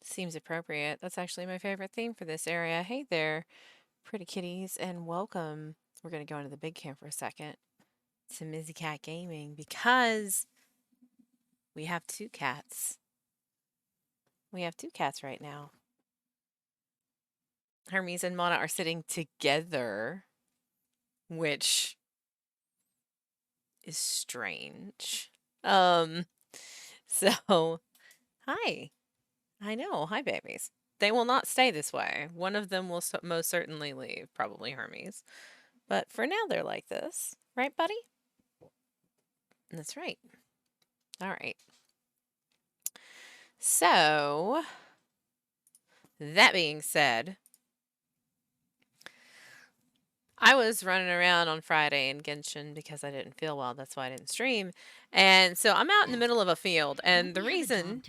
Seems appropriate. That's actually my favorite theme for this area. Hey there, pretty kitties, and welcome. We're going to go into the big camp for a second to Mizzy Cat Gaming because we have two cats. We have two cats right now. Hermes and Mona are sitting together, which is strange. Um, so hi. I know. Hi, babies. They will not stay this way. One of them will most certainly leave, probably Hermes. But for now, they're like this. Right, buddy? That's right. All right. So, that being said, I was running around on Friday in Genshin because I didn't feel well. That's why I didn't stream. And so I'm out in the middle of a field. And the reason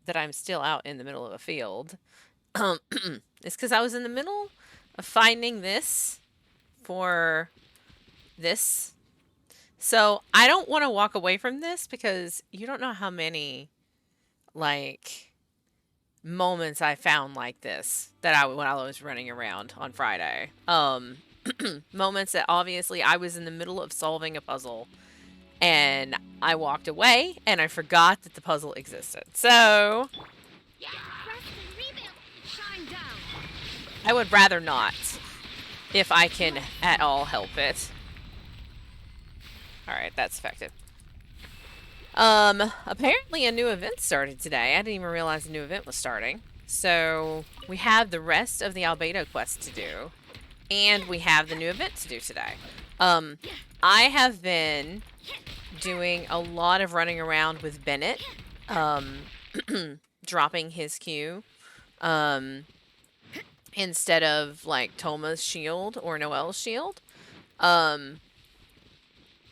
that I'm still out in the middle of a field is because I was in the middle of finding this for this. So I don't want to walk away from this because you don't know how many like moments I found like this that when I was running around on Friday. Moments that obviously I was in the middle of solving a puzzle and I walked away and I forgot that the puzzle existed. So I would rather not if I can at all help it. All right, that's effective. Apparently a new event started today. I didn't even realize a new event was starting. So we have the rest of the Albedo quest to do, and we have the new event to do today. I have been doing a lot of running around with Bennett, dropping his Q, instead of like Toma's shield or Noelle's shield.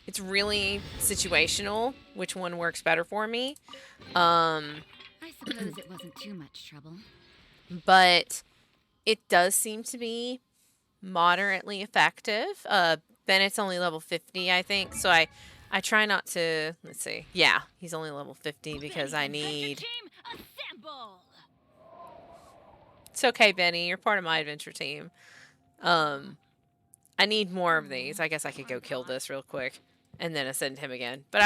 It's really situational, which one works better for me. I suppose it wasn't too much trouble. But it does seem to be moderately effective. Bennett's only level 50, I think, so I try not to, let's see. Yeah, he's only level 50 because I need... It's okay, Benny, you're part of my adventure team. I need more of these. I guess I could go kill this real quick and then ascend him again. But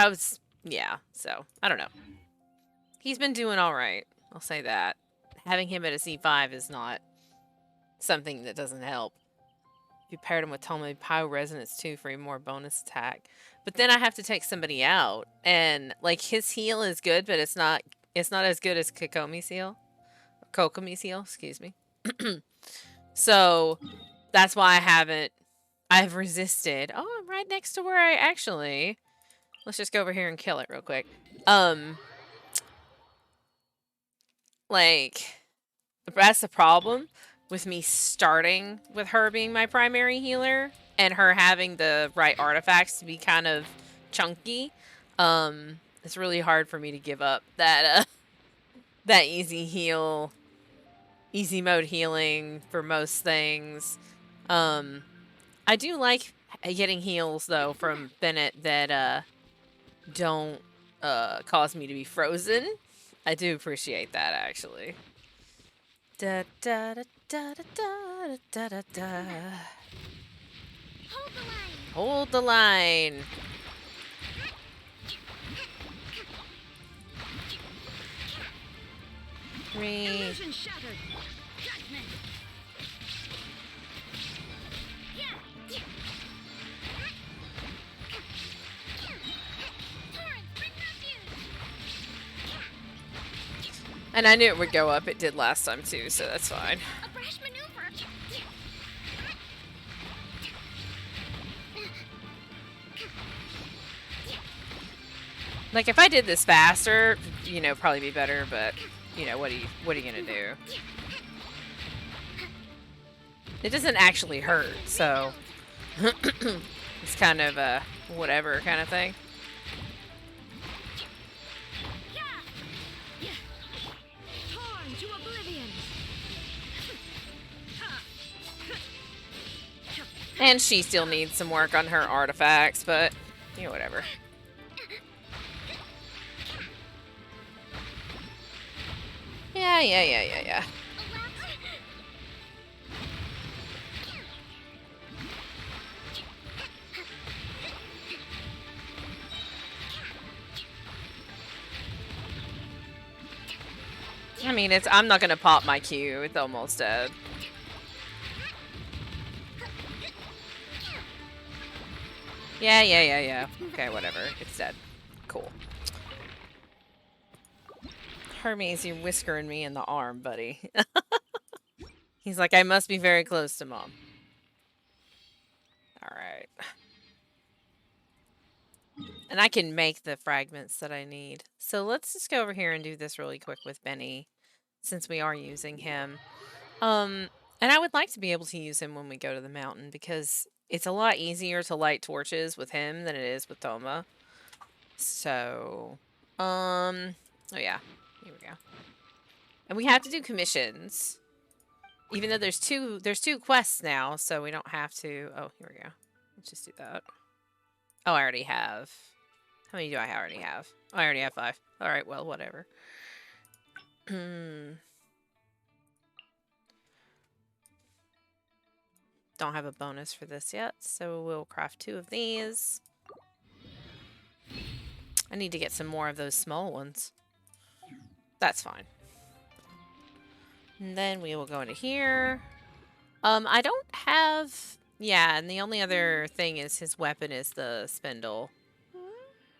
yeah, so, I don't know. He's been doing alright, I'll say that. Having him at a C5 is not something that doesn't help. If you paired him with Toma, Pyro Resonance 2 for a more bonus attack. But then I have to take somebody out. And, like, his heal is good, but it's not as good as Kokomi's heal. Kokomi's heal, excuse me. So, that's why I've resisted. Oh, I'm right next to where I actually... Let's just go over here and kill it real quick. Like, that's the problem with me starting with her being my primary healer and her having the right artifacts to be kind of chunky. It's really hard for me to give up that that easy mode healing for most things. I do like getting heals though from Bennett that don't cause me to be frozen. I do appreciate that actually. Da da da da da da da da. Hold the line. Hold the line. Illusion shattered. Judgment. And I knew it would go up. It did last time too, so that's fine. A brash maneuver. Like if I did this faster, you know, probably be better, but you know, what are you gonna do? It doesn't actually hurt, so it's kind of a whatever kind of thing. Torn to oblivion. And she still needs some work on her artifacts, but you know, whatever. Yeah. I mean, I'm not gonna pop my Q. It's almost dead. Yeah. Okay, whatever. It's dead. Cool. Hermes, you're whiskering me in the arm, buddy. He's like, I must be very close to Mom. Alright. And I can make the fragments that I need. So let's just go over here and do this really quick with Benny, since we are using him. And I would like to be able to use him when we go to the mountain, because it's a lot easier to light torches with him than it is with Toma. So, oh yeah, here we go. And we have to do commissions, even though there's two quests now, so we don't have to. Oh, here we go. Let's just do that. Oh, I already have. How many do I already have? Oh, I already have 5. All right, well, whatever. Don't have a bonus for this yet, so we'll craft 2 of these. I need to get some more of those small ones. That's fine. And then we will go into here. I don't have... Yeah, and the only other thing is his weapon is the spindle.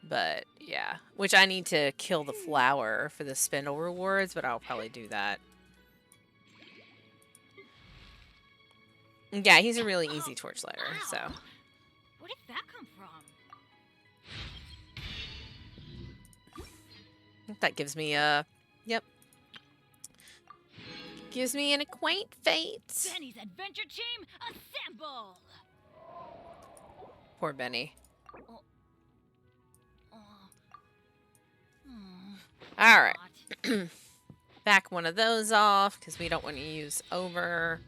But, yeah. Which I need to kill the flower for the spindle rewards, but I'll probably do that. Yeah, he's a really easy torchlighter, so... Where did that come from? That gives me a... Yep. Gives me an quaint fate. Benny's adventure team, assemble! Poor Benny. Alright. Back one of those off, because we don't want to use over.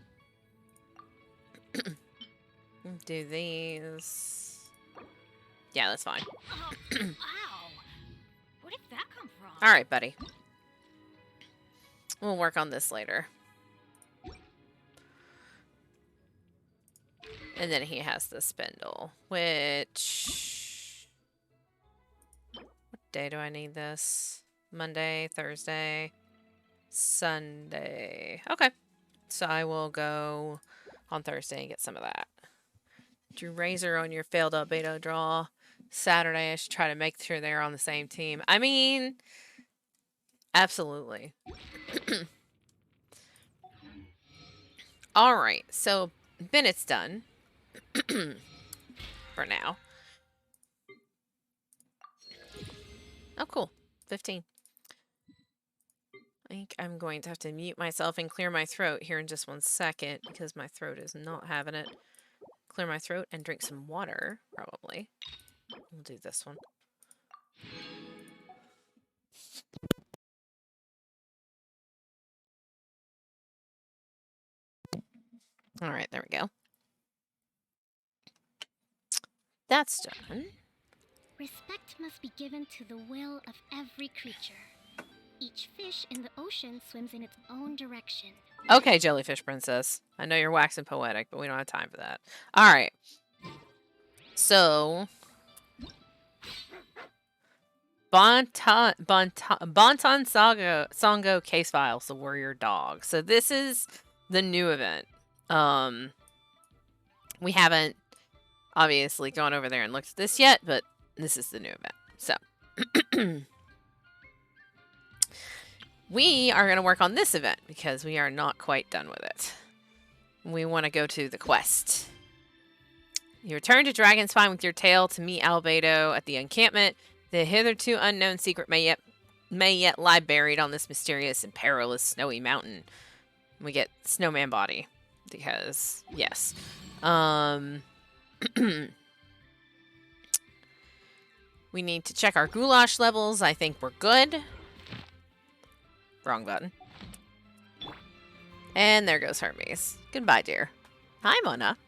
Do these. Yeah, that's fine. Wow. Where did that come from? Alright, buddy. We'll work on this later. And then he has the spindle, which... What day do I need this? Monday, Thursday, Sunday. Okay. So I will go on Thursday and get some of that. Drew Razor on your failed albedo draw. Saturday, I should try to make sure they're on the same team. I mean, absolutely. All right, so Bennett's done for now. Oh, cool. 15. I think I'm going to have to mute myself and clear my throat here in just 1 second, because my throat is not having it. Clear my throat and drink some water, probably. We'll do this one. All right, there we go. That's done. Respect must be given to the will of every creature. Each fish in the ocean swims in its own direction. Okay, Jellyfish Princess. I know you're waxing poetic, but we don't have time for that. All right. So... Bonton Songo Case Files, the Warrior Dog. So this is the new event. We haven't obviously gone over there and looked at this yet, but this is the new event. So we are going to work on this event because we are not quite done with it. We want to go to the quest. You return to Dragon Spine with your tail to meet Albedo at the encampment. The hitherto unknown secret may yet lie buried on this mysterious and perilous snowy mountain. We get Snowman Body because yes. We need to check our goulash levels. I think we're good. Wrong button. And there goes Hermes. Goodbye, dear. Hi, Mona.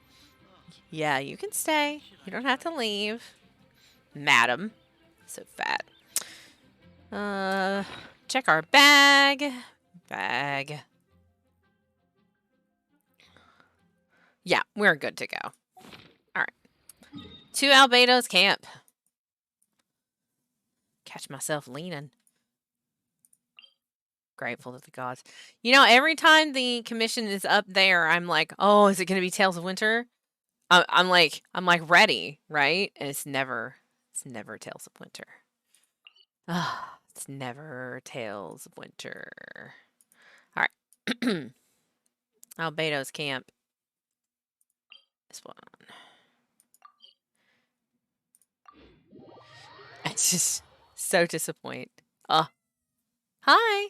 Yeah, you can stay. You don't have to leave. Madam. So fat. Check our bag. Bag. Yeah, we're good to go. Alright. To Albedo's camp. Catch myself leaning. Grateful to the gods. You know, every time the commission is up there, I'm like, oh, is it going to be Tales of Winter? I'm like ready, right? And it's never Tales of Winter. Ah, it's never Tales of Winter. All right. Albedo's camp. This one. It's just so disappointing. Hi.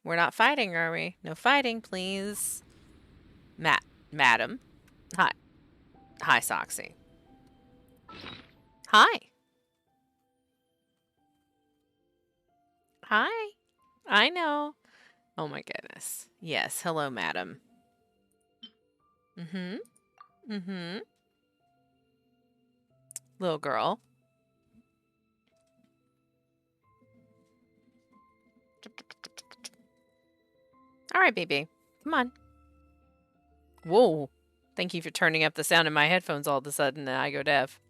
We're not fighting, are we? No fighting, please. Madam. Hi. Hi, Soxy. Hi. Hi. I know. Oh my goodness. Yes. Hello, madam. Mm-hmm. Mm-hmm. Little girl. All right, baby. Come on. Whoa. Thank you for turning up the sound in my headphones all of a sudden and I go deaf.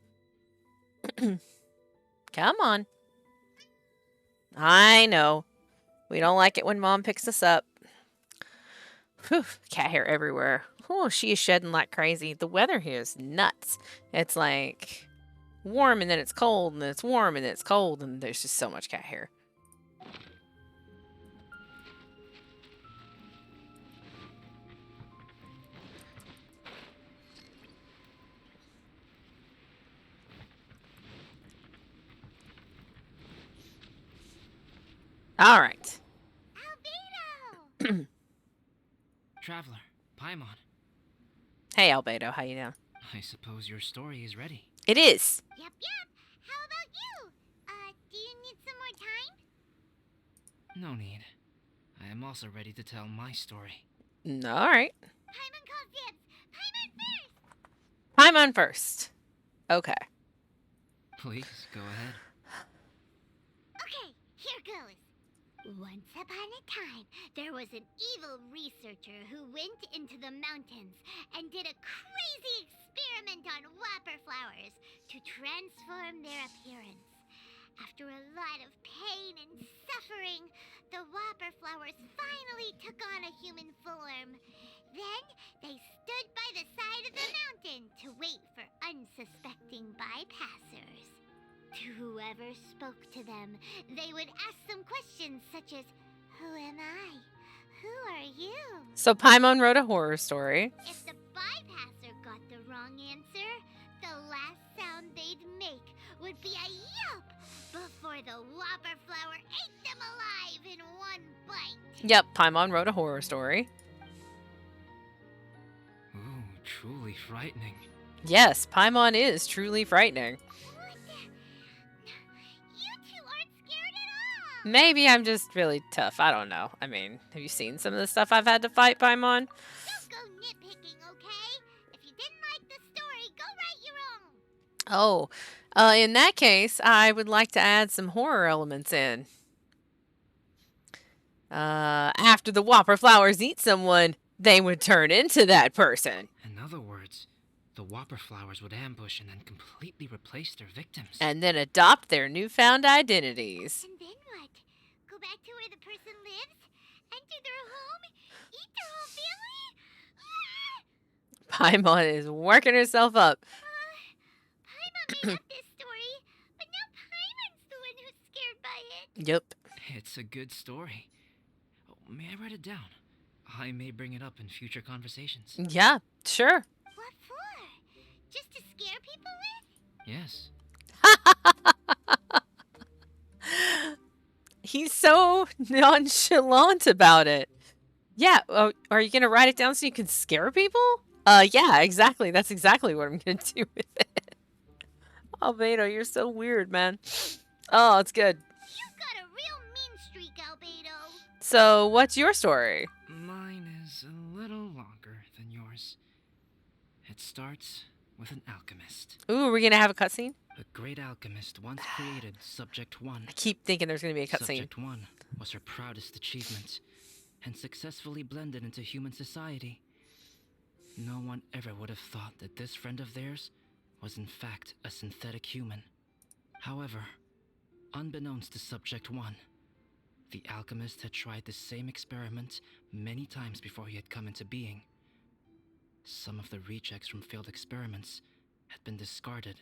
Come on. I know. We don't like it when Mom picks us up. Whew, cat hair everywhere. Oh, she is shedding like crazy. The weather here is nuts. It's like warm and then it's cold and then it's warm and then it's cold and there's just so much cat hair. All right. Albedo! Traveler, Paimon, Hey, Albedo. How you doing? I suppose your story is ready. It is. Yep. How about you? Do you need some more time? No need. I am also ready to tell my story. All right. Paimon calls dibs. Paimon Paimon first! first. Okay. Please, go ahead. Okay, here goes. Once upon a time, there was an evil researcher who went into the mountains and did a crazy experiment on whopper flowers to transform their appearance. After a lot of pain and suffering, the whopper flowers finally took on a human form. Then they stood by the side of the mountain to wait for unsuspecting bypassers. To whoever spoke to them, they would ask some questions such as, who am I? Who are you? So Paimon wrote a horror story. If the bypasser got the wrong answer, the last sound they'd make would be a yelp before the whopper flower ate them alive in one bite. Yep, Paimon wrote a horror story. Ooh, truly frightening. Yes, Paimon is truly frightening. What the? You two aren't scared at all! Maybe I'm just really tough. I don't know. I mean, have you seen some of the stuff I've had to fight, Paimon? Don't go nitpicking, okay? If you didn't like the story, go write your own. Oh, in that case, I would like to add some horror elements in. After the whopper flowers eat someone, they would turn into that person. In other words, the whopper flowers would ambush and then completely replace their victims. And then adopt their newfound identities. And then what? Go back to where the person lives? Enter their home? Eat their whole family? Paimon is working herself up. Paimon made up this story, but now Paimon's the one who's scared by it. Yep. It's a good story. Oh, may I write it down? I may bring it up in future conversations. Yeah, sure. What for? Just to scare people with? Yes. He's so nonchalant about it. Yeah, are you going to write it down so you can scare people? Yeah, exactly. That's exactly what I'm going to do with it. Albedo, you're so weird, man. Oh, it's good. You've got a real mean streak, Albedo. So, what's your story? Mine is a little longer than yours. It starts with an alchemist. Ooh, are we going to have a cutscene? A great alchemist once created Subject 1. I keep thinking there's gonna be a cutscene. Subject 1 was her proudest achievement, and successfully blended into human society. No one ever would have thought that this friend of theirs was in fact a synthetic human. However, unbeknownst to Subject 1, the alchemist had tried the same experiment many times before he had come into being. Some of the rejects from failed experiments had been discarded,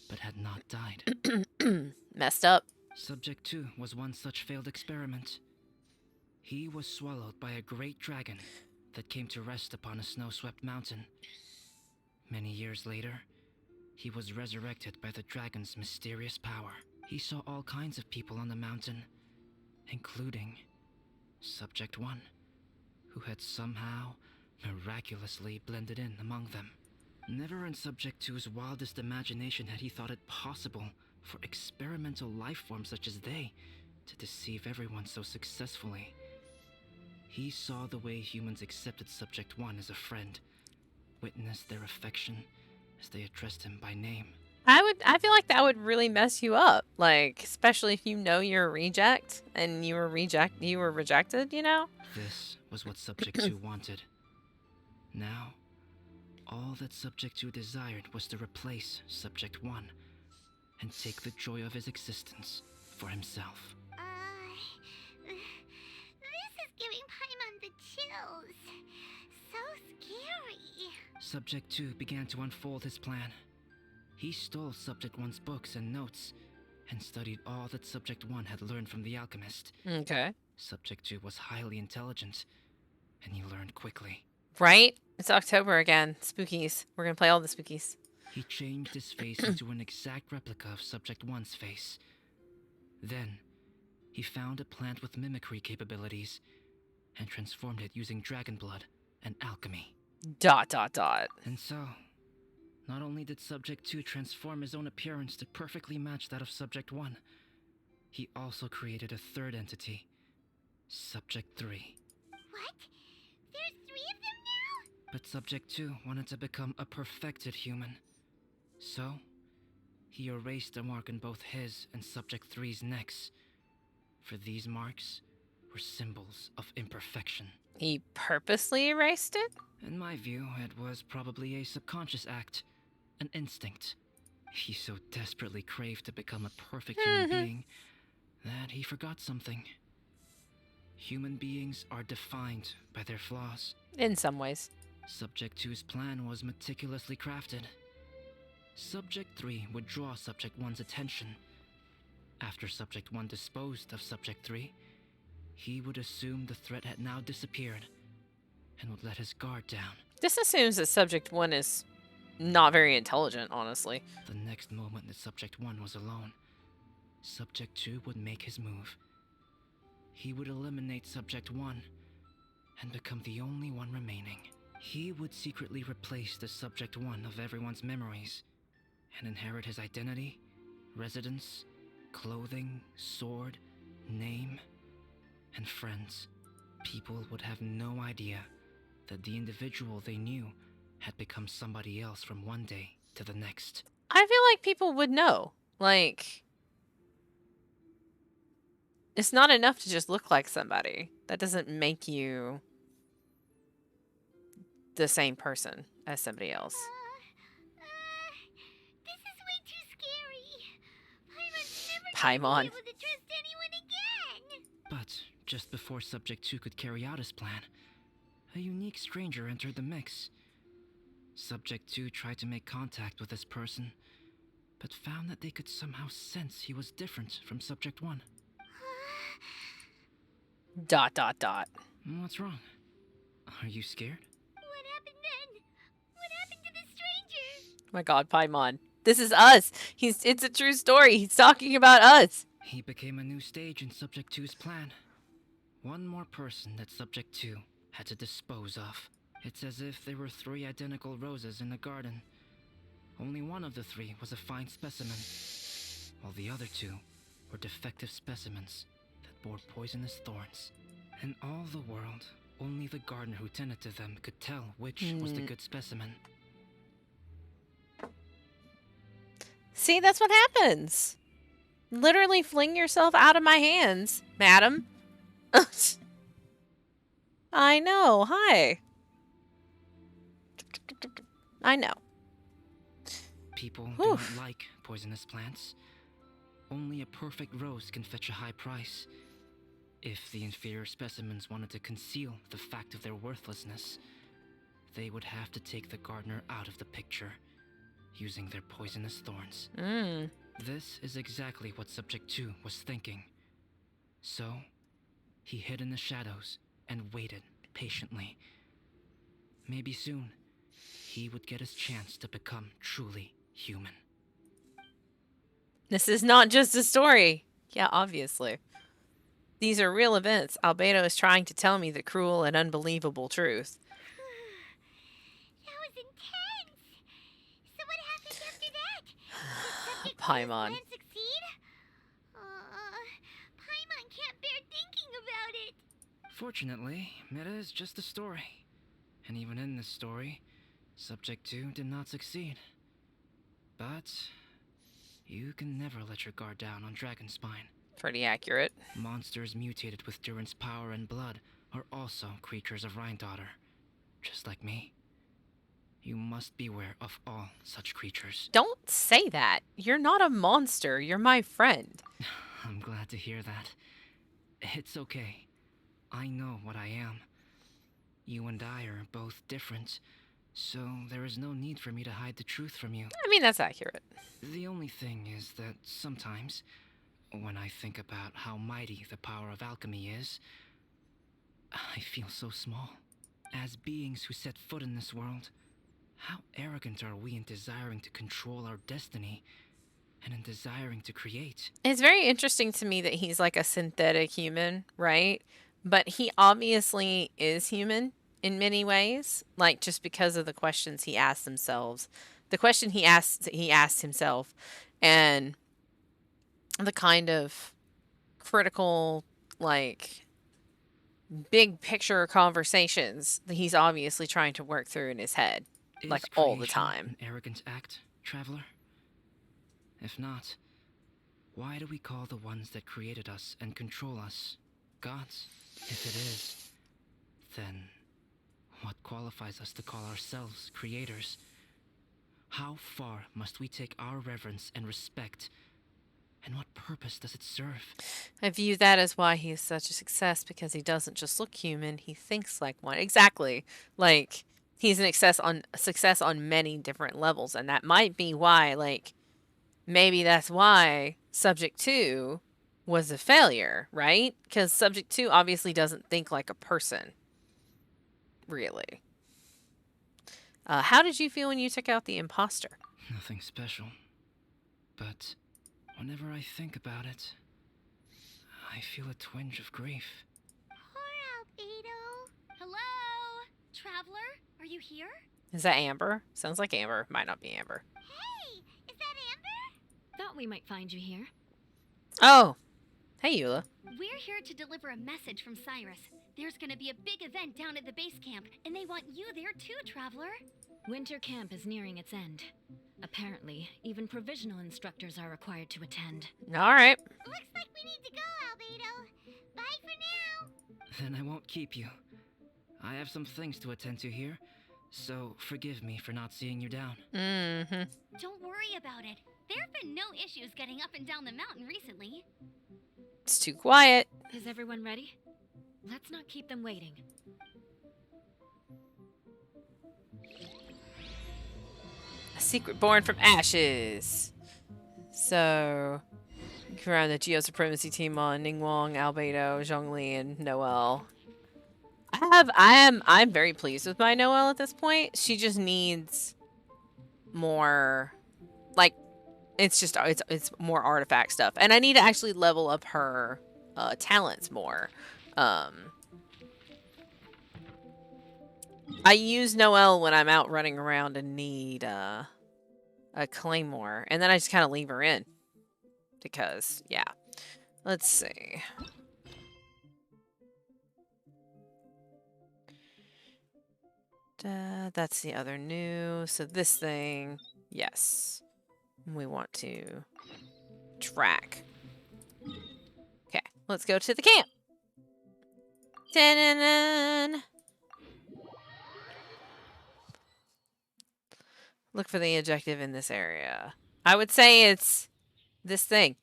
but had not died. Messed up. Subject 2 was one such failed experiment. He was swallowed by a great dragon that came to rest upon a snow-swept mountain. Many years later, he was resurrected by the dragon's mysterious power. He saw all kinds of people on the mountain, including Subject 1, who had somehow miraculously blended in among them. Never in Subject 2's wildest imagination had he thought it possible for experimental life forms such as they to deceive everyone so successfully. He saw the way humans accepted Subject 1 as a friend, witnessed their affection as they addressed him by name. I feel like that would really mess you up. Like, especially if you know you're a reject and you were rejected, you know? This was what Subject 2 wanted. Now, all that Subject 2 desired was to replace Subject 1 and take the joy of his existence for himself. This is giving Paimon the chills. So scary. Subject 2 began to unfold his plan. He stole Subject 1's books and notes and studied all that Subject 1 had learned from the alchemist. Okay. Subject 2 was highly intelligent, and he learned quickly. Right? It's October again. Spookies. We're gonna play all the spookies. He changed his face into an exact replica of Subject 1's face. Then, he found a plant with mimicry capabilities and transformed it using dragon blood and alchemy. ... And so, not only did Subject 2 transform his own appearance to perfectly match that of Subject 1, he also created a third entity, Subject 3. What? There's 3 of them now? But Subject 2 wanted to become a perfected human. So, he erased a mark in both his and Subject 3's necks. For these marks were symbols of imperfection. He purposely erased it? In my view, it was probably a subconscious act, an instinct. He so desperately craved to become a perfect human being that he forgot something. Human beings are defined by their flaws. In some ways. Subject 2's plan was meticulously crafted. Subject 3 would draw Subject 1's attention. After Subject 1 disposed of Subject 3, he would assume the threat had now disappeared and would let his guard down. This assumes that Subject 1 is not very intelligent, honestly. The next moment that Subject 1 was alone, Subject 2 would make his move. He would eliminate Subject 1 and become the only one remaining. He would secretly replace the Subject 1 of everyone's memories and inherit his identity, residence, clothing, sword, name, and friends. People would have no idea that the individual they knew had become somebody else from one day to the next. I feel like people would know. Like, it's not enough to just look like somebody. That doesn't make you the same person as somebody else. This is way too scary. Paimon's never Paimon. gonna be able to trust anyone again. But just before Subject 2 could carry out his plan, a unique stranger entered the mix. Subject 2 tried to make contact with this person, but found that they could somehow sense he was different from Subject 1. ... What's wrong? Are you scared? What happened then? What happened to the stranger? Oh my god, Paimon. This is us. It's a true story. He's talking about us. He became a new stage in Subject 2's plan. One more person that Subject 2 had to dispose of. It's as if there were 3 identical roses in a garden. Only one of the 3 was a fine specimen, while the other 2 were defective specimens that bore poisonous thorns. In all the world, only the gardener who tended to them could tell which was the good specimen. See, that's what happens. Literally fling yourself out of my hands, madam. I know. Hi. I know. People Whew. do not like poisonous plants. Only a perfect rose can fetch a high price. If the inferior specimens wanted to conceal the fact of their worthlessness, they would have to take the gardener out of the picture, using their poisonous thorns. Mm. This is exactly what Subject 2 was thinking. So, he hid in the shadows and waited patiently. Maybe soon, he would get his chance to become truly human. This is not just a story. Yeah, obviously. These are real events. Albedo is trying to tell me the cruel and unbelievable truth. That was intense. So what happened after that? Did Subject 2's Paimon. plan succeed? Paimon can't bear thinking about it. Fortunately, Meta is just a story. And even in this story, Subject 2 did not succeed. But you can never let your guard down on Dragonspine. Pretty accurate. Monsters mutated with Durin's power and blood are also creatures of Rhine-Daughter, just like me. You must beware of all such creatures. Don't say that. You're not a monster. You're my friend. I'm glad to hear that. It's okay. I know what I am. You and I are both different, so there is no need for me to hide the truth from you. I mean, that's accurate. The only thing is that sometimes, when I think about how mighty the power of alchemy is, I feel so small. As beings who set foot in this world, how arrogant are we in desiring to control our destiny and in desiring to create? It's very interesting to me that he's like a synthetic human, right? But he obviously is human in many ways, like just because of the questions he asked himself. The question he asked himself, and the kind of critical, like, big picture conversations that he's obviously trying to work through in his head, like, Is all the creation time. an arrogant act, traveler? If not, why do we call the ones that created us and control us gods? If it is, then what qualifies us to call ourselves creators? How far must we take our reverence and respect? And what purpose does it serve? I view that as why he's such a success, because he doesn't just look human, he thinks like one. Exactly. Like, he's an success on many different levels, and that might be why, like, maybe that's why Subject 2 was a failure, right? Because Subject 2 obviously doesn't think like a person. Really. How did you feel when you took out the imposter? Nothing special. But whenever I think about it, I feel a twinge of grief. Poor Albedo. Hello? Traveler? Are you here? Is that Amber? Sounds like Amber. Might not be Amber. Hey, is that Amber? Thought we might find you here. Oh. Hey, Eula. We're here to deliver a message from Cyrus. There's gonna be a big event down at the base camp, and they want you there too, Traveler. Winter camp is nearing its end. Apparently, even provisional instructors are required to attend. All right. Looks like we need to go, Albedo. Bye for now. Then I won't keep you. I have some things to attend to here, so forgive me for not seeing you down. Mm-hmm. Don't worry about it. There have been no issues getting up and down the mountain recently. It's too quiet. Is everyone ready? Let's not keep them waiting. A secret born from ashes. So, you're on the Geo Supremacy team on Ningguang, Albedo, Zhongli, and Noelle. I'm very pleased with my Noelle at this point. She just needs more, like, it's more artifact stuff, and I need to actually level up her talents more. I use Noelle when I'm out running around and need a claymore, and then I just kind of leave her in because, yeah. Let's see. That's the other new. So this thing, yes. We want to track. Okay, let's go to the camp. Ta-da-da. Look for the objective in this area. I would say it's this thing.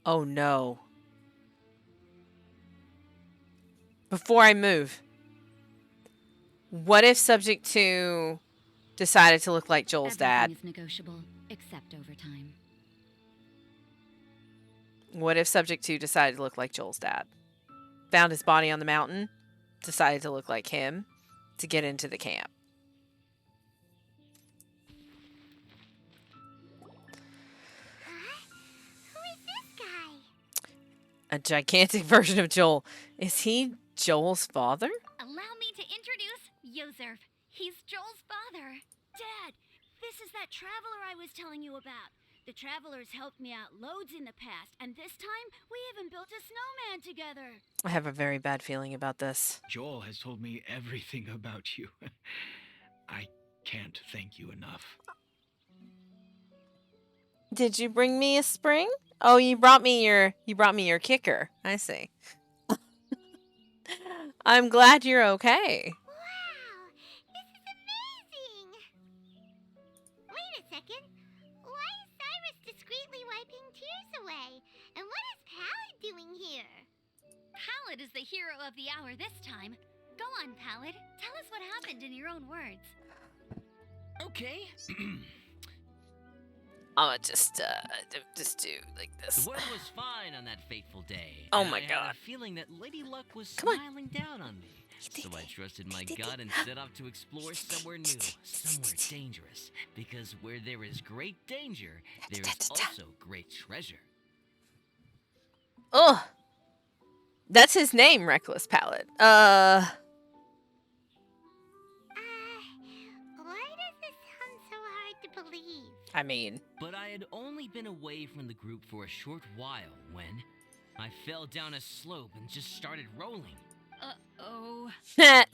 Oh no. Before I move, what if subject 2 decided to look like Joel's dad? Everything is negotiable, except overtime. What if subject 2 decided to look like Joel's dad? Found his body on the mountain, decided to look like him to get into the camp. Huh? Who is this guy? A gigantic version of Joel. Is he Joel's father? Allow me to introduce Yozerf. He's Joel's father. Dad, this is that traveler I was telling you about. The travelers helped me out loads in the past, and this time we even built a snowman together. I have a very bad feeling about this. Joel has told me everything about you. I can't thank you enough. Did you bring me a spring? Oh, you brought me your kicker. I see. I'm glad you're okay. Wow, this is amazing! Wait a second. Why is Cyrus discreetly wiping tears away? And what is Pallid doing here? Pallid is the hero of the hour this time. Go on, Pallid. Tell us what happened in your own words. Okay. I'ma just do like The this. weather was fine on that fateful day. Oh and my I had God. a feeling that Lady Luck was Come on. smiling down on me. So I trusted my gut and set off to explore somewhere new, somewhere dangerous. Because where there is great danger, there is also great treasure. Ugh. That's his name, Reckless Palette. Why does this sound so hard to believe? I mean, But I had only been away from the group for a short while when I fell down a slope and just started rolling. Uh-oh.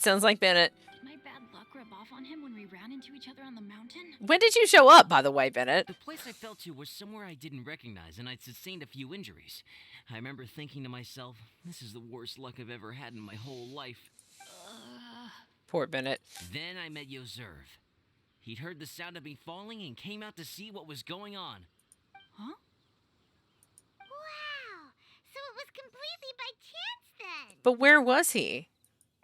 sounds like Bennett. Did my bad luck rub off on him when we ran into each other on the mountain? When did you show up, by the way, Bennett? The place I fell to was somewhere I didn't recognize, and I'd sustained a few injuries. I remember thinking to myself, this is the worst luck I've ever had in my whole life. Poor Bennett. Then I met Yozerv. He'd heard the sound of me falling and came out to see what was going on. Huh? Wow, so it was completely by chance then. But where was he?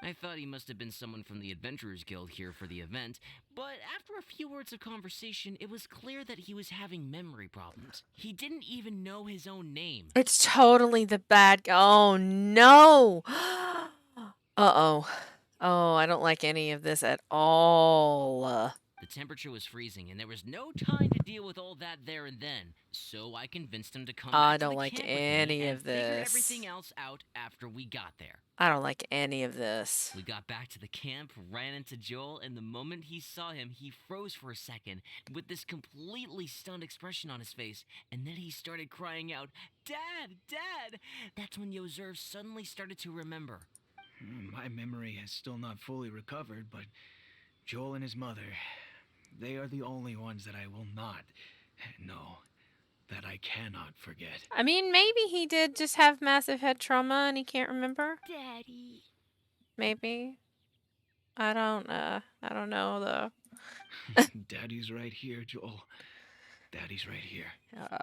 I thought he must have been someone from the Adventurers Guild here for the event, but after a few words of conversation, it was clear that he was having memory problems. He didn't even know his own name. It's totally the bad guy. Oh, no. Uh-oh. Oh, I don't like any of this at all. The temperature was freezing, and there was no time to deal with all that there and then. So I convinced him to come I back to don't the like camp with me any and of figure this. everything else out after we got there. I don't like any of this. We got back to the camp, ran into Joel, and the moment he saw him, he froze for a second with this completely stunned expression on his face, and then he started crying out, "Dad! Dad!" That's when Yozerv suddenly started to remember. My memory has still not fully recovered, but Joel and his mother, they are the only ones that I will not know, that I cannot forget. I mean, maybe he did just have massive head trauma and he can't remember. Daddy. Maybe. I don't know, though. Daddy's right here, Joel. Daddy's right here. Yozerf,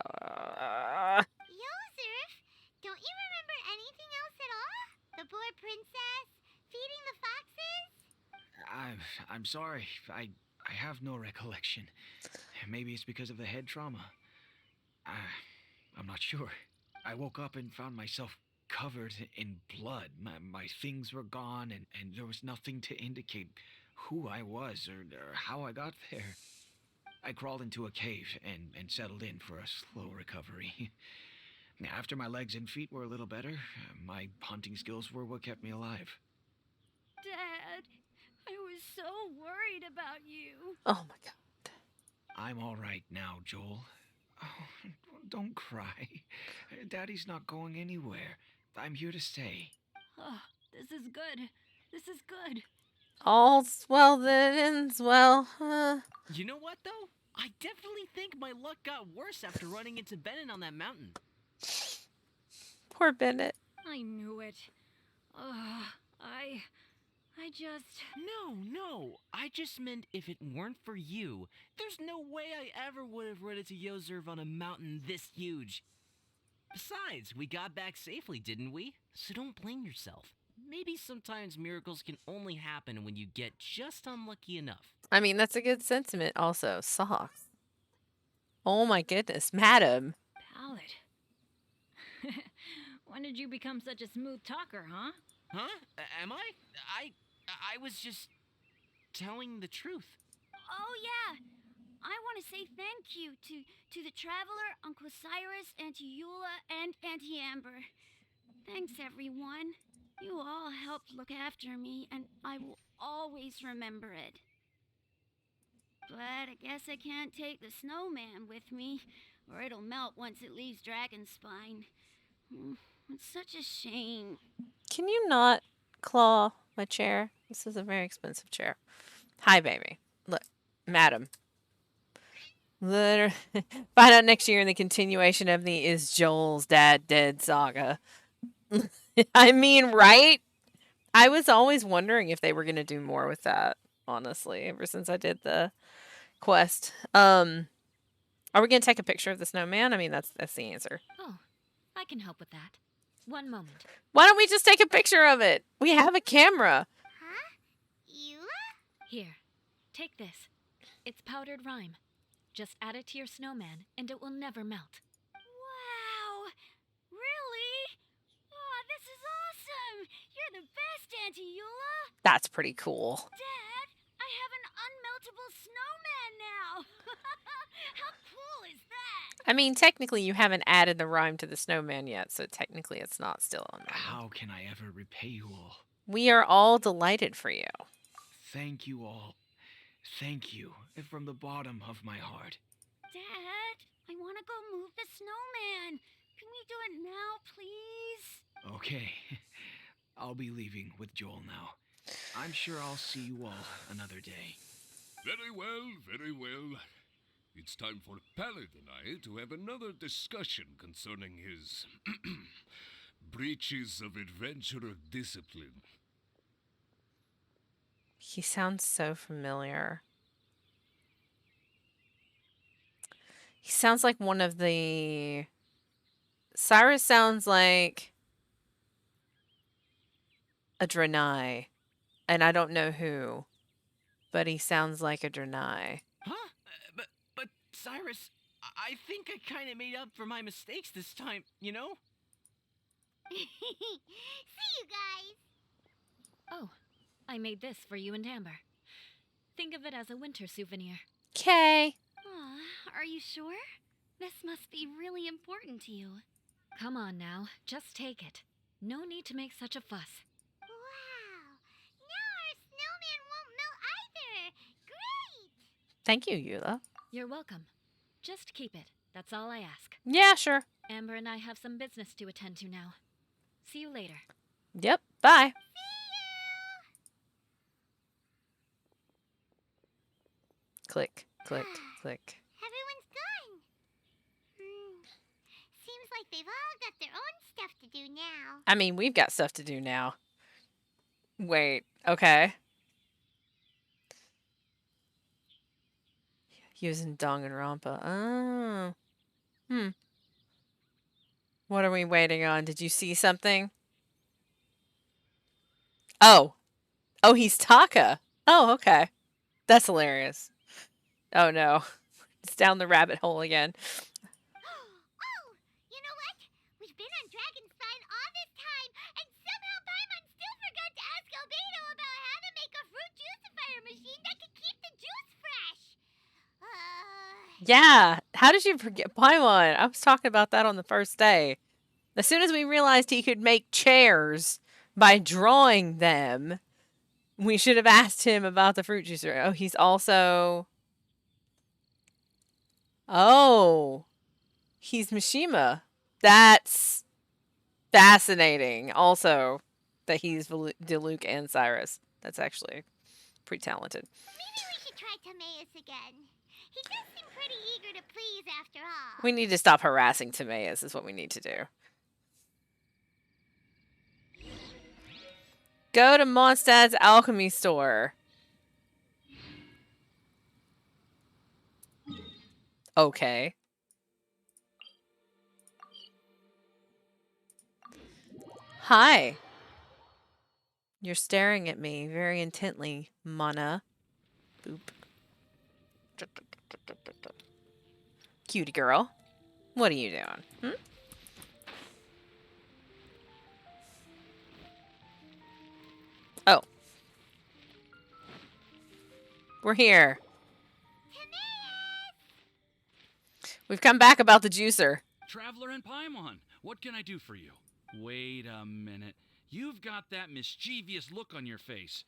don't you remember anything else at all? The poor princess? Feeding the foxes? I'm sorry. I have no recollection. Maybe it's because of the head trauma. I'm not sure. I woke up and found myself covered in blood. My things were gone, and there was nothing to indicate who I was or how I got there. I crawled into a cave and settled in for a slow recovery. After my legs and feet were a little better, my hunting skills were what kept me alive. Dad, I was so worried about you. Oh my god. I'm all right now, Joel. Oh, don't cry. Daddy's not going anywhere. I'm here to stay. Oh, this is good. This is good. All's well that ends well. You know what, though? I definitely think my luck got worse after running into Bennett on that mountain. Poor Bennett. I knew it. Ugh, I just... No. I just meant if it weren't for you, there's no way I ever would have run into Yozerv on a mountain this huge. Besides, we got back safely, didn't we? So don't blame yourself. Maybe sometimes miracles can only happen when you get just unlucky enough. I mean, that's a good sentiment also. Socks. Oh my goodness, madam. Ballad. When did you become such a smooth talker, huh? Huh? Am I? I was just telling the truth. Oh, yeah. I want to say thank you to the Traveler, Uncle Cyrus, Auntie Eula, and Auntie Amber. Thanks, everyone. You all helped look after me, and I will always remember it. But I guess I can't take the snowman with me, or it'll melt once it leaves Dragonspine. It's such a shame. Can you not claw my chair? This is a very expensive chair. Hi, baby. Look, madam. Literally, find out next year in the continuation of the Is Joel's Dad Dead saga. I mean, right? I was always wondering if they were going to do more with that, honestly, ever since I did the quest. Are we going to take a picture of the snowman? I mean, that's the answer. Oh, I can help with that. One moment. Why don't we just take a picture of it? We have a camera. Huh? Eula? Here, take this. It's powdered rime. Just add it to your snowman, and it will never melt. Wow! Really? Oh, this is awesome! You're the best, Auntie Eula! That's pretty cool. Dad, I have an unmeltable snowman now! How cool is that? I mean, technically, you haven't added the rhyme to the snowman yet, so technically it's not still on there. How can I ever repay you all? We are all delighted for you. Thank you all. Thank you from the bottom of my heart. Dad, I want to go move the snowman. Can we do it now, please? Okay. I'll be leaving with Joel now. I'm sure I'll see you all another day. Very well, very well. It's time for Pallet and I to have another discussion concerning his breaches of adventurer discipline. He sounds so familiar. He sounds like one of the... Cyrus sounds like a Draenei, and I don't know who, but he sounds like a Draenei. Huh? But Cyrus, I think I kind of made up for my mistakes this time, you know? See you guys. Oh, I made this for you and Amber. Think of it as a winter souvenir. Okay. Aw, are you sure? This must be really important to you. Come on now, just take it. No need to make such a fuss. Wow. Now our snowman won't melt either. Great. Thank you, Eula. You're welcome. Just keep it. That's all I ask. Yeah, sure. Amber and I have some business to attend to now. See you later. Yep, bye. Click, click, click. Everyone's gone. Seems like they've all got their own stuff to do now. I mean, we've got stuff to do now. Wait, okay. Using Danganronpa. Oh. What are we waiting on? Did you see something? Oh. Oh, he's Taka. Oh, okay. That's hilarious. Oh, no. It's down the rabbit hole again. Oh, you know what? We've been on Dragonspine all this time, and somehow Paimon still forgot to ask Albedo about how to make a fruit juicifier machine that can keep the juice fresh. Yeah. How did you forget Paimon? I was talking about that on the first day. As soon as we realized he could make chairs by drawing them, we should have asked him about the fruit juicer. Oh, he's also... Oh. He's Mishima. That's fascinating. Also, that he's Diluc and Cyrus. That's actually pretty talented. Maybe we should try Timaeus again. He does seem pretty eager to please after all. We need to stop harassing Timaeus is what we need to do. Go to Mondstadt's alchemy store. Okay. Hi. You're staring at me very intently, Mana. Boop. Cutie girl. What are you doing? Hmm? Oh. We're here. We've come back about the juicer. Traveler and Paimon, what can I do for you? Wait a minute. You've got that mischievous look on your face.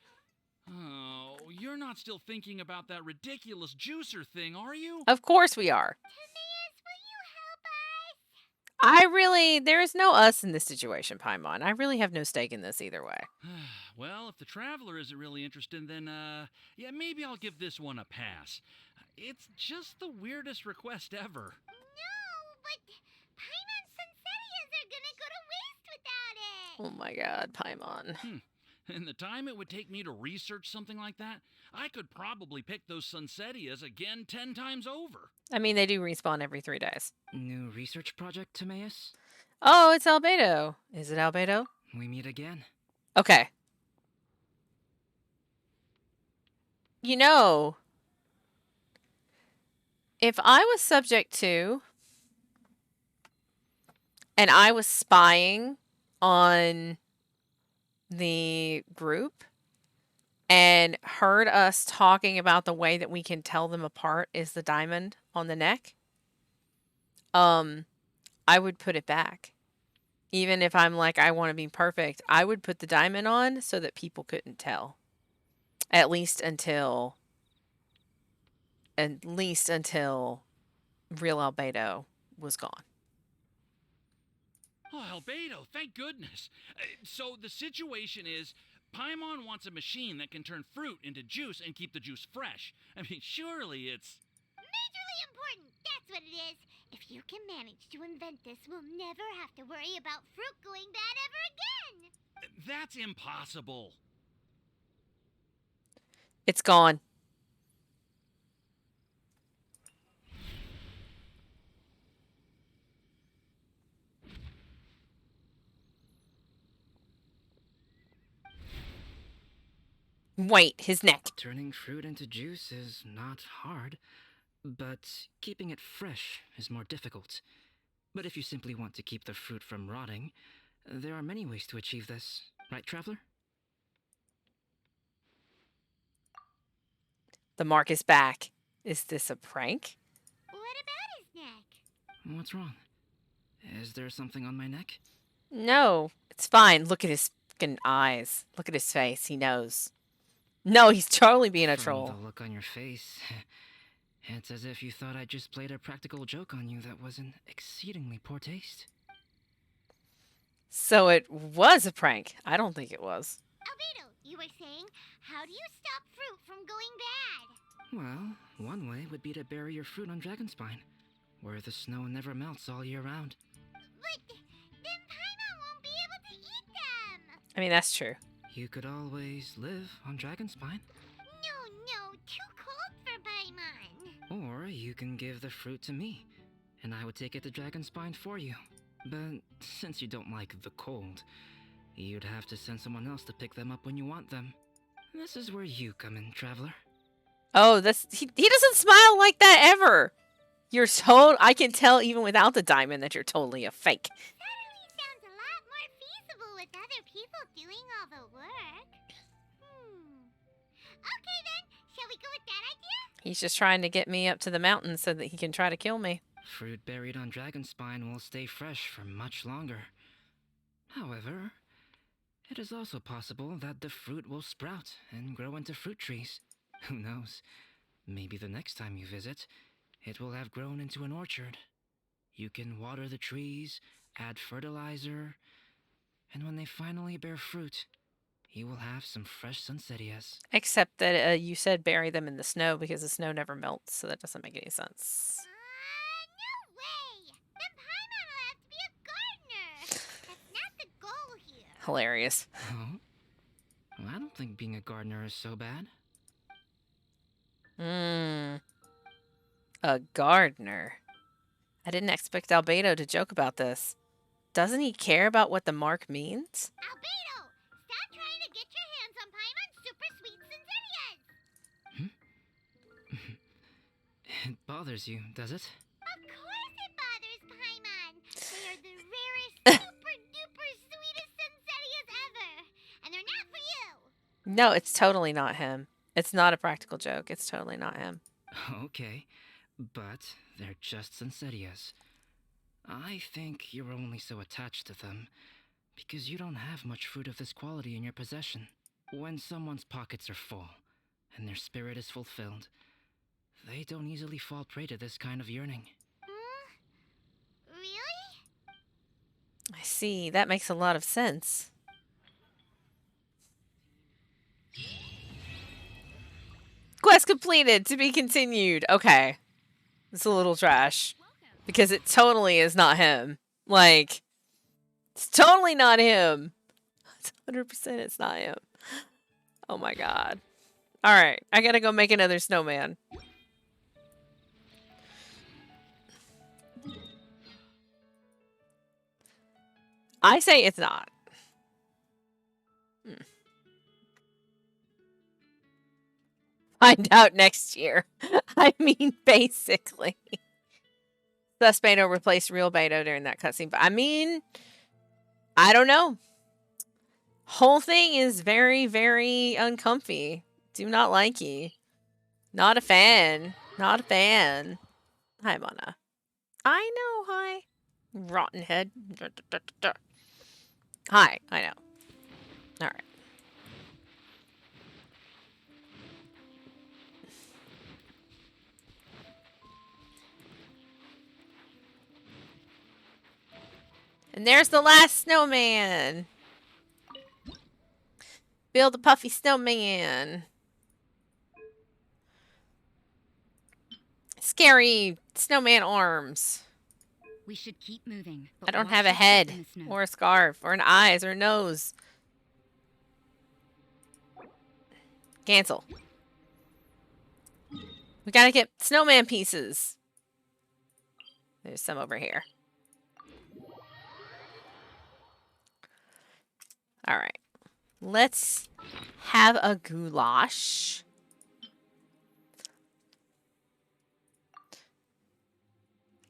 Oh, you're not still thinking about that ridiculous juicer thing, are you? Of course we are. Timaeus, will you help us? There is no us in this situation, Paimon. I really have no stake in this either way. Well, if the Traveler isn't really interested, then, yeah, maybe I'll give this one a pass. It's just the weirdest request ever. No, but Paimon's Sunsettias are gonna go to waste without it. Oh my god, Paimon. And the time it would take me to research something like that, I could probably pick those Sunsettias again 10 times over. I mean, they do respawn every 3 days. New research project, Timaeus? Oh, it's Albedo. Is it Albedo? We meet again. Okay. You know, if I was subject to and I was spying on the group and heard us talking about the way that we can tell them apart is the diamond on the neck, I would put it back. Even if I'm like, I want to be perfect, I would put the diamond on so that people couldn't tell. At least until real Albedo was gone. Oh, Albedo, thank goodness. So the situation is, Paimon wants a machine that can turn fruit into juice and keep the juice fresh. I mean, surely it's... Majorly important, that's what it is. If you can manage to invent this, we'll never have to worry about fruit going bad ever again. That's impossible. It's gone. Wait, his neck. Turning fruit into juice is not hard, but keeping it fresh is more difficult. But if you simply want to keep the fruit from rotting, there are many ways to achieve this. Right, Traveler? The mark is back. Is this a prank? What about his neck? What's wrong? Is there something on my neck? No, it's fine. Look at his fucking eyes. Look at his face. He knows. No, he's totally being a From troll. the look on your face, it's as if you thought I just played a practical joke on you that was in exceedingly poor taste. So it was a prank. I don't think it was. Albedo, you were saying, how do you stop fruit from going bad? Well, one way would be to bury your fruit on Dragonspine, where the snow never melts all year round. But then Paimon won't be able to eat them. I mean, that's true. You could always live on Dragonspine. No, too cold for Paimon. Or you can give the fruit to me, and I would take it to Dragonspine for you. But since you don't like the cold, you'd have to send someone else to pick them up when you want them. This is where you come in, Traveler. Oh, he doesn't smile like that ever. I can tell even without the diamond that you're totally a fake. Suddenly sounds a lot more feasible with other people doing all the work. Okay then, shall we go with that idea? He's just trying to get me up to the mountain so that he can try to kill me. Fruit buried on Dragonspine will stay fresh for much longer. However, it is also possible that the fruit will sprout and grow into fruit trees. Who knows? Maybe the next time you visit, it will have grown into an orchard. You can water the trees, add fertilizer, and when they finally bear fruit, you will have some fresh sunsettias. Except that you said bury them in the snow because the snow never melts, so that doesn't make any sense. No way! Then Paimon will have to be a gardener! That's not the goal here. Hilarious. Oh? Well, I don't think being a gardener is so bad. A gardener. I didn't expect Albedo to joke about this. Doesn't he care about what the mark means? Albedo! Stop trying to get your hands on Paimon's super sweet Sensitias! It bothers you, does it? Of course it bothers Paimon! They are the rarest, super duper sweetest Sensitias ever! And they're not for you! No, it's totally not him. It's not a practical joke. It's totally not him. Okay, but they're just Sunsettias. I think you're only so attached to them because you don't have much fruit of this quality in your possession. When someone's pockets are full and their spirit is fulfilled, they don't easily fall prey to this kind of yearning. Really? I see. That makes a lot of sense. Quest completed. To be continued. Okay. It's a little trash. Because it totally is not him. Like, it's totally not him. It's 100% it's not him. Oh my god. Alright. I gotta go make another snowman. I say it's not. Find out next year. I mean, basically. Thus, Beto replaced real Beto during that cutscene. But I mean, I don't know. Whole thing is very, very uncomfy. Do not like ye. Not a fan. Not a fan. Hi, Mana. I know, hi. Rotten head. Hi, I know. Alright. And there's the last snowman. Build a puffy snowman. Scary snowman arms. We should keep moving. I don't have a head or a scarf or an eyes or a nose. Cancel. We gotta get snowman pieces. There's some over here. Alright. Let's have a goulash.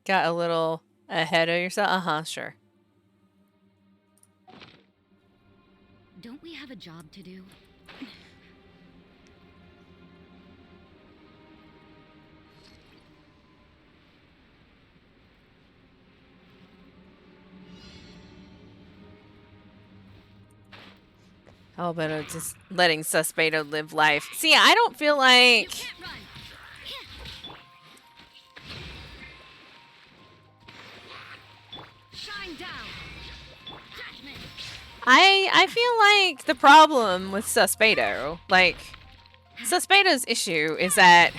Got a little ahead of yourself? Uh-huh, sure. Don't we have a job to do? Oh, but just letting Suspeito live life. See, I don't feel like... You can't run. Shine down. Judgment. I feel like the problem with Suspeito, like, Suspeito's issue is that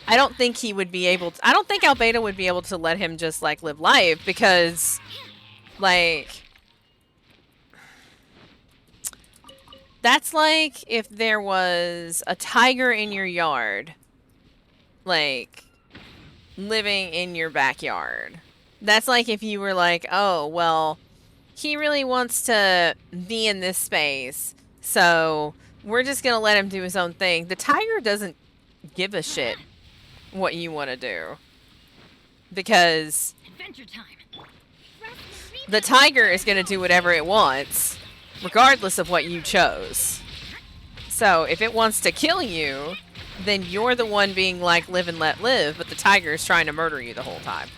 I don't think he would be able to... I don't think Albedo would be able to let him just, like, live life because, like... That's like if there was a tiger in your yard, like, living in your backyard. That's like if you were like, oh, well, he really wants to be in this space, so we're just going to let him do his own thing. The tiger doesn't give a shit what you want to do. Because Adventure time. the tiger is going to do whatever it wants, regardless of what you chose. So if it wants to kill you, then you're the one being like, live and let live, but the tiger is trying to murder you the whole time.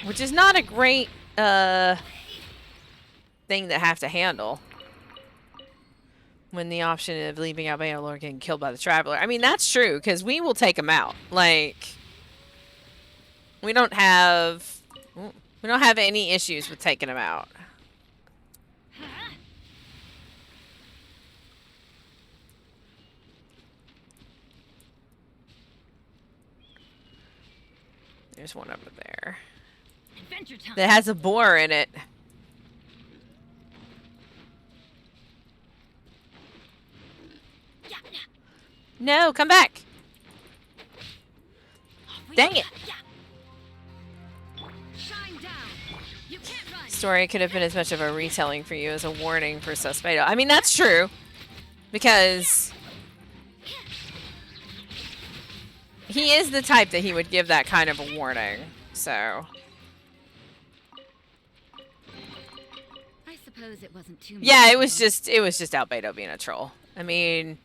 Which is not a great thing to have to handle. When the option of leaving Albedo or getting killed by the Traveler. I mean, that's true, because we will take him out. Like, we don't have any issues with taking him out. There's one over there. Adventure time. That has a boar in it. Yeah, yeah. No, come back. Off we Dang go. it. Yeah. Shine down. You can't run. Story could have been as much of a retelling for you as a warning for Suspado. I mean, that's true. Because he is the type that he would give that kind of a warning. So, I suppose it wasn't too much. yeah, it was just Albedo being a troll. I mean,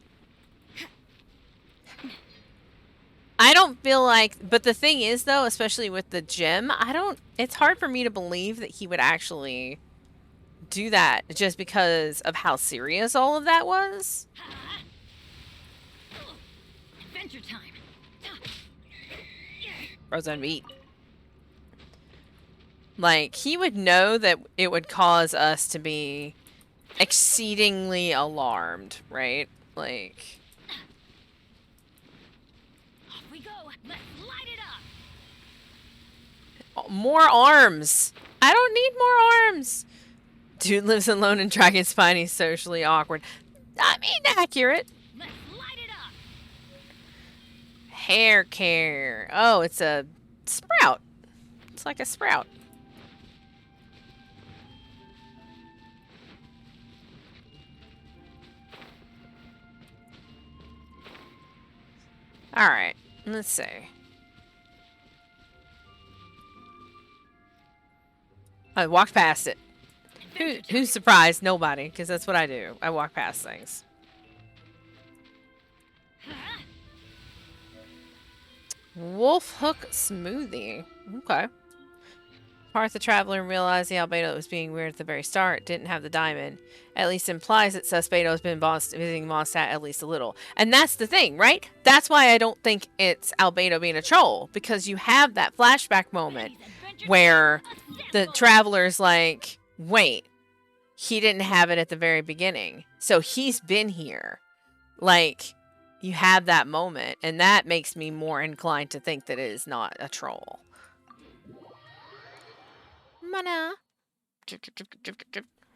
I don't feel like, but the thing is though, especially with the gym, it's hard for me to believe that he would actually do that just because of how serious all of that was. Adventure time. Frozen meat. Like, he would know that it would cause us to be exceedingly alarmed, right? Like, Off we go. Let's light it up. more arms. I don't need more arms. Dude lives alone in Dragon Spine. He's socially awkward. I mean, accurate. Let's light it up. Hair care. Oh, it's a sprout. It's like a sprout. All right, let's see. I walked past it. Who's surprised? Nobody, because that's what I do. I walk past things. Wolf Hook Smoothie. Okay. Parth the Traveler realized the Albedo that was being weird at the very start didn't have the diamond. At least implies that Suspado has been visiting Mondstadt at least a little. And that's the thing, right? That's why I don't think it's Albedo being a troll. Because you have that flashback moment where the Traveler's like, wait, he didn't have it at the very beginning. So he's been here. Like, you have that moment. And that makes me more inclined to think that it is not a troll. Mana.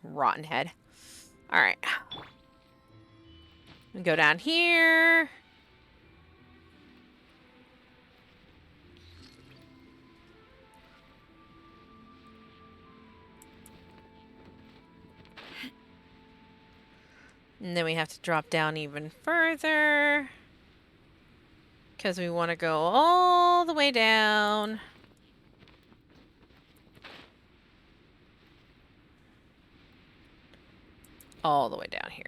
Rotten head. Alright. We go down here. And then we have to drop down even further. Because we want to go all the way down. All the way down here.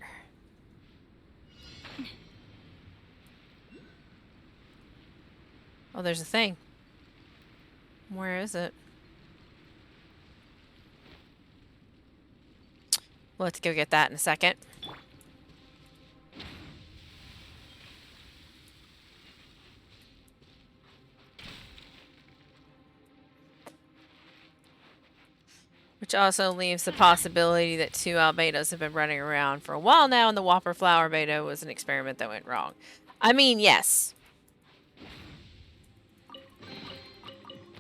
Oh, there's a thing. Where is it? Let's go get that in a second. Which also leaves the possibility that two albedos have been running around for a while now, and the Whopper Flower Beta was an experiment that went wrong. I mean, yes. Now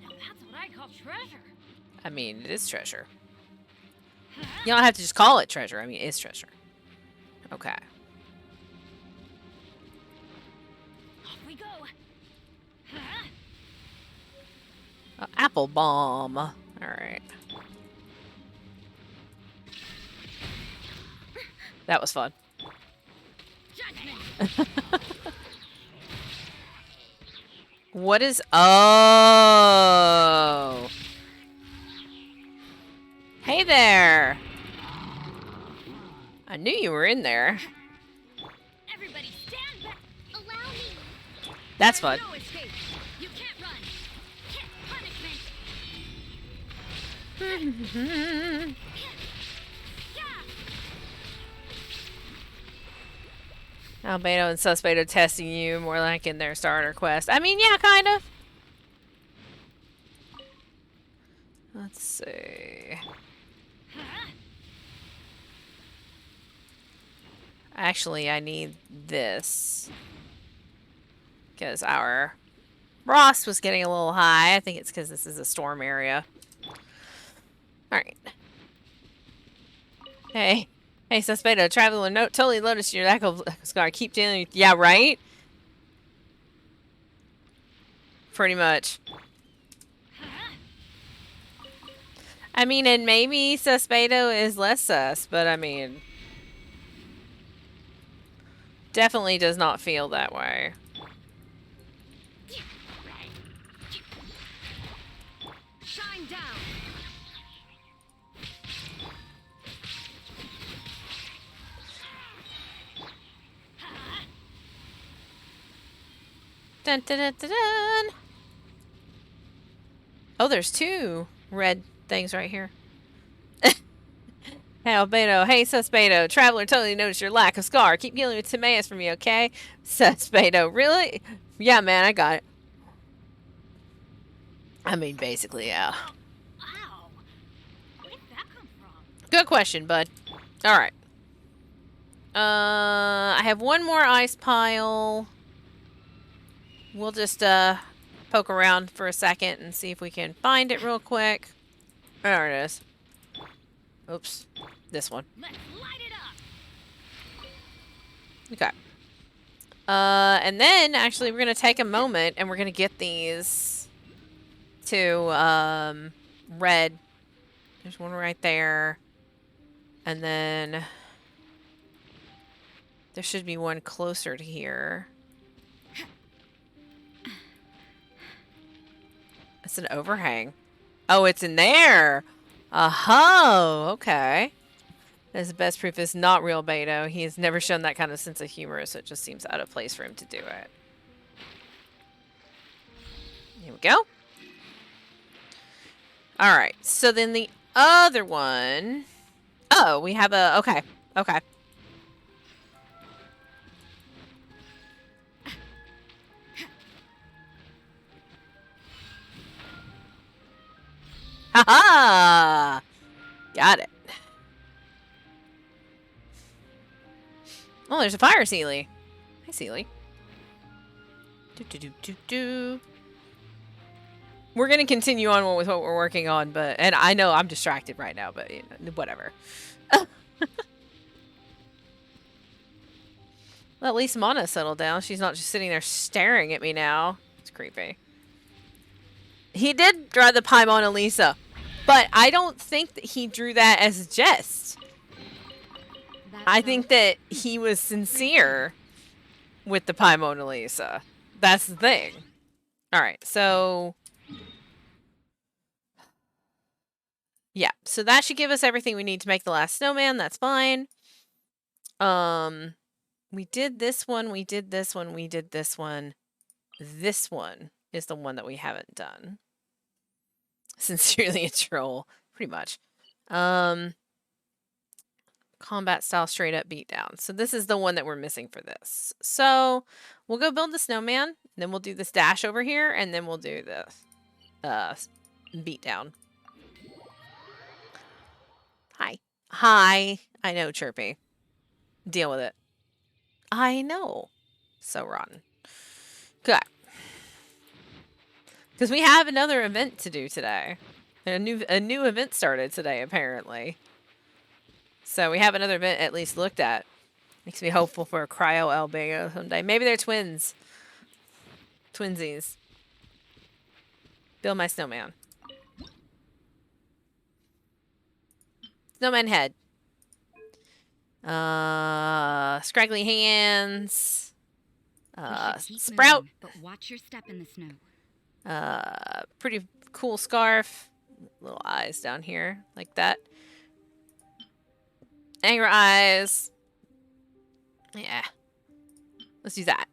that's what I call treasure. I mean, it is treasure. You don't have to just call it treasure. I mean, it is treasure. Okay. Off we go. Apple bomb. All right. That was fun. Judgment. What is... Oh. Hey there. I knew you were in there. Everybody stand back. Allow me. That's fun. No escape. You can't run. Punishment. Albedo and Suspado testing you more like in their starter quest. I mean, yeah, kind of. Let's see. Actually, I need this. Because our Frost was getting a little high. I think it's because this is a storm area. Alright. Hey. Hey, Suspecto, traveler, no, totally noticed your lack of scar. Keep dealing with... Yeah, right? Pretty much. I mean, and maybe Suspecto is less sus, but I mean... Definitely does not feel that way. Shine down. Dun, dun, dun, dun, dun. Oh, there's two red things right here. Hey, Albedo. Hey, Suspecto. Traveler, totally noticed your lack of scar. Keep dealing with Timaeus for me, okay? Suspecto. Really? Yeah, man, I got it. I mean, basically, yeah. Wow. Where did that come from? Good question, bud. Alright. I have one more ice pile. We'll just, poke around for a second and see if we can find it real quick. There it is. Oops. This one. Let's light it up. Okay. And then, actually, we're gonna take a moment and we're gonna get these two, red. There's one right there. And then there should be one closer to here. It's an overhang. Oh, it's in there! Oh, okay. That's the best proof it's not real Beto. He has never shown that kind of sense of humor, so it just seems out of place for him to do it. Here we go. Alright, so then the other one... Oh, we have a... Okay, okay. Ha-ha! Got it. Oh, there's a fire Sealy. Hi, Sealy. Do. We're gonna continue on with what we're working on, but... And I know I'm distracted right now, but you know, whatever. Well, at least Mana settled down. She's not just sitting there staring at me now. It's creepy. He did draw the pie Mona Lisa, but I don't think that he drew that as a jest. I think that he was sincere with the pie Mona Lisa. That's the thing. Alright, so... Yeah, so that should give us everything we need to make the last snowman. That's fine. We did this one, we did this one, we did this one. This one is the one that we haven't done. Sincerely a troll, pretty much. Combat style straight up beatdown. So this is the one that we're missing for this. So we'll go build the snowman, then we'll do this dash over here, and then we'll do the beatdown. Hi. Hi. I know, Chirpy. Deal with it. I know. So rotten. Good. Because we have another event to do today. A new event started today, apparently. So we have another event at least looked at. Makes me hopeful for a cryo albedo someday. Maybe they're twins. Twinsies. Build my snowman. Snowman head. Scraggly hands. Sprout. Moving, but watch your step in the snow. Pretty cool scarf. Little eyes down here, like that. Anger eyes. Yeah. Let's do that.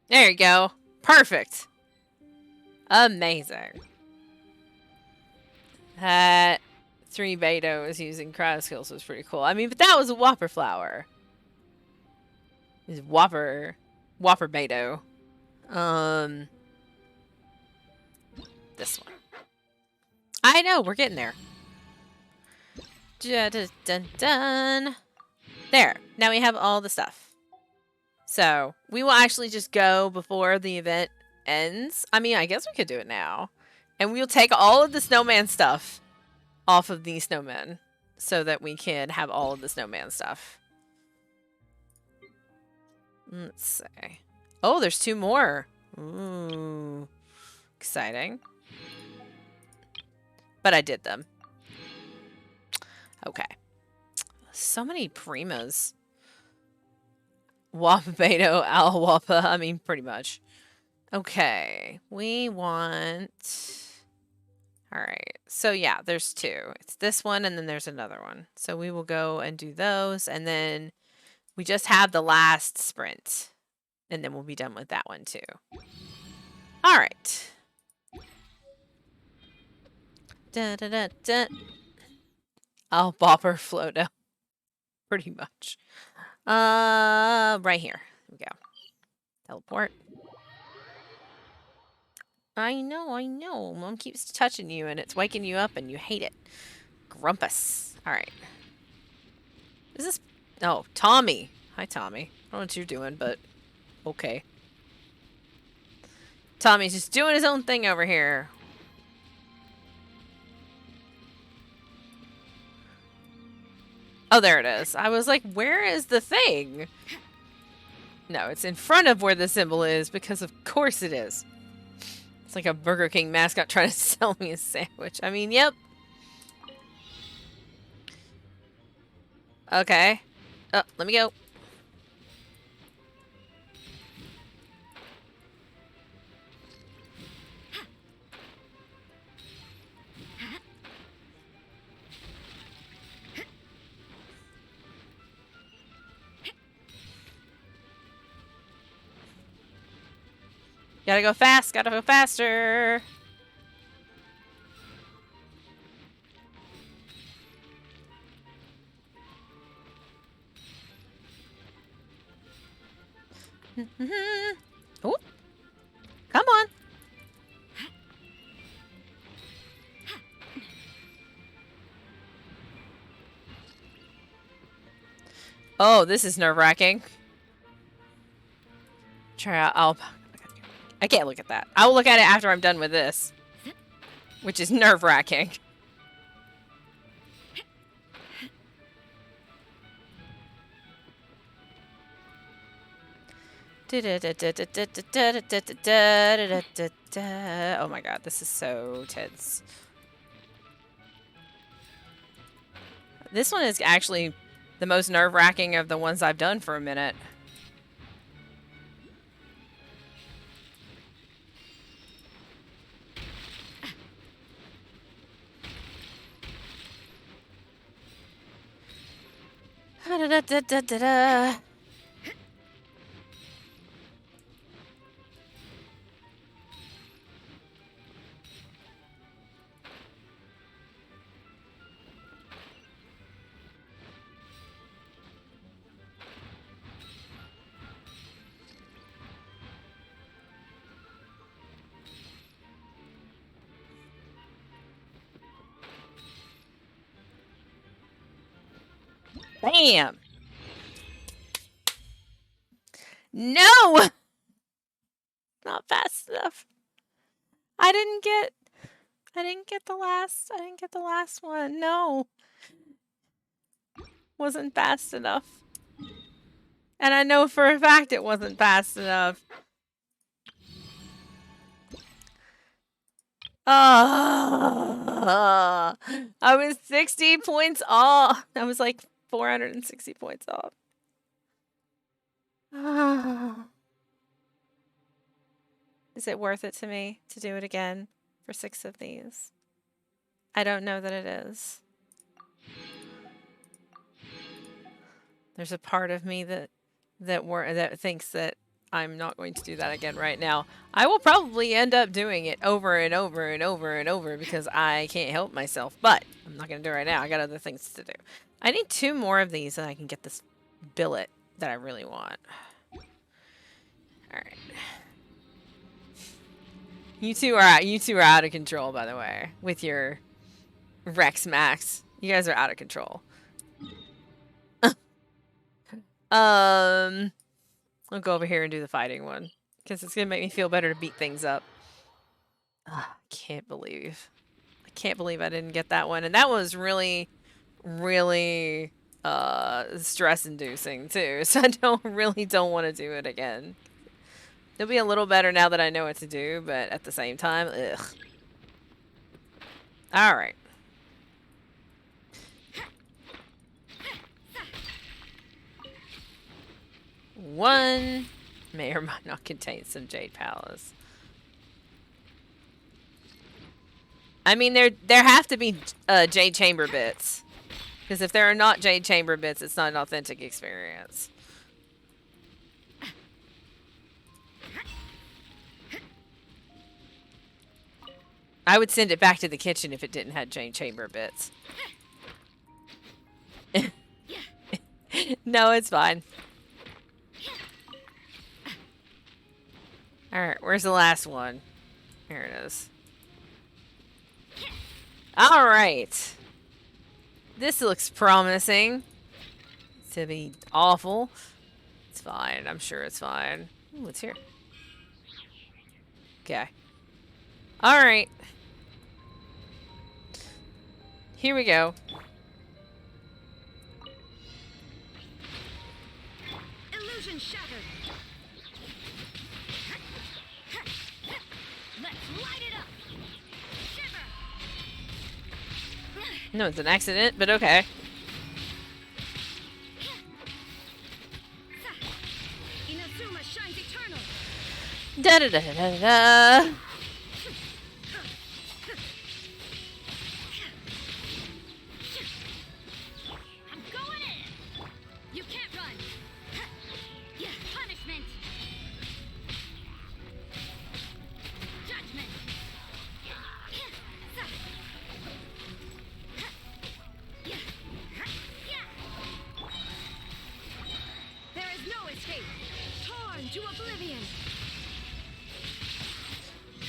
There you go. Perfect. Amazing. That 3 Beto is using cryo skills was pretty cool. I mean, but that was a Whopper flower. Is Whopper Beto. This one. I know, we're getting there. Dun, dun, dun. There. Now we have all the stuff. So we will actually just go before the event ends. I mean, I guess we could do it now. And we'll take all of the snowman stuff off of these snowmen so that we can have all of the snowman stuff. Let's see. Oh, there's 2 more. Ooh. Exciting. But I did them. Okay. So many primas. Wapabeto, Al Wapa. I mean, pretty much. Okay. We want... Alright. So, yeah, there's 2. It's this one, and then there's another one. So, we will go and do those, and then we just have the last sprint. And then we'll be done with that one, too. Alright. Da-da-da-da. I'll bopper Flodo. Pretty much. Right here. Here we go. Teleport. I know. Mom keeps touching you and it's waking you up and you hate it. Grumpus. Alright. Is this... Oh, Tommy. Hi, Tommy. I don't know what you're doing, but... Okay. Tommy's just doing his own thing over here. Oh, there it is. I was like, where is the thing? No, it's in front of where the symbol is because of course it is. It's like a Burger King mascot trying to sell me a sandwich. I mean, yep. Okay. Oh, let me go. Gotta go fast, gotta go faster. Ooh. Come on. Oh, this is nerve-wracking. Try out. I can't look at that. I will look at it after I'm done with this. Which is nerve-wracking. Oh my god, this is so tense. This one is actually the most nerve-wracking of the ones I've done for a minute. Bam! No! Not fast enough. I didn't get the last one. No. Wasn't fast enough. And I know for a fact it wasn't fast enough. I was 60 points off. I was like 460 points off. Is it worth it to me to do it again for 6 of these? I don't know that it is. There's a part of me that thinks that I'm not going to do that again right now. I will probably end up doing it over and over and over and over because I can't help myself, but I'm not going to do it right now. I got other things to do. I need 2 more of these so I can get this billet that I really want. All right. You two are out of control, by the way, with your Rex Max. You guys are out of control. I'll go over here and do the fighting one. Because it's going to make me feel better to beat things up. I can't believe I didn't get that one. And that was really, really stress-inducing too. So I really don't want to do it again. It'll be a little better now that I know what to do, but at the same time, ugh. Alright. One may or might not contain some Jade Palace. I mean, there have to be Jade Chamber bits. Because if there are not Jade Chamber bits, it's not an authentic experience. I would send it back to the kitchen if it didn't have Jade Chamber bits. No, it's fine. Alright, where's the last one? Here it is. Alright. This looks promising to be awful. It's fine. I'm sure it's fine. Ooh, what's here? Okay. Alright. Here we go. Illusion shattered. Let's light it up. Shiver. No, it's an accident, but okay. Inazuma shines eternal. Da da da da da da. I'm going in. You can't run. Yeah, punishment. Judgment. There is no escape. Torn to oblivion.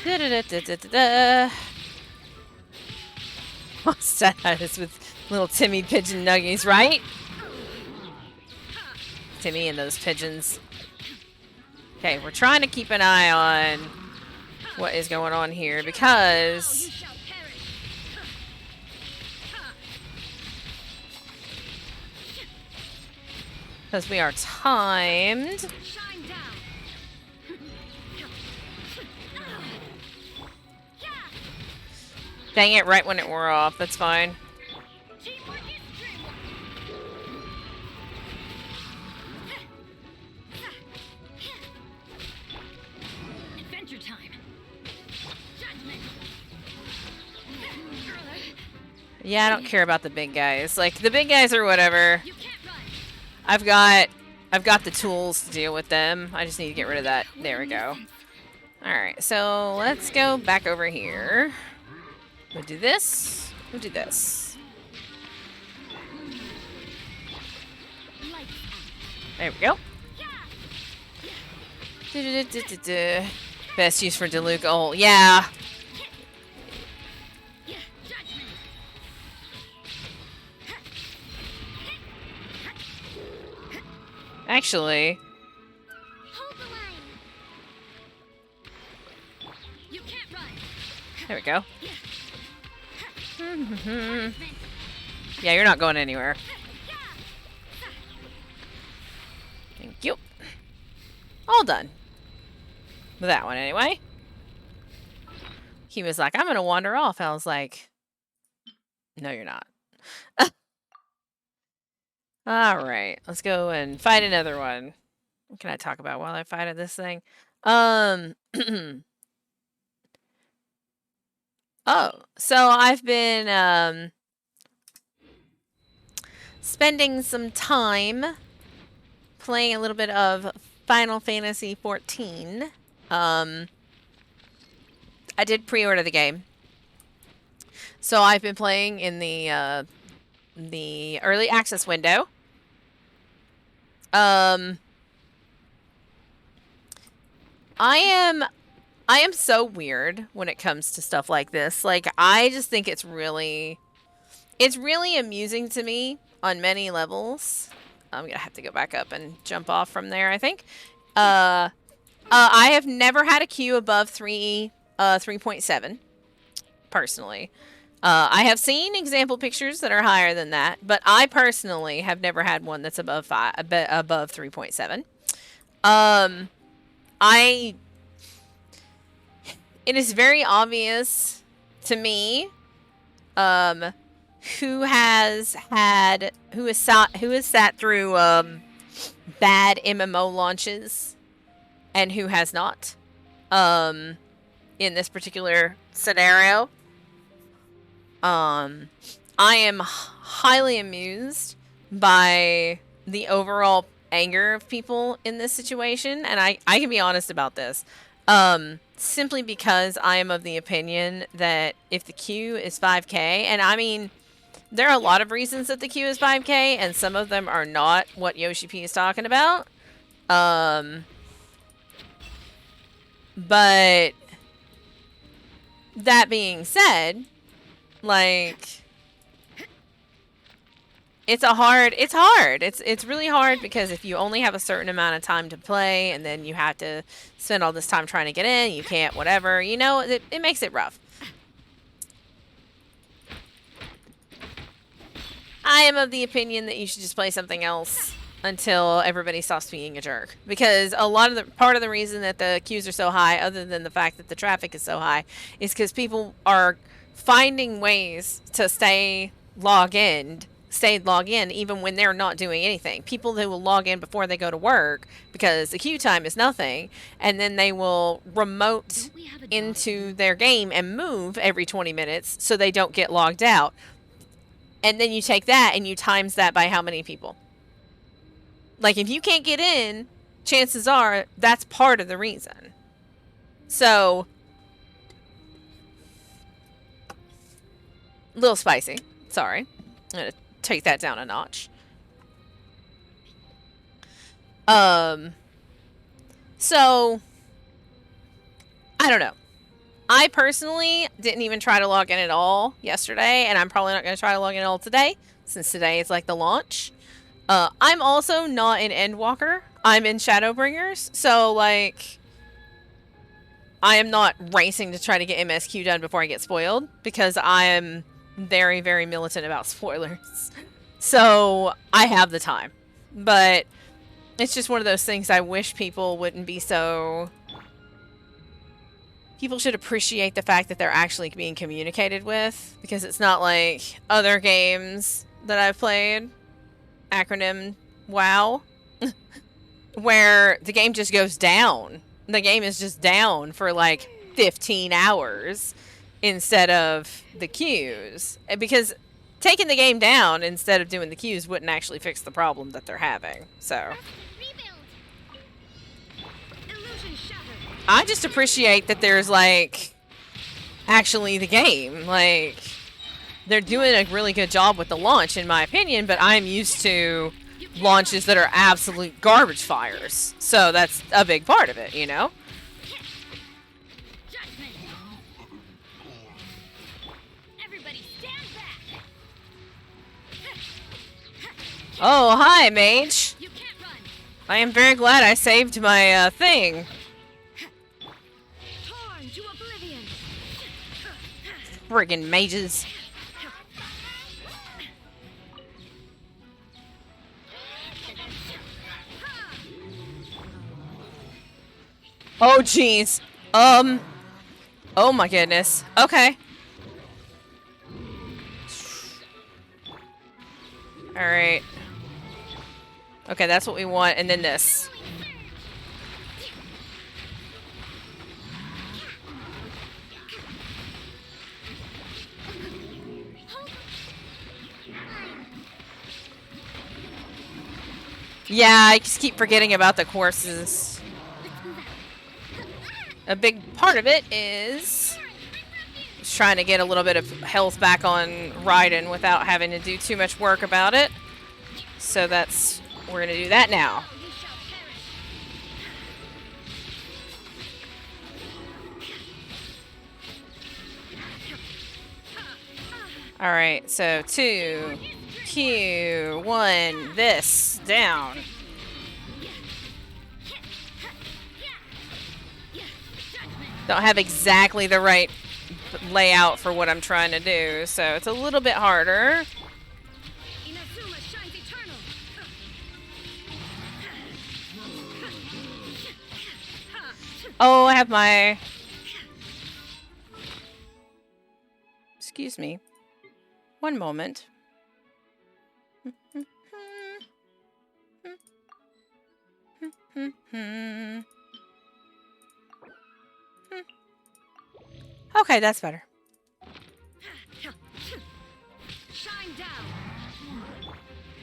Da da da da da da da. What's that is with little Timmy pigeon nuggies, right? Timmy and those pigeons. Okay, we're trying to keep an eye on what is going on here because You shall perish. we are timed. Shine down. Dang it, right when it wore off. That's fine. Teamwork is dreamwork. Adventure time. Judgment. Yeah, I don't care about the big guys. Like, the big guys are whatever. You can't run. I've got the tools to deal with them. I just need to get rid of that. There we go. Alright, so let's go back over here. We'll do this. We'll do this. Lights There we go. Du-du-du-du-du-du. Best use for Diluc. Oh, yeah. Yeah, judgment. Actually, Hold the line. You can't run. there we go. Punishment. Yeah, you're not going anywhere. Thank you. All done. With that one, anyway. He was like, I'm going to wander off. I was like, no, you're not. All right. Let's go and fight another one. What can I talk about while I fight at this thing? Oh, so I've been spending some time playing a little bit of Final Fantasy XIV. I did pre-order the game, so I've been playing in the early access window. I am so weird when it comes to stuff like this. Like, I just think it's really amusing to me on many levels. I'm gonna have to go back up and jump off from there, I think. I have never had a queue above 3.7, personally. I have seen example pictures that are higher than that, but I personally have never had one that's above 3.7. It is very obvious to me, who has sat through, bad MMO launches and who has not, in this particular scenario. I am highly amused by the overall anger of people in this situation, and I can be honest about this. Simply because I am of the opinion that if the queue is 5k, and I mean, there are a lot of reasons that the queue is 5k, and some of them are not what Yoshi P is talking about. But that being said, like, it's hard. It's really hard because if you only have a certain amount of time to play and then you have to spend all this time trying to get in, you can't, whatever, you know, it makes it rough. I am of the opinion that you should just play something else until everybody stops being a jerk. Because part of the reason that the queues are so high, other than the fact that the traffic is so high, is because people are finding ways to stay log in even when they're not doing anything. People who will log in before they go to work because the queue time is nothing, and then they will remote into their game and move every 20 minutes so they don't get logged out. And then you take that and you times that by how many people. Like, if you can't get in, chances are that's part of the reason. So, a little spicy. Sorry. I'm going to take that down a notch. So, I don't know. I personally didn't even try to log in at all yesterday, and I'm probably not going to try to log in at all today, since today is like the launch. I'm also not in Endwalker. I'm in Shadowbringers, so like, I am not racing to try to get MSQ done before I get spoiled, because I am very, very militant about spoilers. So, I have the time. But, it's just one of those things I wish people wouldn't be so... People should appreciate the fact that they're actually being communicated with, because it's not like other games that I've played, acronym WoW, where the game just goes down. The game is just down for like 15 hours instead of the queues. Because taking the game down instead of doing the queues wouldn't actually fix the problem that they're having. So I just appreciate that there's, like, actually the game. Like, they're doing a really good job with the launch, in my opinion, but I'm used to launches that are absolute garbage fires. So that's a big part of it, you know? Oh, hi, mage. I am very glad I saved my, thing. Friggin' mages. Oh, jeez. Oh my goodness. Okay. Alright. Okay, that's what we want, and then this. Yeah, I just keep forgetting about the courses. A big part of it is just trying to get a little bit of health back on Raiden without having to do too much work about it. So we're gonna do that now. Alright, so 2, Q, 1, this, down. Don't have exactly the right layout for what I'm trying to do, so it's a little bit harder. Inazuma shines eternal. Oh, I have my... Excuse me. One moment. Okay, that's better. Shine down.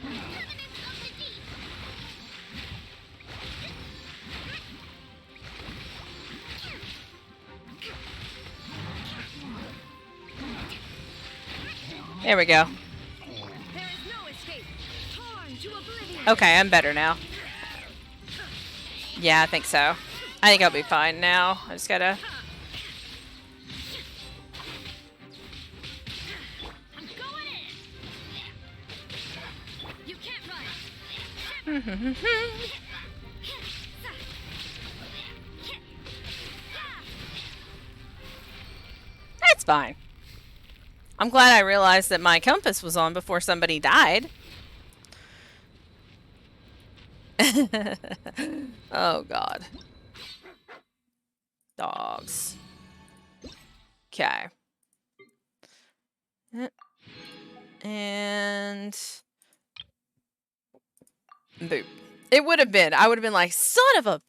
Covenant of the Deep. There we go. There is no escape. Torn to oblivion. Okay, I'm better now. Yeah, I think so. I think I'll be fine now. I just gotta... I'm going in. You can't run. That's fine. I'm glad I realized that my compass was on before somebody died. Oh, God. Dogs. Okay. And... boop. It would have been. I would have been like, son of a...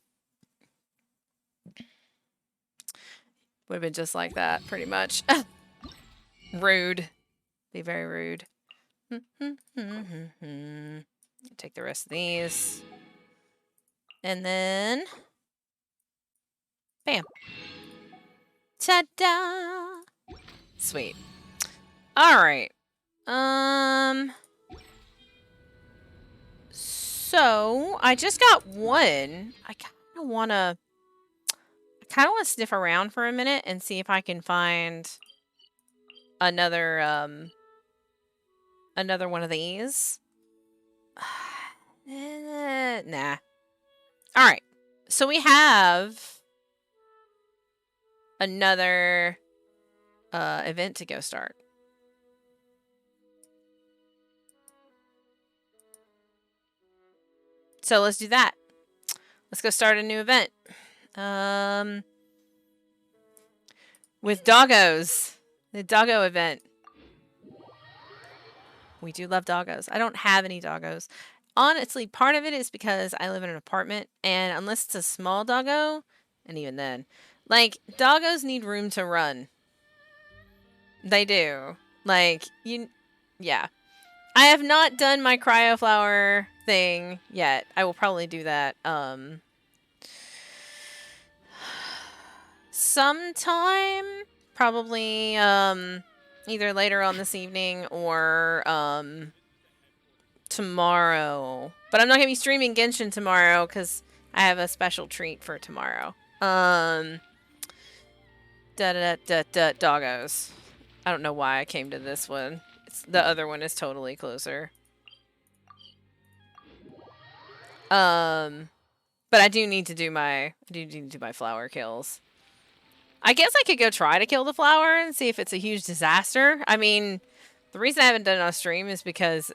Would have been just like that, pretty much. Rude. Be very rude. Take the rest of these. And then... bam. Ta-da! Sweet. Alright. So, I just got one. I kind of want to sniff around for a minute and see if I can find another one of these. Nah. Alright. So we have another event to go start. So let's do that. Let's go start a new event. With doggos. The doggo event. We do love doggos. I don't have any doggos. Honestly, part of it is because I live in an apartment, and unless it's a small doggo, and even then, like, doggos need room to run. They do. Like, yeah. I have not done my cryoflower thing yet. I will probably do that, sometime. Probably, either later on this evening or, tomorrow. But I'm not going to be streaming Genshin tomorrow because I have a special treat for tomorrow. Doggos. I don't know why I came to this one. The other one is totally closer. But I do need to do my flower kills. I guess I could go try to kill the flower and see if it's a huge disaster. I mean, the reason I haven't done it on stream is because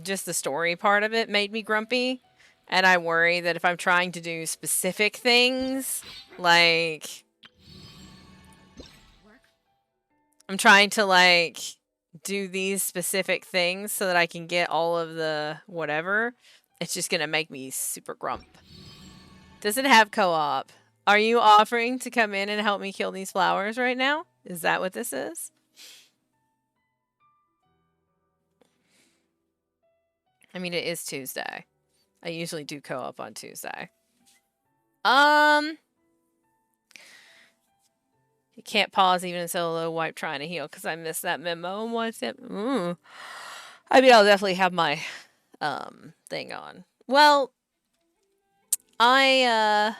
just the story part of it made me grumpy. And I worry that if I'm trying to do specific things, like... I'm trying to, like, do these specific things so that I can get all of the whatever, it's just gonna make me super grump. Does it have co-op? Are you offering to come in and help me kill these flowers right now? Is that what this is? I mean, it is Tuesday. I usually do co-op on Tuesday. You can't pause even in solo wipe trying to heal because I missed that memo. What's it? I mean, I'll definitely have my thing on. Well, I'm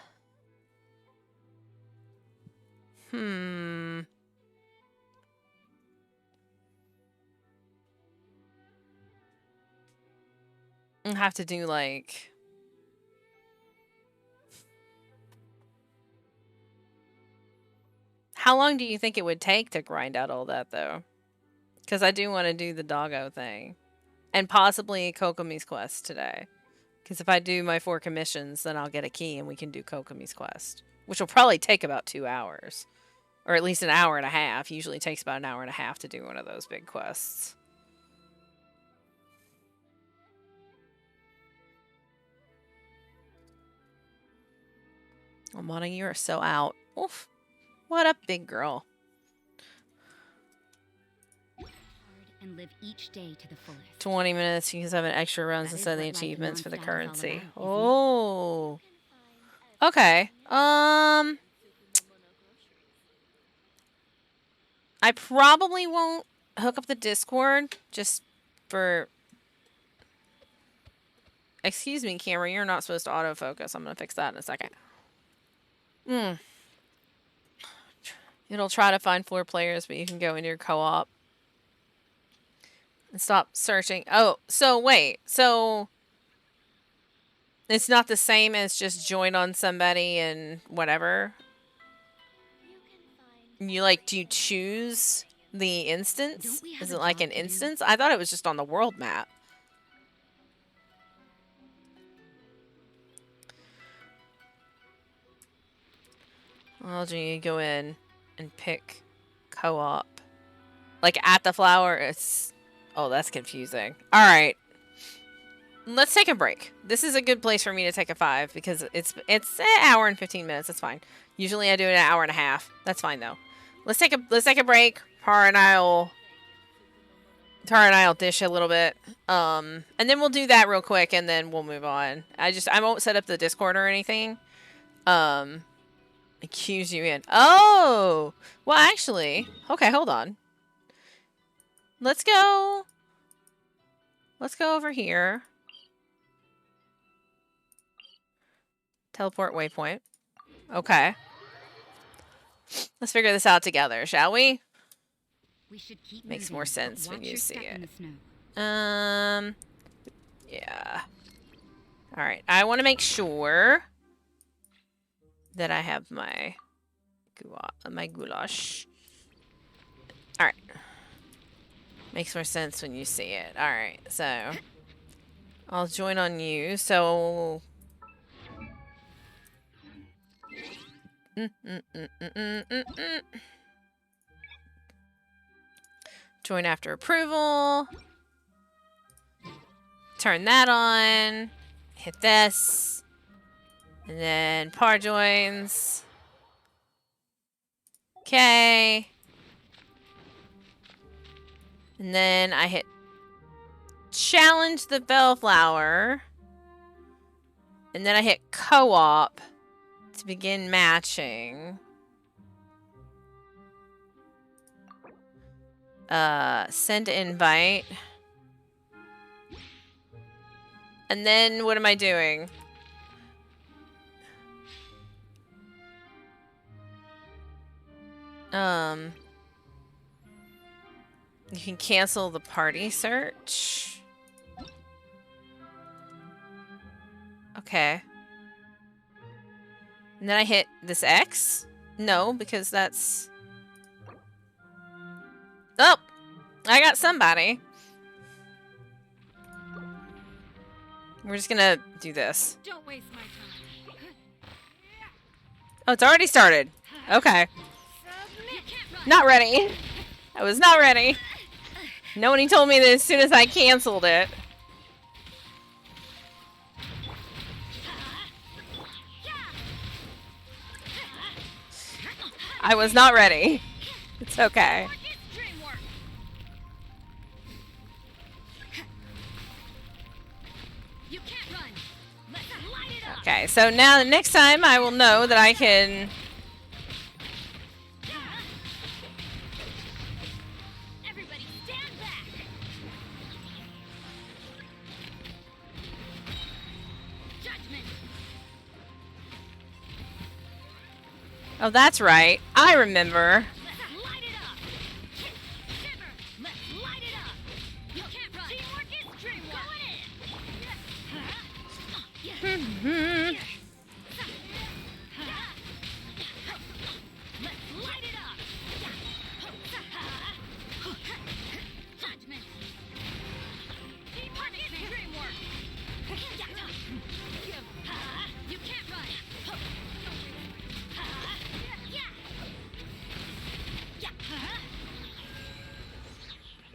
have to do like How long do you think it would take to grind out all that, though? Because I do want to do the doggo thing. And possibly Kokomi's quest today. Because if I do my 4 commissions, then I'll get a key and we can do Kokomi's quest. Which will probably take about 2 hours. Or at least an hour and a half. Usually takes about an hour and a half to do one of those big quests. Oh, Mona, you are so out. Oof. What up, big girl? And live each day to the fullest. 20 minutes. You can 7 extra runs That is instead of the what life in achievements for the Mondstadt is all currency. about, isn't it? Oh. Okay. I probably won't hook up the Discord just for... Excuse me, camera. You're not supposed to autofocus. I'm going to fix that in a second. It'll try to find 4 players, but you can go into your co-op. And stop searching. Oh, so wait. So... It's not the same as just join on somebody and whatever? You, like, do you choose the instance? Is it like an instance? I thought it was just on the world map. Well, do you go in and pick co-op? Like, at the flower, it's... Oh, that's confusing. Alright. Let's take a break. This is a good place for me to take a 5 because it's an hour and 15 minutes. That's fine. Usually I do it an hour and a half. That's fine though. Let's take a break. Tara and I'll dish a little bit. And then we'll do that real quick and then we'll move on. I won't set up the Discord or anything. Accuse you in. Oh! Well, actually, okay, hold on. Let's go over here. Teleport waypoint. Okay. Let's figure this out together, shall we? We should keep Makes moving, more but sense when watch you your see step in it. the snow. Yeah. Alright, I want to make sure that I have my goulash. Alright. Makes more sense when you see it. Alright, so I'll join on you. So join after approval. Turn that on. Hit this. And then par joins. Okay. And then I hit challenge the bellflower. And then I hit co-op to begin matching. Send invite. And then what am I doing? You can cancel the party search. Okay. And then I hit this X? No, because that's... Oh! I got somebody. We're just gonna do this. Don't waste my time. Oh, it's already started. Okay. Not ready. I was not ready. Nobody told me that as soon as I canceled it. I was not ready. It's okay. Okay, so now the next time I will know that I can... Everybody stand back. Judgment. Oh, that's right. I remember. Let's light it up. Shiver. Let's light it up. You can't run. Teamwork is dreamwork. Going in. Let's light it up.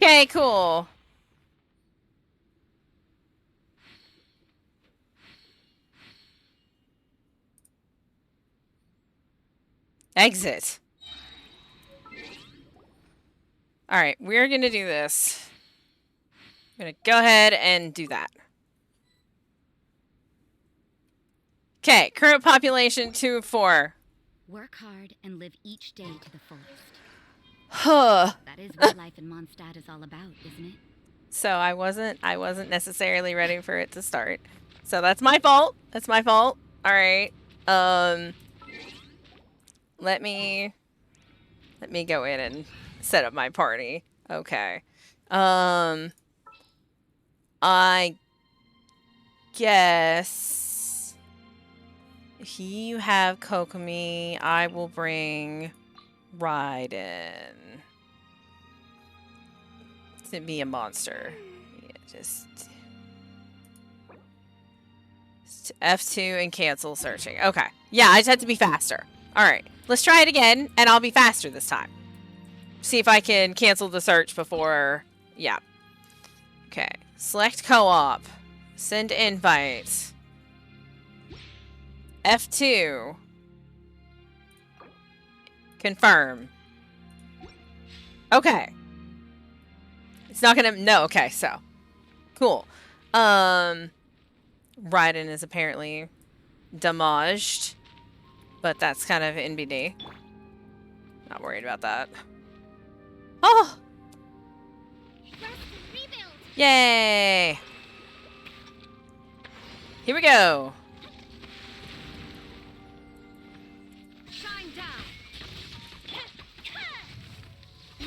Okay, cool. Exit. Alright, we're gonna do this. I'm gonna go ahead and do that. Okay, current population 2-4. Work hard and live each day to the fullest. Huh. That is what life in Mondstadt is all about, isn't it? So I wasn't necessarily ready for it to start. So that's my fault. That's my fault. All right. Let me go in and set up my party. Okay. I guess if you have Kokomi, I will bring Raiden to be a monster. Yeah, just F2 and cancel searching. Okay. Yeah, I just have to be faster. All right. Let's try it again, and I'll be faster this time. See if I can cancel the search before... Yeah. Okay. Select co-op. Send invite. F2. Confirm. Okay. It's not gonna... No, okay, so. Cool. Raiden is apparently damaged. But that's kind of NBD. Not worried about that. Oh! Yay! Here we go. Shine down.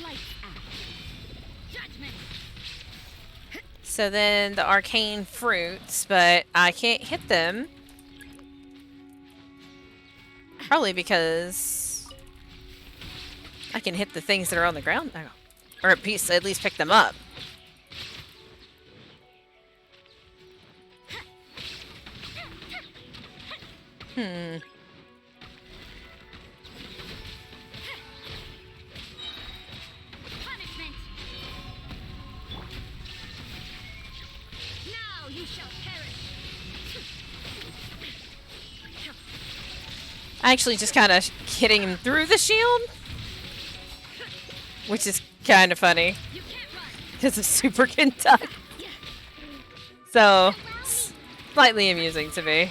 Lights out. Judgment. So then the arcane fruits, but I can't hit them. Probably because I can hit the things that are on the ground. Or at least pick them up. Hmm. Punishment. Now you shall perish. Actually just kind of hitting him through the shield. Which is kind of funny. You can't run. Because of super conduct. So, slightly amusing to me.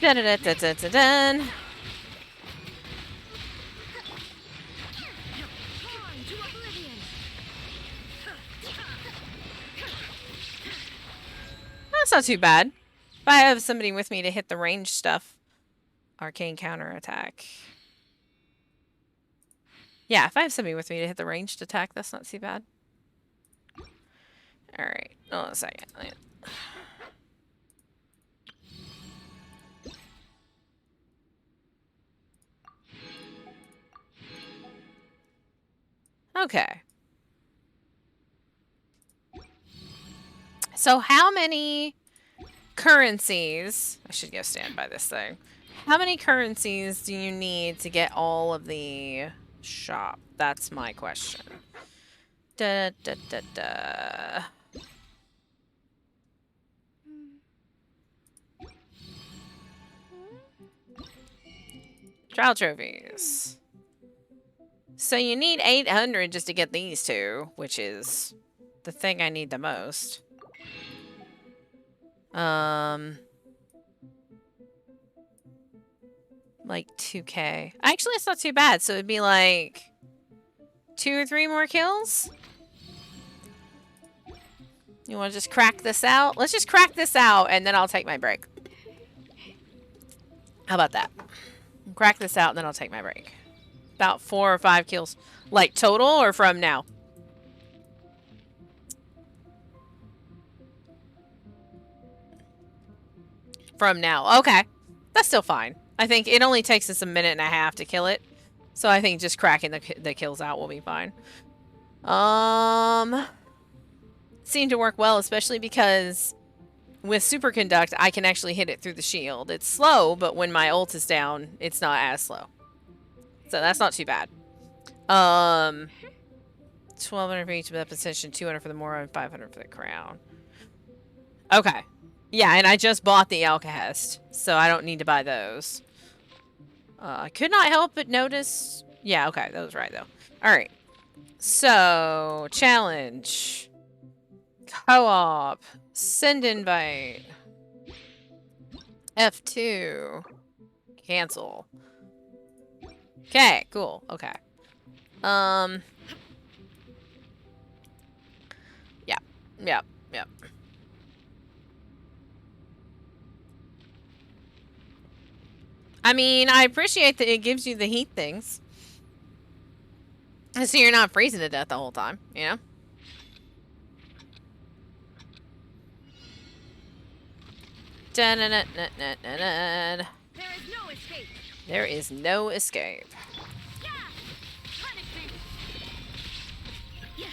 Dun dun dun dun dun dun dun. Time to oblivion. That's not too bad. If I have somebody with me to hit the range stuff. Arcane counterattack. Yeah, if I have somebody with me to hit the ranged attack, that's not too bad. Alright, hold on a second. Okay. So how many currencies... I should go stand by this thing. How many currencies do you need to get all of the shop? That's my question. Da da da da. Trial trophies. So you need 800 just to get these two, which is the thing I need the most. Like 2K. Actually, it's not too bad. So it'd be like 2 or 3 more kills. You want to just crack this out? Let's just crack this out and then I'll take my break. How about that? Crack this out and then I'll take my break. About 4 or 5 kills. Like total or from now? From now. Okay. That's still fine. I think it only takes us a minute and a half to kill it. So I think just cracking the kills out will be fine. Seemed to work well, especially because with superconduct, I can actually hit it through the shield. It's slow, but when my ult is down, it's not as slow. So that's not too bad. 1,200 for each of that position, 200 for the Mora, and 500 for the crown. Okay. Yeah, and I just bought the Alcahest, so I don't need to buy those. I could not help but notice... Yeah, okay, that was right, though. Alright. So, challenge. Co-op. Send invite. F2. Cancel. Okay, cool. Okay. Yep. I mean, I appreciate that it gives you the heat things. So you're not freezing to death the whole time, you know? Dun-dun-dun-dun-dun-dun. There is no escape. There is no escape. Yeah. Punishment. Yeah.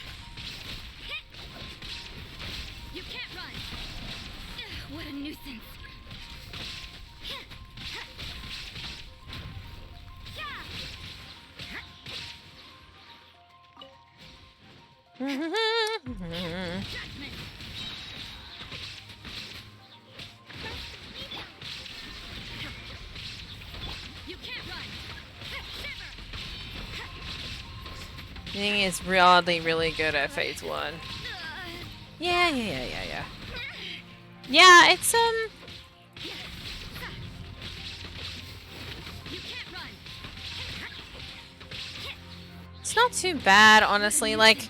You can't run. What a nuisance. Judgment. You can't run. Thing is really good at phase 1. Yeah. Yeah, it's You can't run. it's not too bad, honestly. Like,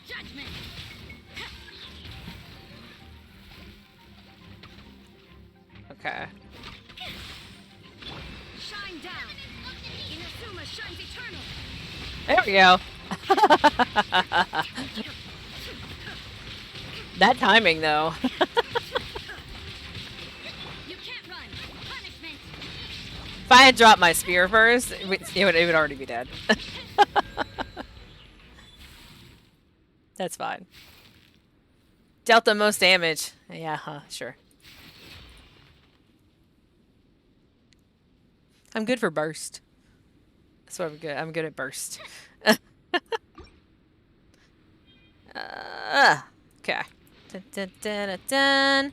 Judgment. okay. Shine down. Inazuma shines eternal. There we go. That timing, though. You can't run. Punishment. If I had dropped my spear first, it would already be dead. That's fine. Dealt the most damage. Yeah, sure. I'm good for burst. That's what I'm good. I'm good at burst. Okay. Dun, dun, dun, dun, dun.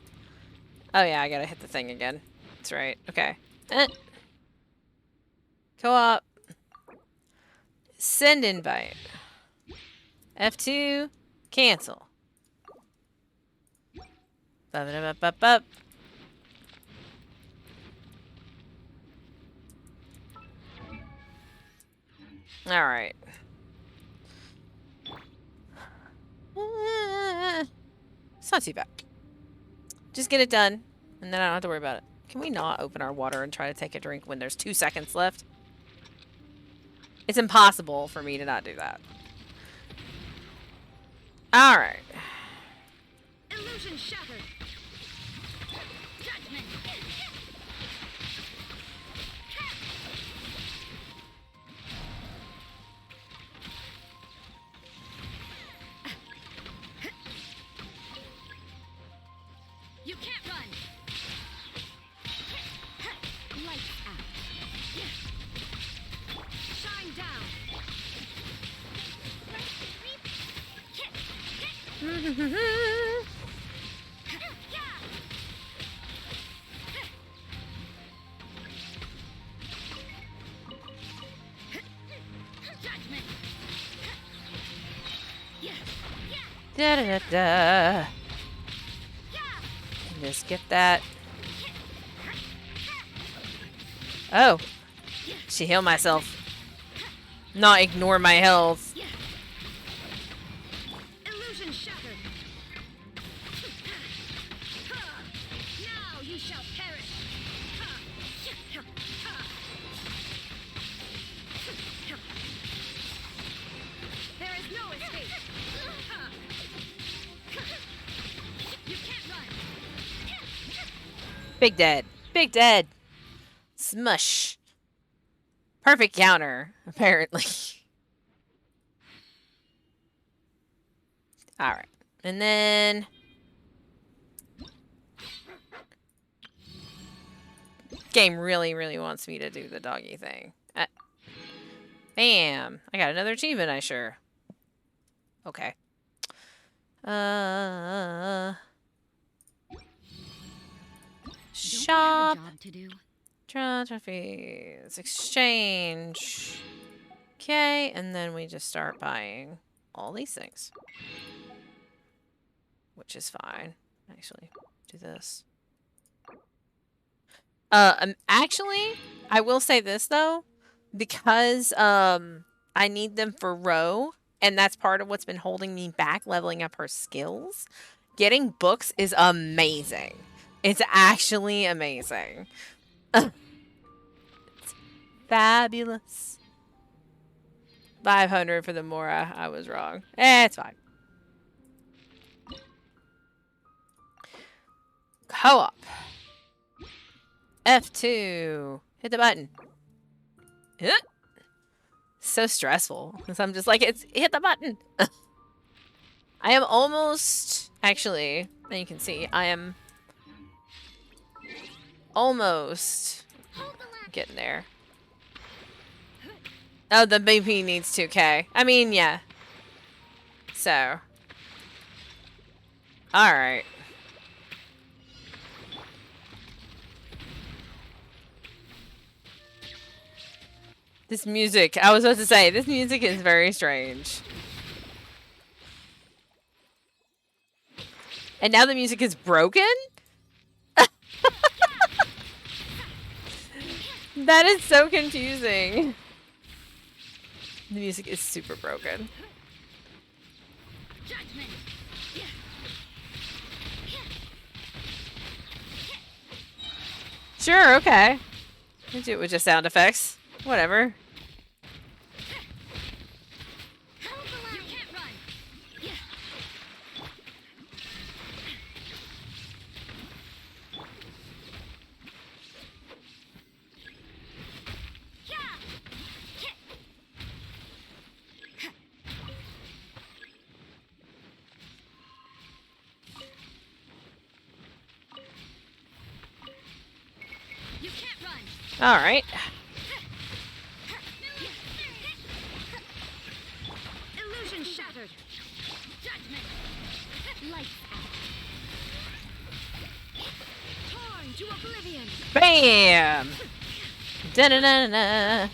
Oh yeah, I gotta hit the thing again. That's right. Okay. Co-op. Send invite. F2. Cancel. Ba-ba-da-ba-ba-ba. All right. It's not too bad. Just get it done, and then I don't have to worry about it. Can we not open our water and try to take a drink when there's 2 seconds left? It's impossible for me to not do that. All right. Illusion shattered. Judgment. You can't run. Lights out. Shine down. Judgment. Da da da da. Just get that. Oh. She healed myself. Not ignore my health. Illusion shattered. Now you shall perish. There is no escape. You can't run. Big dead. Big dead. Smush. Perfect counter, apparently. Alright. And then... game really, really wants me to do the doggy thing. Bam! I got another achievement, I sure. Okay. Shop. Job to do. Trophies. Exchange. Okay, and then we just start buying all these things. Which is fine. Actually, do this. Actually, I will say this though, because I need them for Ro, and that's part of what's been holding me back leveling up her skills. Getting books is amazing. It's actually amazing. It's fabulous. 500 for the Mora. I was wrong. It's fine. Co-op. F2. Hit the button. So stressful. Because I'm just like, it's hit the button. I am almost, actually, and you can see, I am almost getting there. Oh, the BP needs 2K. I mean, yeah. So. Alright. This music, I was about to say, this music is very strange. And now the music is broken? That is so confusing. The music is super broken. Sure, okay. I'll do it with just sound effects. Whatever. All right. Illusion shattered. Judgment. Lights out. Torn to oblivion. Bam! Da-da-da-da-da.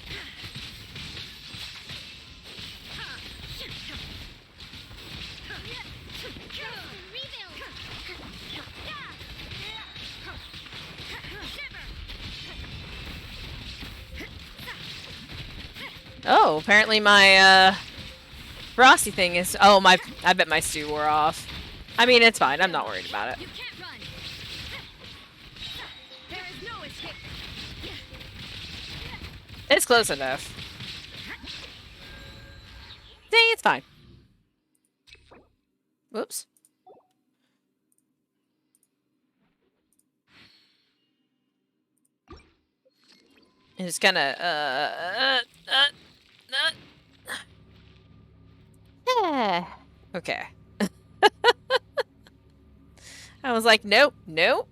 Oh, apparently my Frosty thing is. Oh, my. I bet my stew wore off. I mean, it's fine. I'm not worried about it. You can't run. There is no escape. It's close enough. Dang, it's fine. Whoops. And just kind of okay. I was like, nope, nope.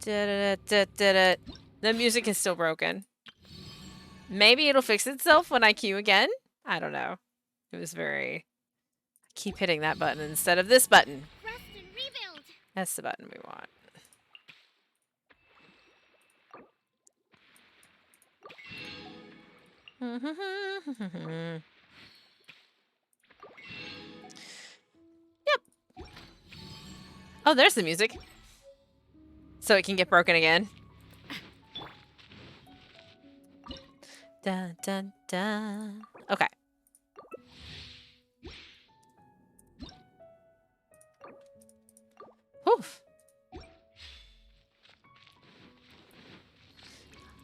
The music is still broken. Maybe it'll fix itself when I queue again. I don't know. It was very. I keep hitting that button instead of this button. Rest and rebuild. That's the button we want. Yep. Oh, there's the music. So it can get broken again. Dun, dun, dun. Okay. Oof.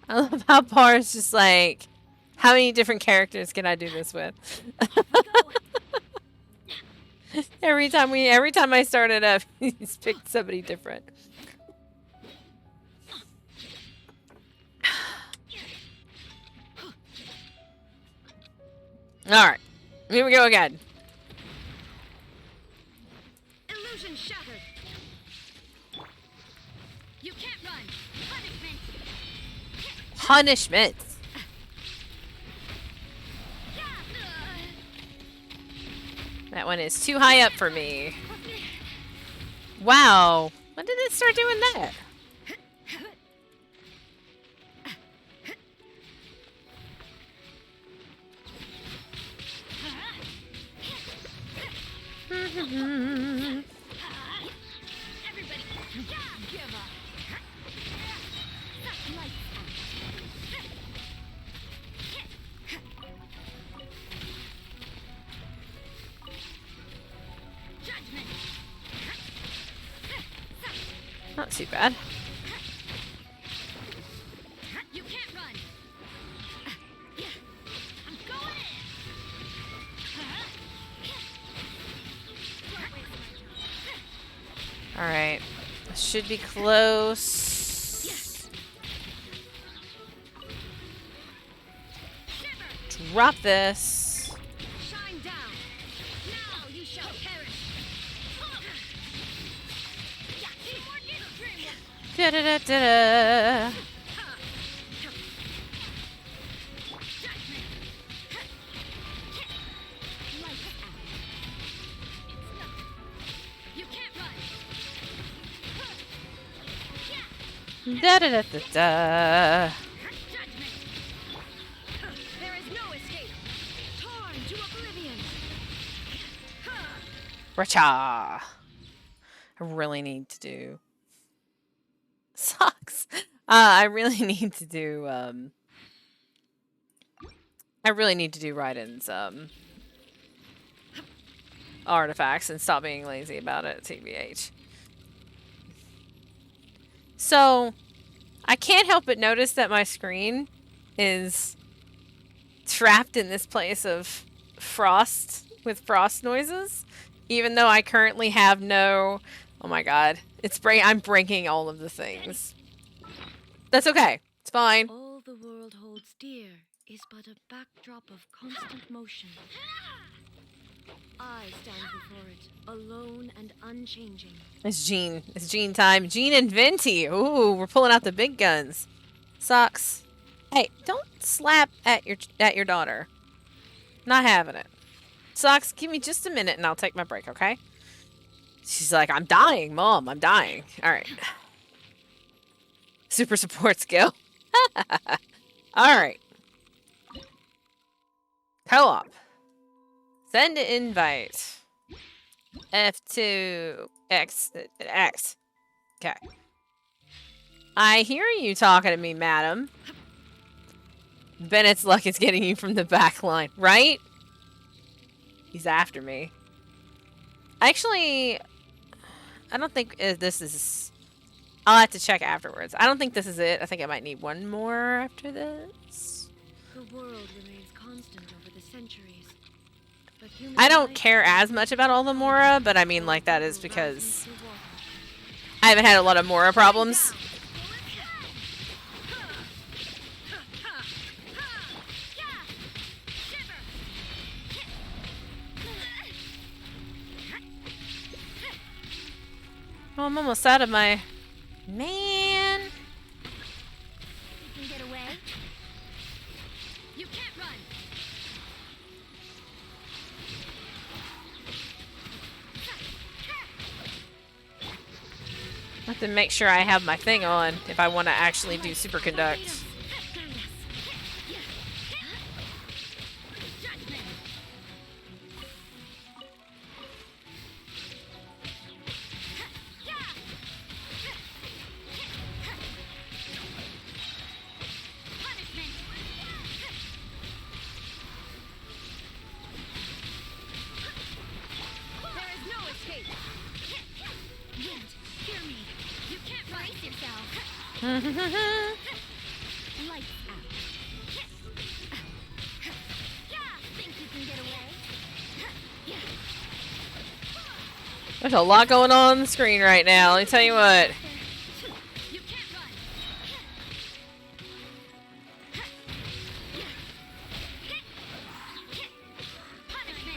I love how Par's just like, how many different characters can I do this with? every time I start it up, he's picked somebody different. Alright. Here we go again. Illusion shattered. You can't run. Punishment. Punishment. That one is too high up for me. Wow. When did it start doing that? Not too bad. You can't run. I'm going in. All right. Should be close. Drop this. Shine down. Now you shall perish. Da da da da da. You can't run. Da da da da da. There is no escape. Torn to oblivion. Racha. I really need to do. Sucks. I really need to do. I really need to do Raiden's artifacts and stop being lazy about it, TBH. So, I can't help but notice that my screen is trapped in this place of frost with frost noises, even though I currently have no. Oh my god, I'm breaking all of the things. That's okay. It's fine. All the world holds dear is but a backdrop of constant motion. I stand before it, alone and unchanging. It's Jean. It's Jean time. Jean and Venti. Ooh, we're pulling out the big guns. Socks. Hey, don't slap at your daughter. Not having it. Socks, give me just a minute and I'll take my break, okay? She's like, I'm dying, Mom. I'm dying. All right. Super support skill. All right. Co-op. Send invite. F2. X. Okay. I hear you talking to me, madam. Bennett's luck is getting you from the back line, right? He's after me. Actually, I don't think this is... I'll have to check afterwards. I don't think this is it. I think I might need one more after this. The world remains constant over the centuries. But human I don't life care as much about all the Mora, but I mean, like, that is because I haven't had a lot of Mora problems. Oh, I'm almost out of my... Man. You can get away. You can't run. I have to make sure I have my thing on if I want to actually do superconduct. There is no escape. Wind, hear me. You can't brace yourself. Lights out. Think you can get away? There's a lot going on the screen right now. Let me tell you what. You can't run.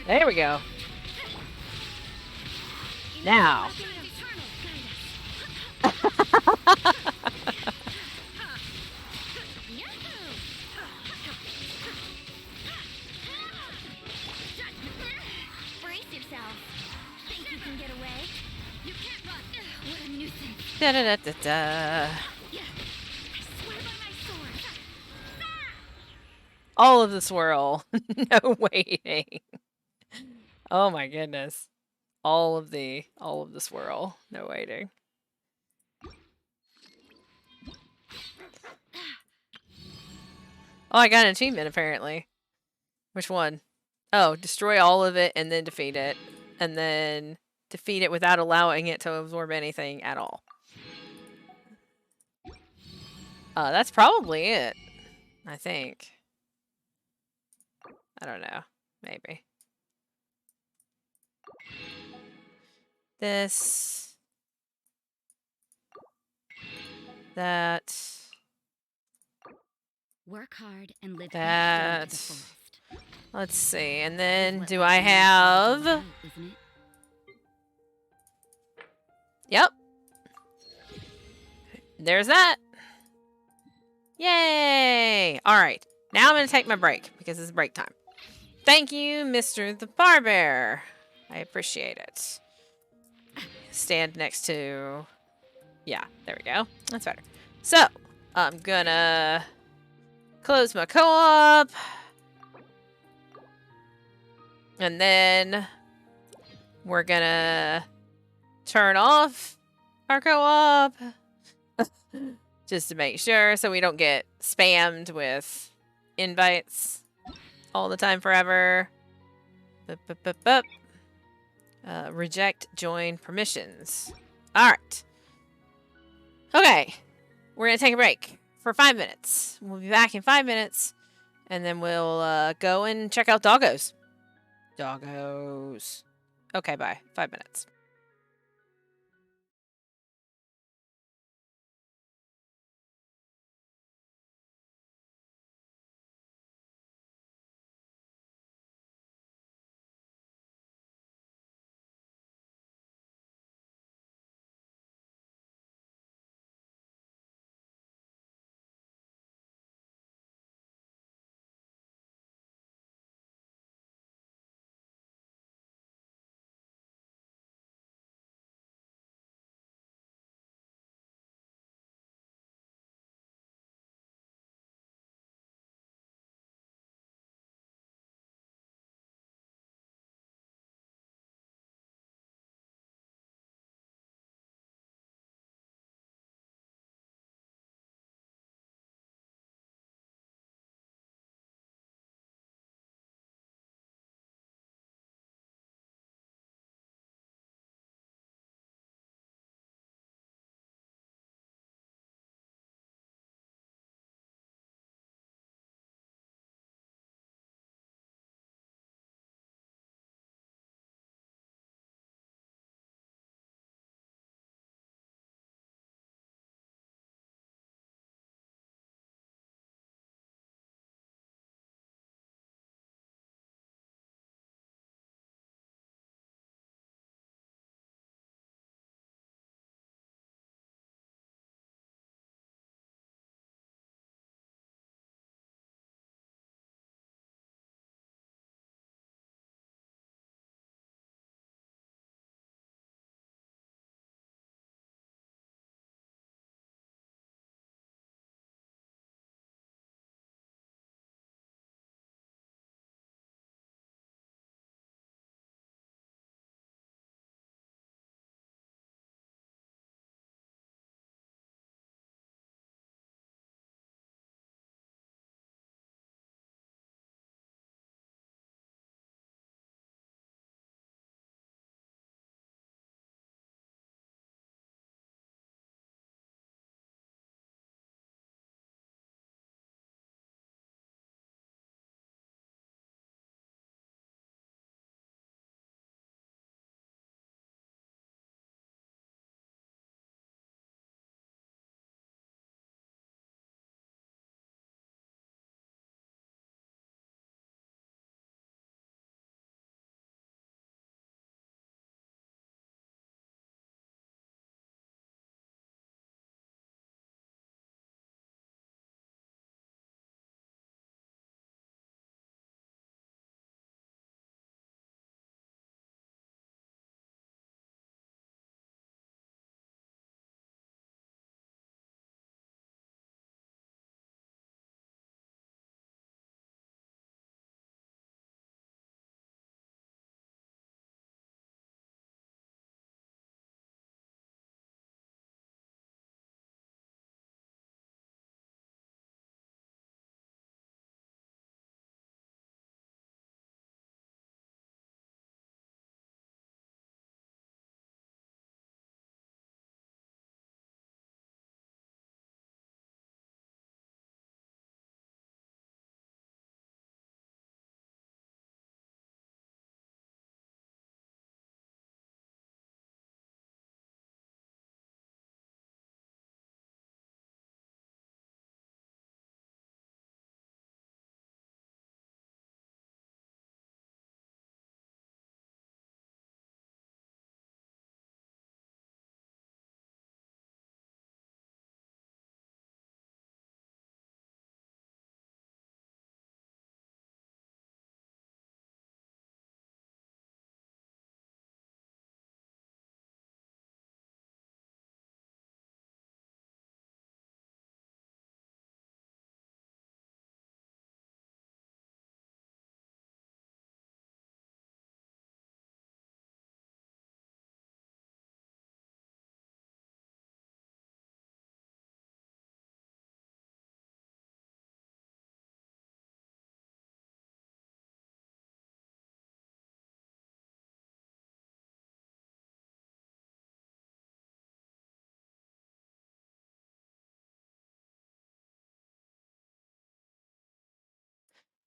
There we go. Now. Da da da da da. All of the swirl. No waiting. Oh my goodness. All of the swirl. No waiting. Oh, I got an achievement apparently. Which one? Oh, destroy all of it and then defeat it. And then defeat it without allowing it to absorb anything at all. That's probably it. I think. I don't know. Maybe. This. That. Work hard and live That. happily to the fullest. Let's see. And Is then what do life I really is all have... about, isn't it? Yep. There's that. Yay! Alright. Now I'm going to take my break because it's break time. Thank you, Mr. the Barbear. I appreciate it. Stand next to... Yeah, there we go. That's better. So, I'm gonna close my co-op. And then we're gonna turn off our co-op. Just to make sure so we don't get spammed with invites all the time forever. Reject join permissions. Alright. Okay. We're going to take a break for 5 minutes. We'll be back in 5 minutes. And then we'll go and check out doggos. Doggos. Okay, bye. 5 minutes.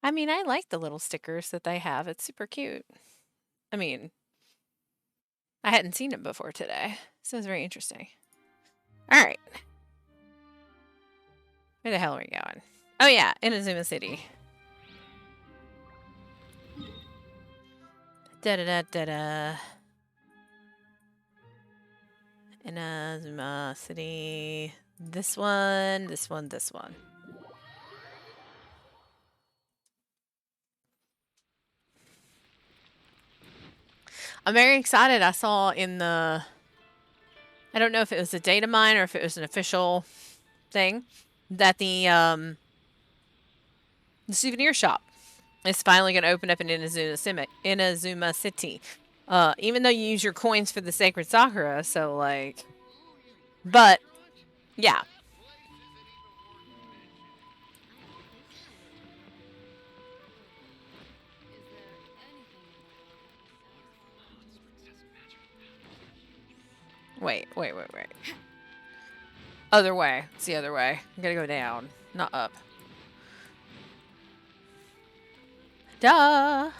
I mean, I like the little stickers that they have. It's super cute. I mean, I hadn't seen them before today, so it's very interesting. All right. Where the hell are we going? Oh yeah, Inazuma City. Da da da da da. Inazuma City. This one, this one, this one. I'm very excited. I saw in the... I don't know if it was a data mine or if it was an official thing, that the souvenir shop is finally going to open up in Inazuma City. Even though you use your coins for the Sacred Sakura, so like... But, yeah. Wait. Other way. It's the other way. I'm gonna go down, not up. Duh!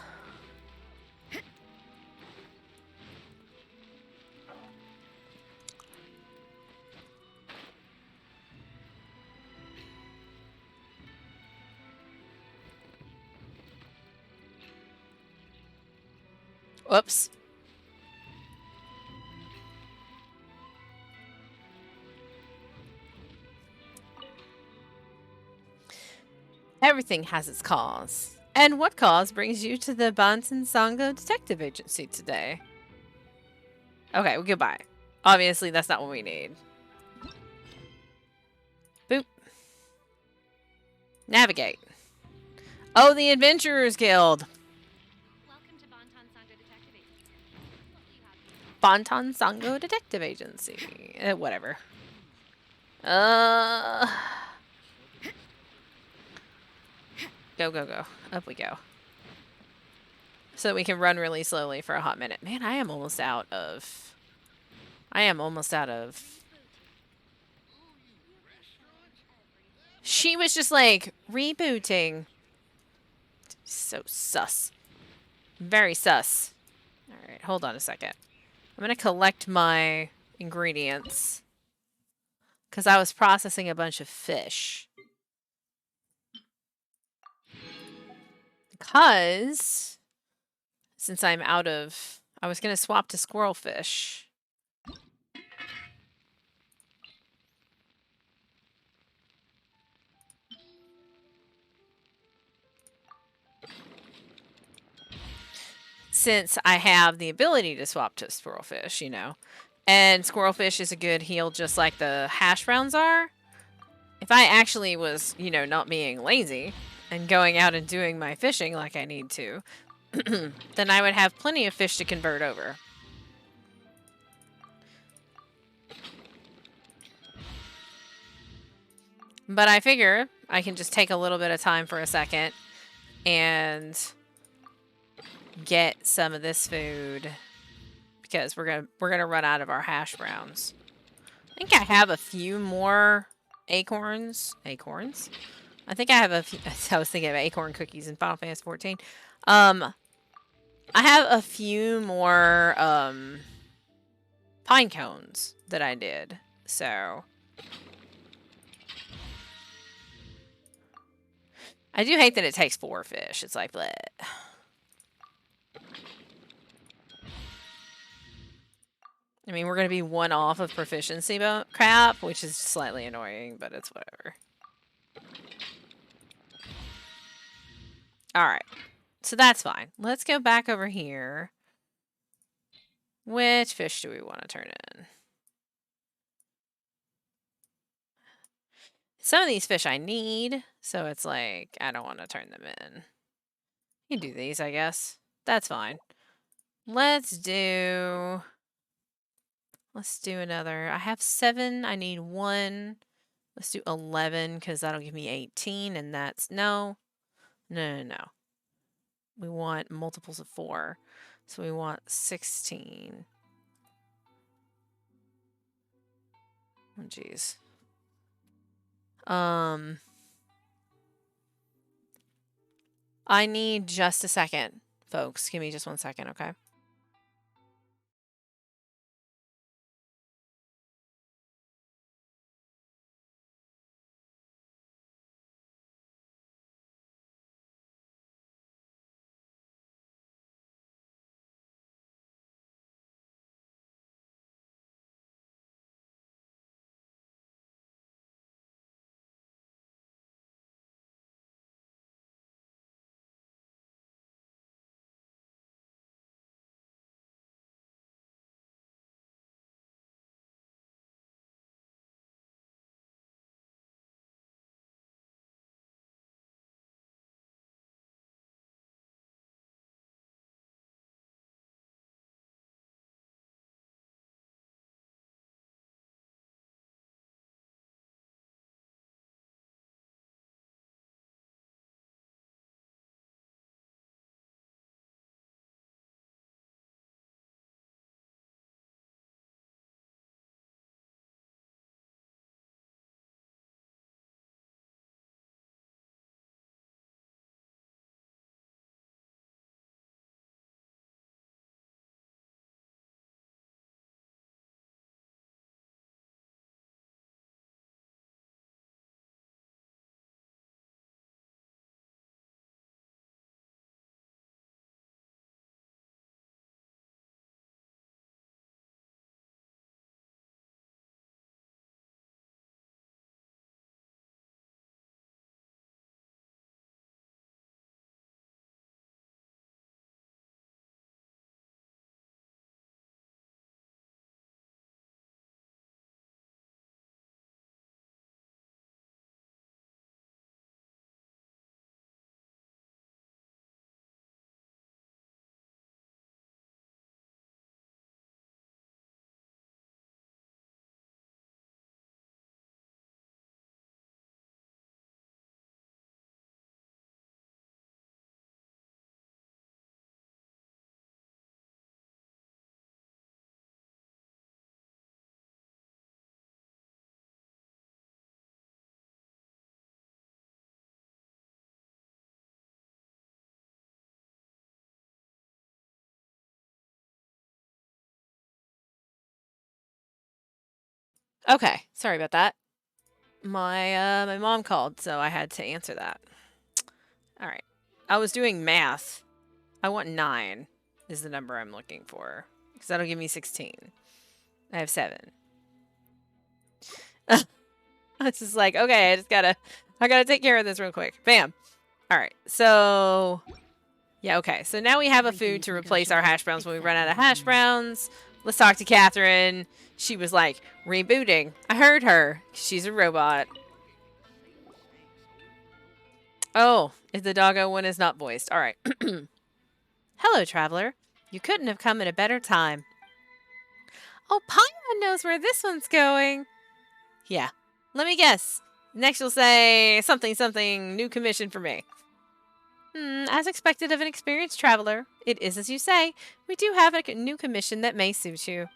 Whoops. Everything has its cause. And what cause brings you to the Bantan Sango Detective Agency today? Okay, well, goodbye. Obviously, that's not what we need. Boop. Navigate. Oh, the Adventurers Guild. Welcome to Bonton Sango Detective Agency. What will you have? Bantan Sango Detective Agency. Whatever. Go. Up we go. So we can run really slowly for a hot minute. Man, I am almost out of... She was just like, rebooting. So sus. Very sus. Alright, hold on a second. I'm gonna collect my ingredients. Because I was processing a bunch of fish. Because... Since I'm out of... I was gonna swap to squirrel fish. Since I have the ability to swap to squirrelfish, you know. And squirrelfish is a good heal just like the hash browns are. If I actually was, you know, not being lazy and going out and doing my fishing like I need to, then I would have plenty of fish to convert over. But I figure I can just take a little bit of time for a second and get some of this food because we're gonna run out of our hash browns. I think I have a few more acorns. Acorns? I think I have a few, I was thinking of acorn cookies in Final Fantasy 14. I have a few more pine cones that I did. So I do hate that it takes 4 fish. It's like, bleh. I mean, we're going to be 1 off of proficiency crap, which is slightly annoying, but it's whatever. Alright. So that's fine. Let's go back over here. Which fish do we want to turn in? Some of these fish I need, so it's like, I don't want to turn them in. You can do these, I guess. That's fine. Let's do another. I have 7. I need 1. Let's do 11 because that'll give me 18, and that's no. We want multiples of 4, so we want 16. Oh, jeez. I need just a second, folks. Give me just 1 second, okay? Okay, sorry about that. My mom called, so I had to answer that. All right. I was doing math. I want 9 is the number I'm looking for, because that'll give me 16. I have 7. It's just like, okay, I gotta take care of this real quick. Bam. All right. So, yeah, okay. So now we have a food to replace our hash browns when we run out of hash browns. Let's talk to Catherine. She was like, rebooting. I heard her. She's a robot. Oh, if the doggo one is not voiced. All right. Hello, traveler. You couldn't have come at a better time. Oh, Paimon knows where this one's going. Yeah. Let me guess. Next you'll say something, something, new commission for me. As expected of an experienced traveler, it is as you say. We do have a new commission that may suit you.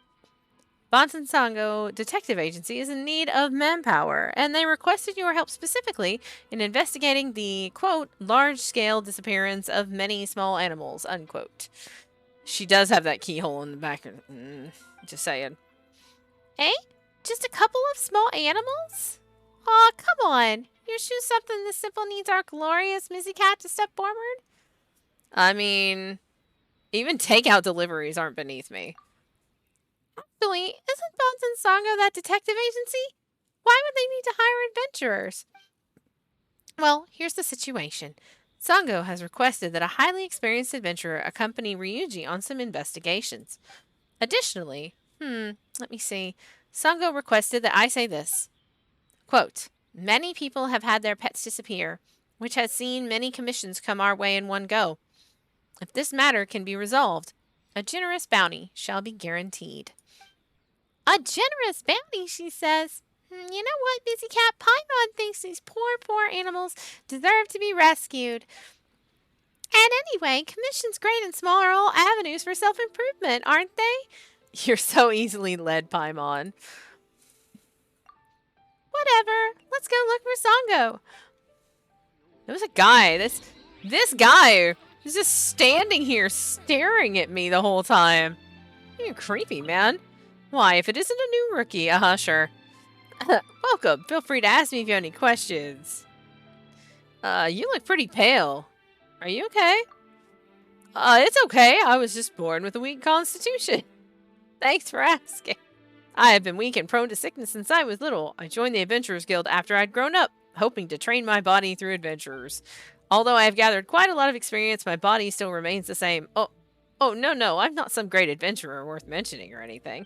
Bonson Sango Detective Agency is in need of manpower, and they requested your help specifically in investigating the, quote, large-scale disappearance of many small animals, unquote. She does have that keyhole in the back. Just saying. Eh? Just a couple of small animals? Aw, come on. Your shoe's something this simple needs our glorious Mizzy Cat to step forward? I mean, even takeout deliveries aren't beneath me. Actually, isn't Bones and Songo that detective agency? Why would they need to hire adventurers? Well, here's the situation. Songo has requested that a highly experienced adventurer accompany Ryuji on some investigations. Additionally, let me see. Songo requested that I say this. Quote, many people have had their pets disappear, which has seen many commissions come our way in one go. If this matter can be resolved, a generous bounty shall be guaranteed. A generous bounty, she says. You know what, Busy Cat? Paimon thinks these poor animals deserve to be rescued. And anyway, commissions great and small are all avenues for self-improvement, aren't they? You're so easily led, Paimon. Whatever. Let's go look for Songo. There was a guy. This guy is just standing here staring at me the whole time. You're creepy, man. Why, if it isn't a new rookie, sure. Welcome. Feel free to ask me if you have any questions. You look pretty pale. Are you okay? It's okay. I was just born with a weak constitution. Thanks for asking. I have been weak and prone to sickness since I was little. I joined the Adventurers Guild after I'd grown up, hoping to train my body through adventures. Although I have gathered quite a lot of experience, my body still remains the same. Oh, no, I'm not some great adventurer worth mentioning or anything.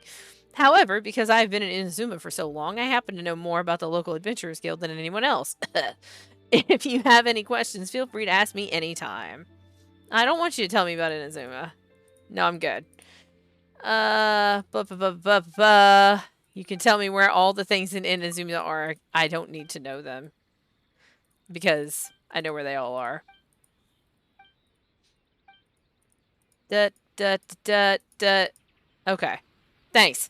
However, because I've been in Inazuma for so long, I happen to know more about the local Adventurers Guild than anyone else. If you have any questions, feel free to ask me anytime. I don't want you to tell me about Inazuma. No, I'm good. You can tell me where all the things in Inazuma are. I don't need to know them. Because I know where they all are. Okay. Thanks.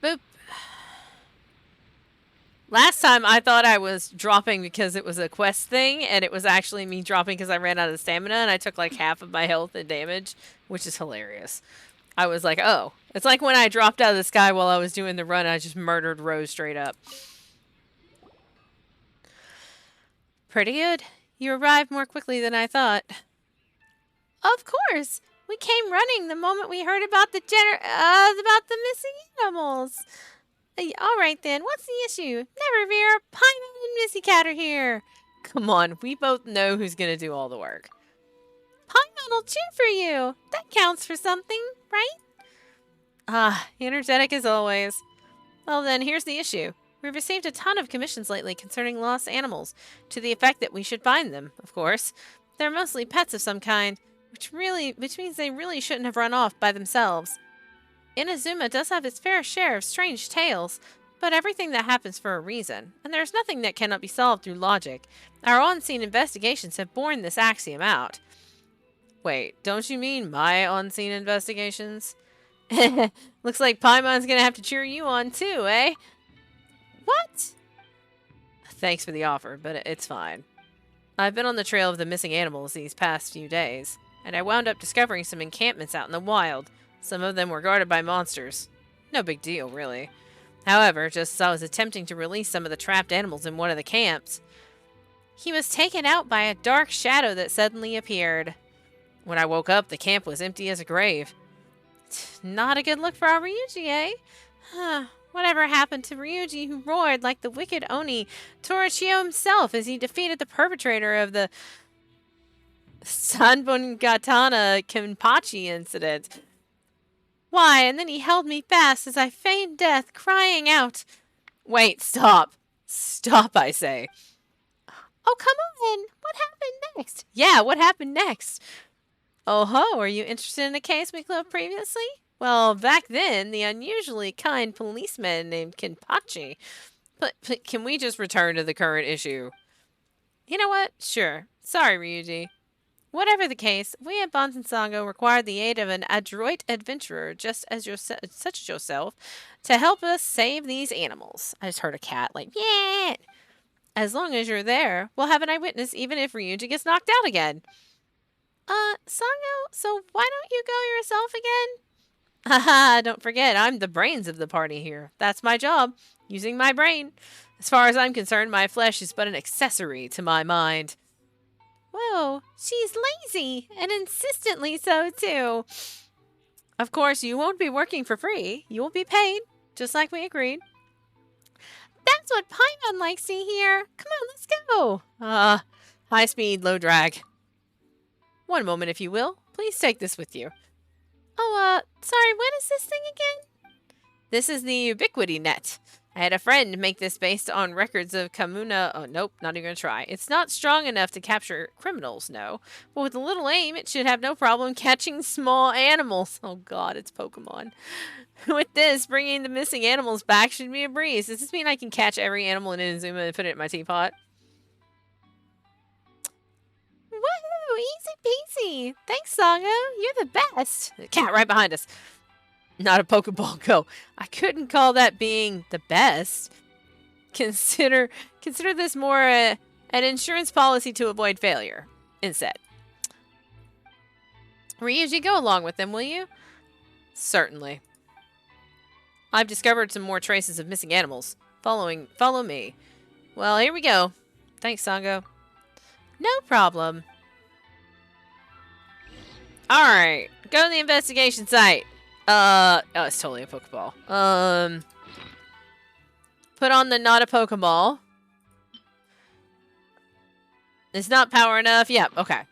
Boop. Last time I thought I was dropping because it was a quest thing, and it was actually me dropping because I ran out of stamina, and I took like half of my health and damage, which is hilarious. I was like, oh. It's like when I dropped out of the sky while I was doing the run, I just murdered Rose straight up. Pretty good. You arrived more quickly than I thought. Of course. We came running the moment we heard about the missing animals. All right then, what's the issue? Never fear, Paimon and Missy Cat are here. Come on, we both know who's gonna do all the work. Paimon will cheer for you. That counts for something, right? Energetic as always. Well then, here's the issue. We've received a ton of commissions lately concerning lost animals, to the effect that we should find them, of course. They're mostly pets of some kind, which means they really shouldn't have run off by themselves. Inazuma does have its fair share of strange tales, but everything that happens for a reason, and there's nothing that cannot be solved through logic. Our on-scene investigations have borne this axiom out. Wait, don't you mean my on-scene investigations? Looks like Paimon's gonna have to cheer you on too, eh? What? Thanks for the offer, but it's fine. I've been on the trail of the missing animals these past few days, and I wound up discovering some encampments out in the wild. Some of them were guarded by monsters. No big deal, really. However, just as I was attempting to release some of the trapped animals in one of the camps, he was taken out by a dark shadow that suddenly appeared. When I woke up, the camp was empty as a grave. Not a good look for our Ryuji, eh? Whatever happened to Ryuji, who roared like the wicked Oni Torachio himself as he defeated the perpetrator of the Sanbongatana Kenpachi incident? Why, and then he held me fast as I feigned death, crying out. Wait, stop. Stop, I say. Oh, come on. What happened next? Yeah, what happened next? Oh ho, are you interested in a case we closed previously? Well, back then, the unusually kind policeman named Kenpachi. But can we just return to the current issue? You know what? Sure. Sorry, Ryuji. Whatever the case, we at Banzansango required the aid of an adroit adventurer such as yourself to help us save these animals. I just heard a cat like, yeah! As long as you're there, we'll have an eyewitness even if Ryuji gets knocked out again. Sango, so why don't you go yourself again? Haha, don't forget, I'm the brains of the party here. That's my job, using my brain. As far as I'm concerned, my flesh is but an accessory to my mind. Whoa, she's lazy, and insistently so, too. Of course, you won't be working for free. You will be paid, just like we agreed. That's what Paimon likes to hear. Come on, let's go. High speed, low drag. One moment, if you will. Please take this with you. Oh, sorry, what is this thing again? This is the Ubiquity Net. I had a friend make this based on records of Kamuna. Oh, nope, not even gonna try. It's not strong enough to capture criminals, no. But with a little aim, it should have no problem catching small animals. Oh god, it's Pokemon. With this, bringing the missing animals back should be a breeze. Does this mean I can catch every animal in Inazuma and put it in my teapot? Woohoo! Easy peasy! Thanks, Sango. You're the best. The cat right behind us. Not a Pokeball Go. I couldn't call that being the best. Consider this more an insurance policy to avoid failure instead. Ryuji, go along with them, will you? Certainly. I've discovered some more traces of missing animals. Follow me. Well, here we go. Thanks, Sango. No problem. Alright. Go to the investigation site. Oh, it's totally a Pokeball. Put on the not a Pokeball. It's not power enough. Yep, okay.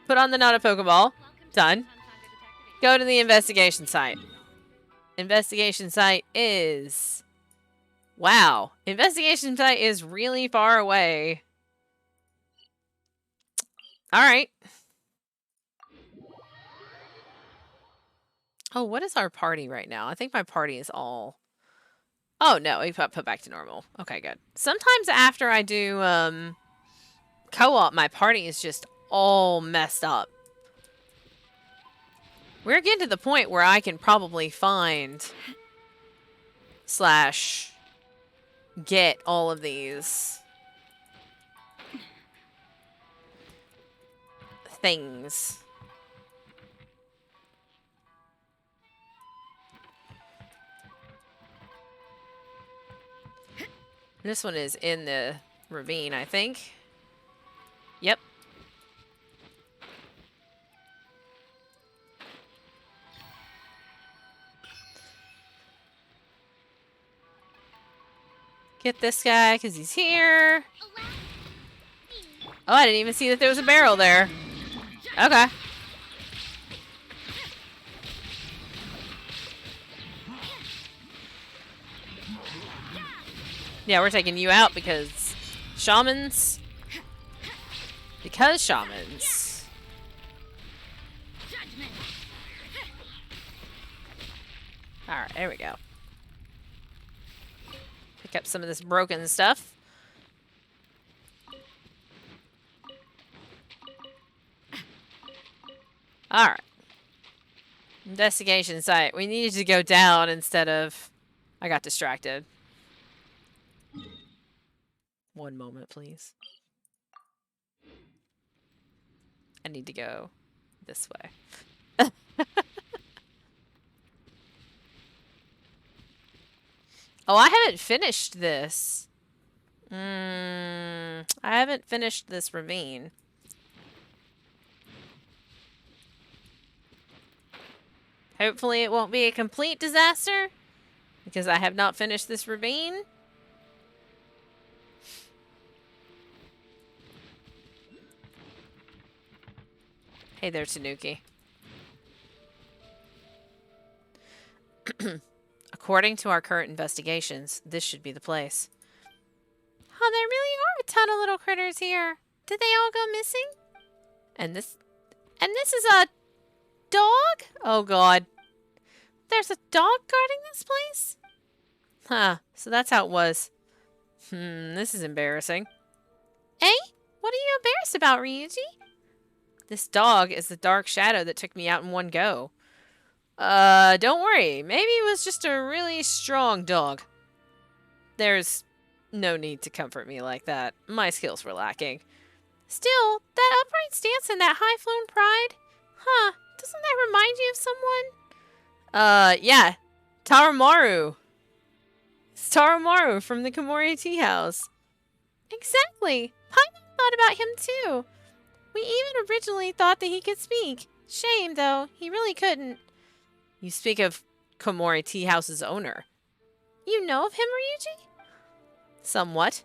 Put on the not a Pokeball. Done. Go to the investigation site. Investigation site is... Wow. Investigation site is really far away. Alright. Oh, what is our party right now? I think my party is all... Oh, no. We put back to normal. Okay, good. Sometimes after I do co-op, my party is just all messed up. We're getting to the point where I can probably find / get all of these things. This one is in the ravine, I think. Yep. Get this guy, because he's here. Oh, I didn't even see that there was a barrel there. Okay. Yeah, we're taking you out because shamans. Because shamans. Alright, there we go. Pick up some of this broken stuff. Alright. Investigation site. We needed to go down instead of... I got distracted. One moment, please. I need to go this way. Oh, I haven't finished this. I haven't finished this ravine. Hopefully it won't be a complete disaster, because I have not finished this ravine. Hey there, Tanuki. According to our current investigations, this should be the place. Oh, there really are a ton of little critters here. Did they all go missing? And this is a dog? Oh god. There's a dog guarding this place? Huh, so that's how it was. This is embarrassing. Eh? What are you embarrassed about, Ryuji? This dog is the dark shadow that took me out in one go. Don't worry. Maybe it was just a really strong dog. There's no need to comfort me like that. My skills were lacking. Still, that upright stance and that high-flown pride? Huh, doesn't that remind you of someone? Yeah. Tarumaru. It's Tarumaru from the Komori Tea House. Exactly. Paimon thought about him too. We even originally thought that he could speak. Shame, though. He really couldn't. You speak of Komori Tea House's owner. You know of him, Ryuji? Somewhat.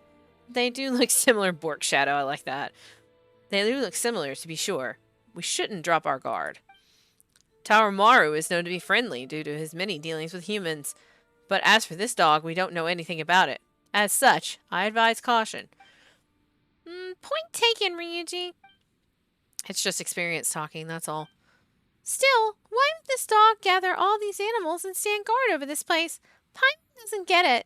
They do look similar, Bork Shadow. I like that. They do look similar, to be sure. We shouldn't drop our guard. Tarumaru is known to be friendly due to his many dealings with humans. But as for this dog, we don't know anything about it. As such, I advise caution. Point taken, Ryuji. It's just experience talking, that's all. Still, why would this dog gather all these animals and stand guard over this place? Paimon doesn't get it.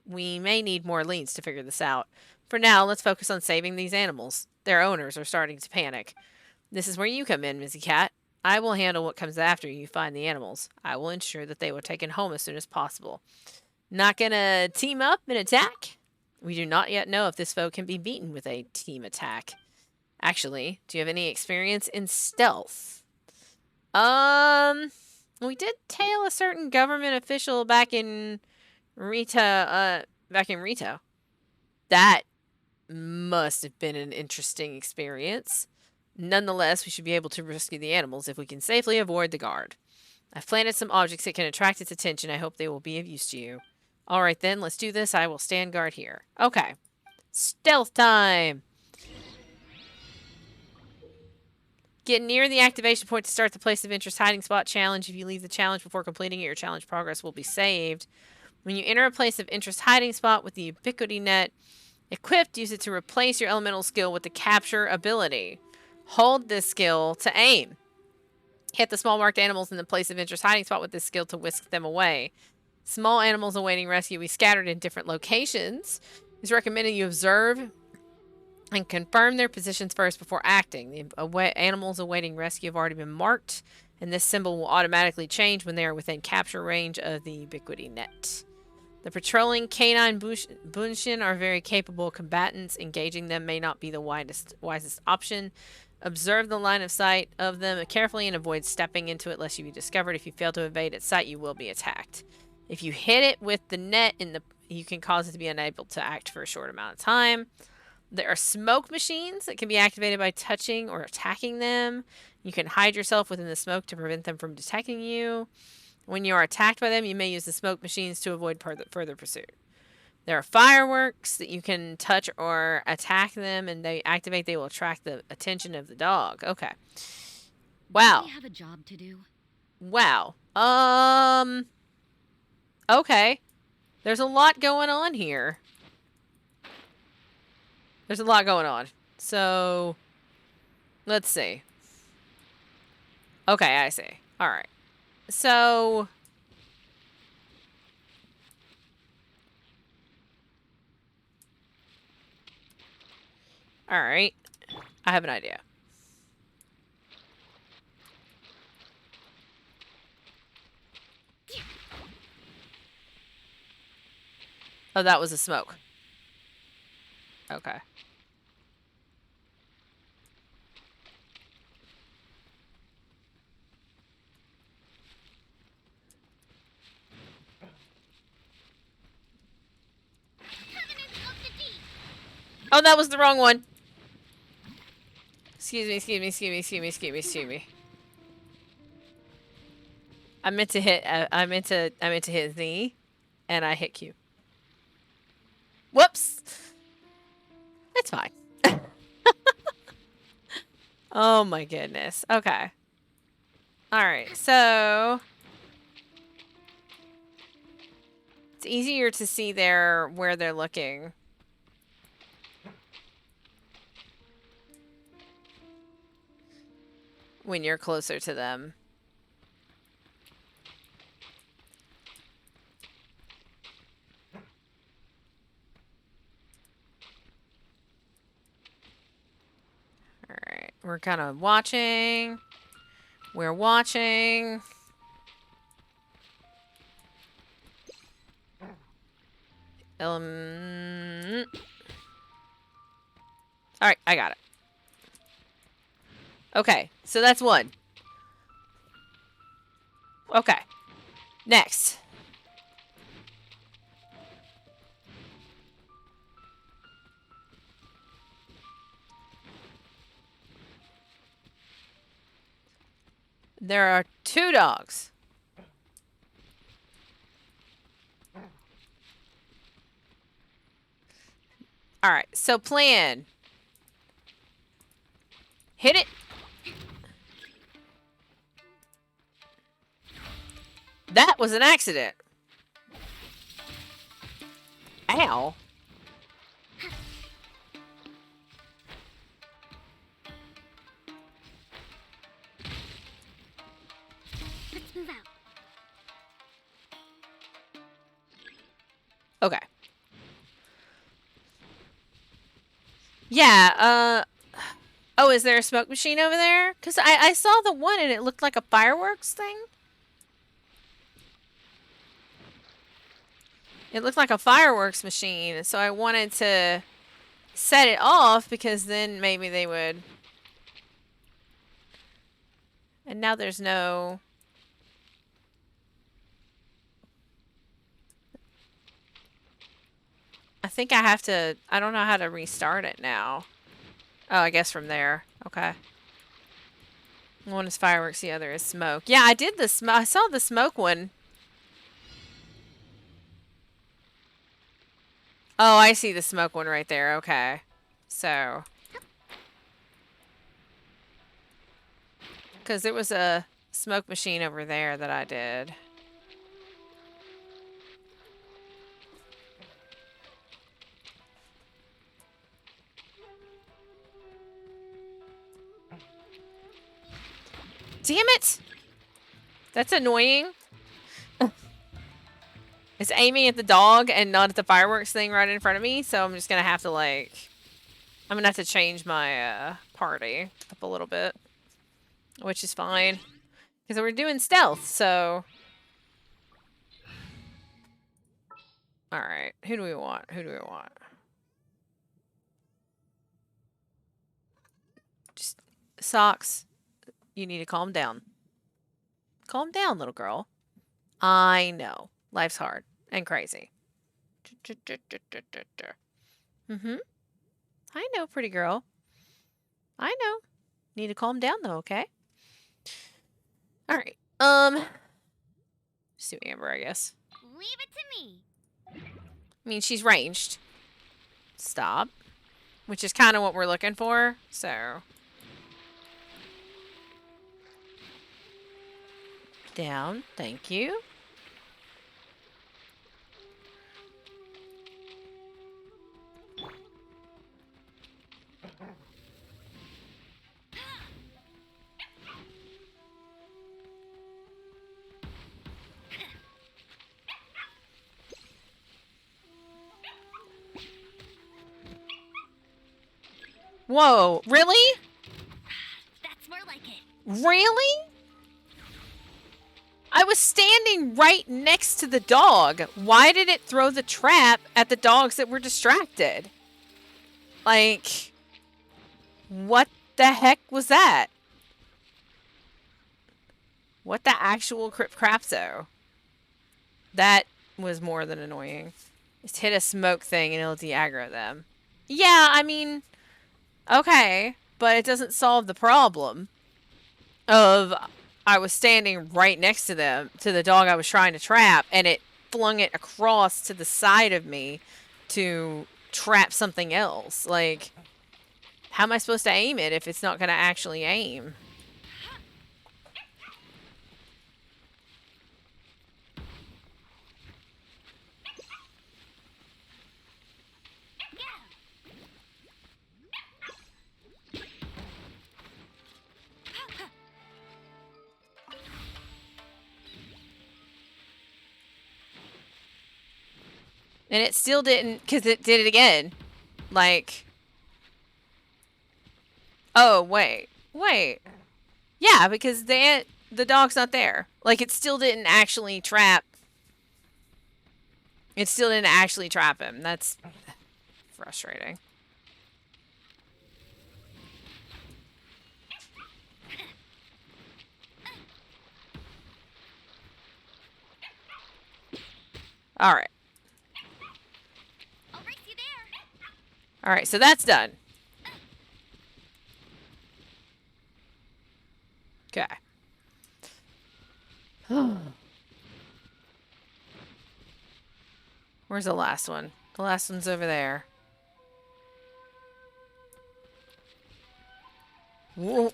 We may need more leads to figure this out. For now, let's focus on saving these animals. Their owners are starting to panic. This is where you come in, Mizzy Cat. I will handle what comes after you find the animals. I will ensure that they were taken home as soon as possible. Not gonna team up and attack? We do not yet know if this foe can be beaten with a team attack. Actually, do you have any experience in stealth? We did tail a certain government official back in Rita, That must have been an interesting experience. Nonetheless, we should be able to rescue the animals if we can safely avoid the guard. I've planted some objects that can attract its attention. I hope they will be of use to you. Alright then, let's do this. I will stand guard here. Okay. Stealth time! Get near the activation point to start the place of interest hiding spot challenge. If you leave the challenge before completing it, your challenge progress will be saved. When you enter a place of interest hiding spot with the ubiquity net equipped, use it to replace your elemental skill with the capture ability. Hold this skill to aim. Hit the small marked animals in the place of interest hiding spot with this skill to whisk them away. Small animals awaiting rescue will be scattered in different locations. It's recommended you observe and confirm their positions first before acting. The animals awaiting rescue have already been marked, and this symbol will automatically change when they are within capture range of the ubiquity net. The patrolling canine bunshin are very capable combatants. Engaging them may not be the wisest option. Observe the line of sight of them carefully and avoid stepping into it lest you be discovered. If you fail to evade its sight, you will be attacked. If you hit it with the net, you can cause it to be unable to act for a short amount of time. There are smoke machines that can be activated by touching or attacking them. You can hide yourself within the smoke to prevent them from detecting you. When you are attacked by them, you may use the smoke machines to avoid further pursuit. There are fireworks that you can touch or attack them, and they will attract the attention of the dog. Okay. Wow. Do we have a job to do? Wow. Okay. There's a lot going on here. There's a lot going on. So, let's see. Okay, I see. Alright. So... Alright. I have an idea. Oh, that was a smoke. Okay. Oh, that was the wrong one. Excuse me. I meant to hit Z, and I hit Q. Whoops. It's fine. Oh my goodness. Okay. Alright, so... It's easier to see where they're looking. When you're closer to them. Alright, we're kind of watching. We're watching. Alright, I got it. Okay, so that's one. Okay. Next. There are 2 dogs. Alright, so plan. Hit it. That was an accident. Ow. Let's move out. Okay. Yeah, Oh, is there a smoke machine over there? Because I saw the one and it looked like a fireworks thing. It looked like a fireworks machine, so I wanted to set it off because then maybe they would. And now there's no... I think I have to... I don't know how to restart it now. Oh, I guess from there. Okay. One is fireworks, the other is smoke. Yeah, I did the smoke. I saw the smoke one. Oh, I see the smoke one right there. Okay. So. Because there was a smoke machine over there that I did. Damn it! That's annoying. It's aiming at the dog and not at the fireworks thing right in front of me, so I'm just gonna have to, like... I'm gonna have to change my, party up a little bit. Which is fine. Because we're doing stealth, so... Alright, who do we want? Who do we want? Just... Socks. You need to calm down. Calm down, little girl. I know. Life's hard and crazy. Mm-hmm. I know, pretty girl. I know. Need to calm down, though, okay? Alright. Just do Amber, I guess. Leave it to me. I mean, she's ranged. Stop. Which is kind of what we're looking for, so... Down. Thank you. Whoa, really? That's more like it. Really? I was standing right next to the dog. Why did it throw the trap at the dogs that were distracted? Like, what the heck was that? What the actual crapso? That was more than annoying. Just hit a smoke thing and it'll de-aggro them. Yeah, I mean... Okay, but it doesn't solve the problem of I was standing right next to them, to the dog I was trying to trap, and it flung it across to the side of me to trap something else. Like, how am I supposed to aim it if it's not going to actually aim? And it still didn't, because it did it again. Like, oh, wait. Yeah, because the dog's not there. Like, it still didn't actually trap. It still didn't actually trap him. That's frustrating. All right. All right, so that's done. Okay. Where's the last one? The last one's over there. Whoa.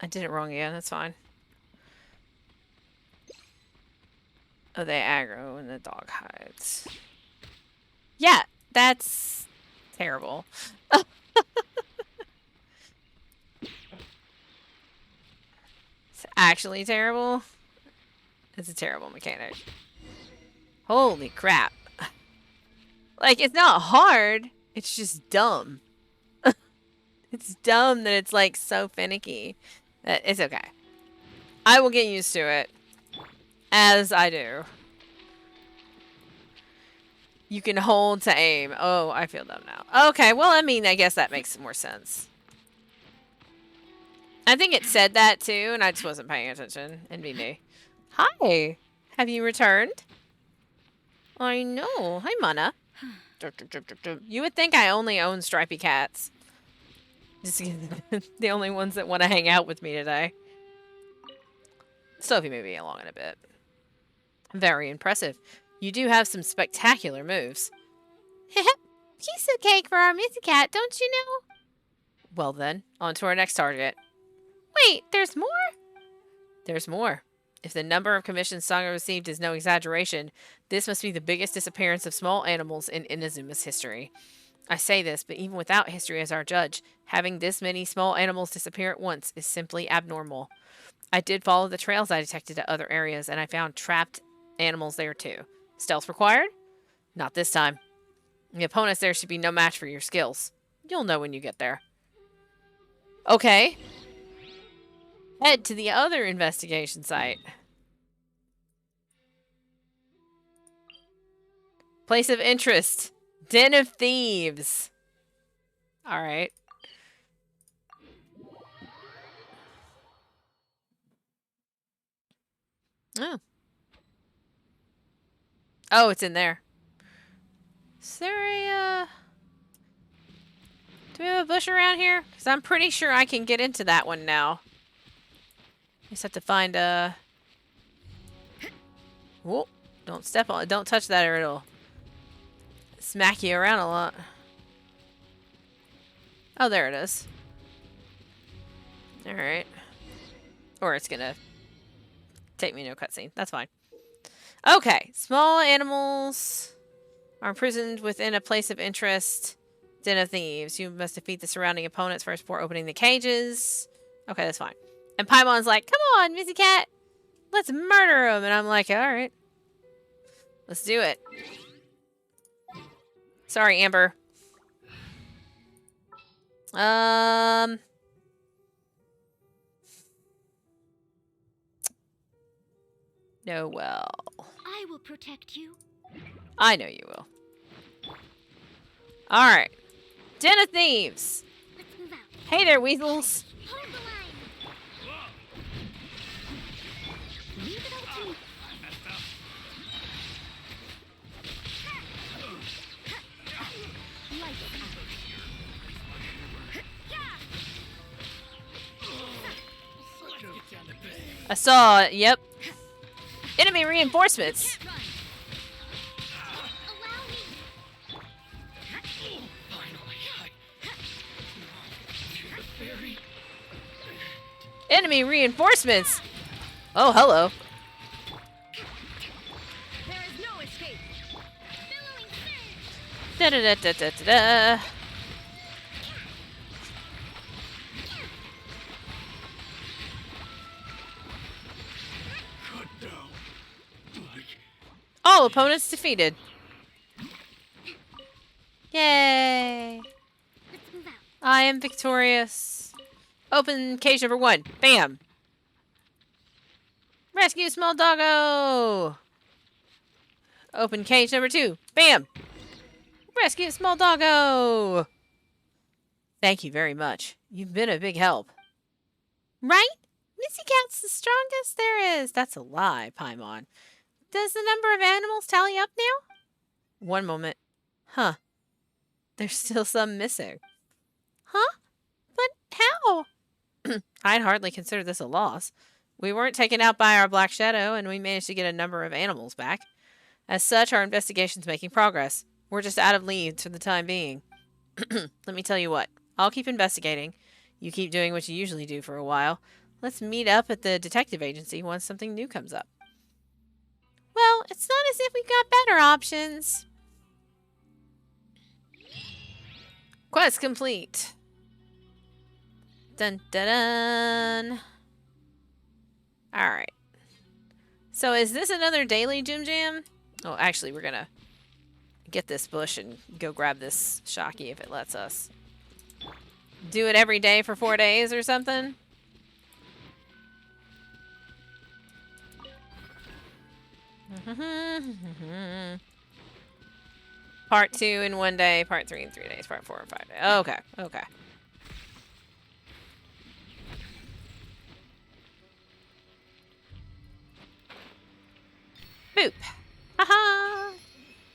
did it wrong again. That's fine. Oh, they aggro and the dog hides. Yeah, that's terrible. It's actually terrible. It's a terrible mechanic. Holy crap. Like, it's not hard. It's just dumb. It's dumb that it's, like, so finicky. It's okay. I will get used to it. As I do. You can hold to aim. Oh, I feel dumb now. Okay, well, I mean, I guess that makes more sense. I think it said that, too, and I just wasn't paying attention. NBD. Hi. Have you returned? I know. Hi, Mana. You would think I only own stripy cats. Just the only ones that want to hang out with me today. Sophie may be along in a bit. Very impressive. You do have some spectacular moves. Piece of cake for our Missy Cat, don't you know? Well then, on to our next target. Wait, there's more? There's more. If the number of commissions Saga received is no exaggeration, this must be the biggest disappearance of small animals in Inazuma's history. I say this, but even without history as our judge, having this many small animals disappear at once is simply abnormal. I did follow the trails I detected at other areas, and I found trapped animals there too. Stealth required? Not this time. The opponents there should be no match for your skills. You'll know when you get there. Okay. Head to the other investigation site. Place of interest. Den of Thieves. Alright. Oh. Oh, it's in there. Is there a, do we have a bush around here? Because I'm pretty sure I can get into that one now. Just have to find a... Whoa. Don't step on it. Don't touch that or it'll smack you around a lot. Oh, there it is. Alright. Or it's gonna take me to a cutscene. That's fine. Okay. Small animals are imprisoned within a place of interest. Den of Thieves. You must defeat the surrounding opponents first before opening the cages. Okay, that's fine. And Paimon's like, come on, Missy Cat. Let's murder him. And I'm like, alright. Let's do it. Sorry, Amber. No, well. I will protect you. I know you will. Alright. Den of Thieves. Let's move out. Hey there, weasels. Hold the line. Leave it all to me. Lights I saw, yep. Enemy reinforcements. Allow me. Enemy reinforcements. Oh, hello. There is no escape. Billowing surge. Da da da da da da. All opponents defeated. Yay! Let's move out. I am victorious. Open cage number 1. Bam! Rescue small doggo! Open cage number 2. Bam! Rescue small doggo! Thank you very much. You've been a big help. Right? Missy Cat's the strongest there is. That's a lie, Paimon. Does the number of animals tally up now? One moment. Huh. There's still some missing. Huh? But how? I'd hardly consider this a loss. We weren't taken out by our Black Shadow, and we managed to get a number of animals back. As such, our investigation's making progress. We're just out of leads for the time being. Let me tell you what. I'll keep investigating. You keep doing what you usually do for a while. Let's meet up at the detective agency once something new comes up. Well, it's not as if we got better options. Quest complete. Dun dun dun. Alright. So is this another daily Jim Jam? Oh, actually, we're gonna get this bush and go grab this Shocky if it lets us. Do it every day for 4 days or something? Part 2 in 1 day, part 3 in 3 days, part 4 in 5 days. Okay, okay. Boop. Haha.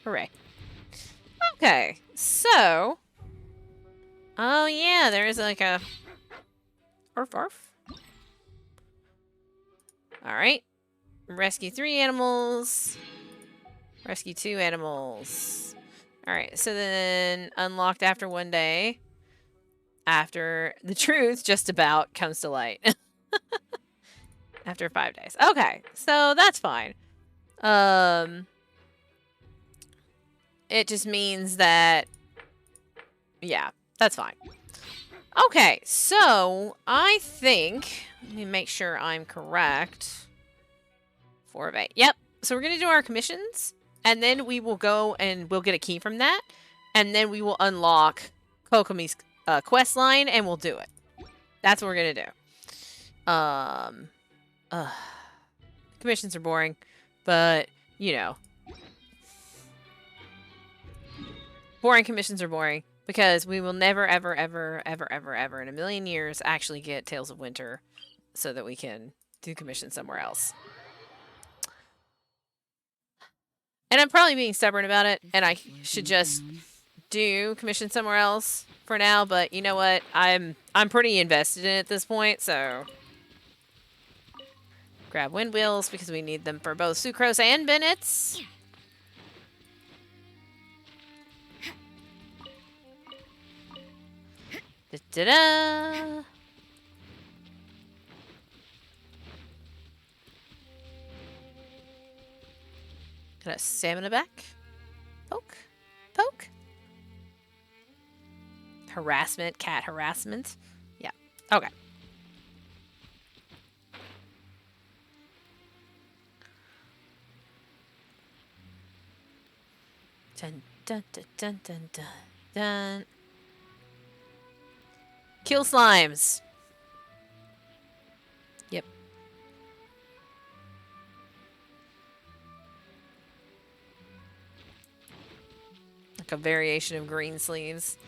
Hooray. Okay, so. Oh yeah, there is like a. Arf arf. Alright. Rescue 3 animals. Rescue 2 animals. Alright, so then unlocked after 1 day. After the truth just about comes to light. After 5 days. Okay, so that's fine. It just means that, yeah, that's fine. Okay, so I think, let me make sure I'm correct. 4 of 8. Yep. So we're going to do our commissions, and then we will go and we'll get a key from that, and then we will unlock Kokomi's quest line, and we'll do it. That's what we're going to do. Commissions are boring, but, you know. Boring commissions are boring because we will never, ever, ever, ever, ever, ever in a million years actually get Tales of Winter so that we can do commissions somewhere else. And I'm probably being stubborn about it, and I should just do commission somewhere else for now, but you know what? I'm pretty invested in it at this point, so grab wind wheels because we need them for both Sucrose and Bennett's. Da-da-da! Got a stamina back. Poke. Poke. Harassment. Cat harassment. Yeah. Okay. Dun dun dun dun dun dun dun. Kill slimes. Yep. Like a variation of green sleeves.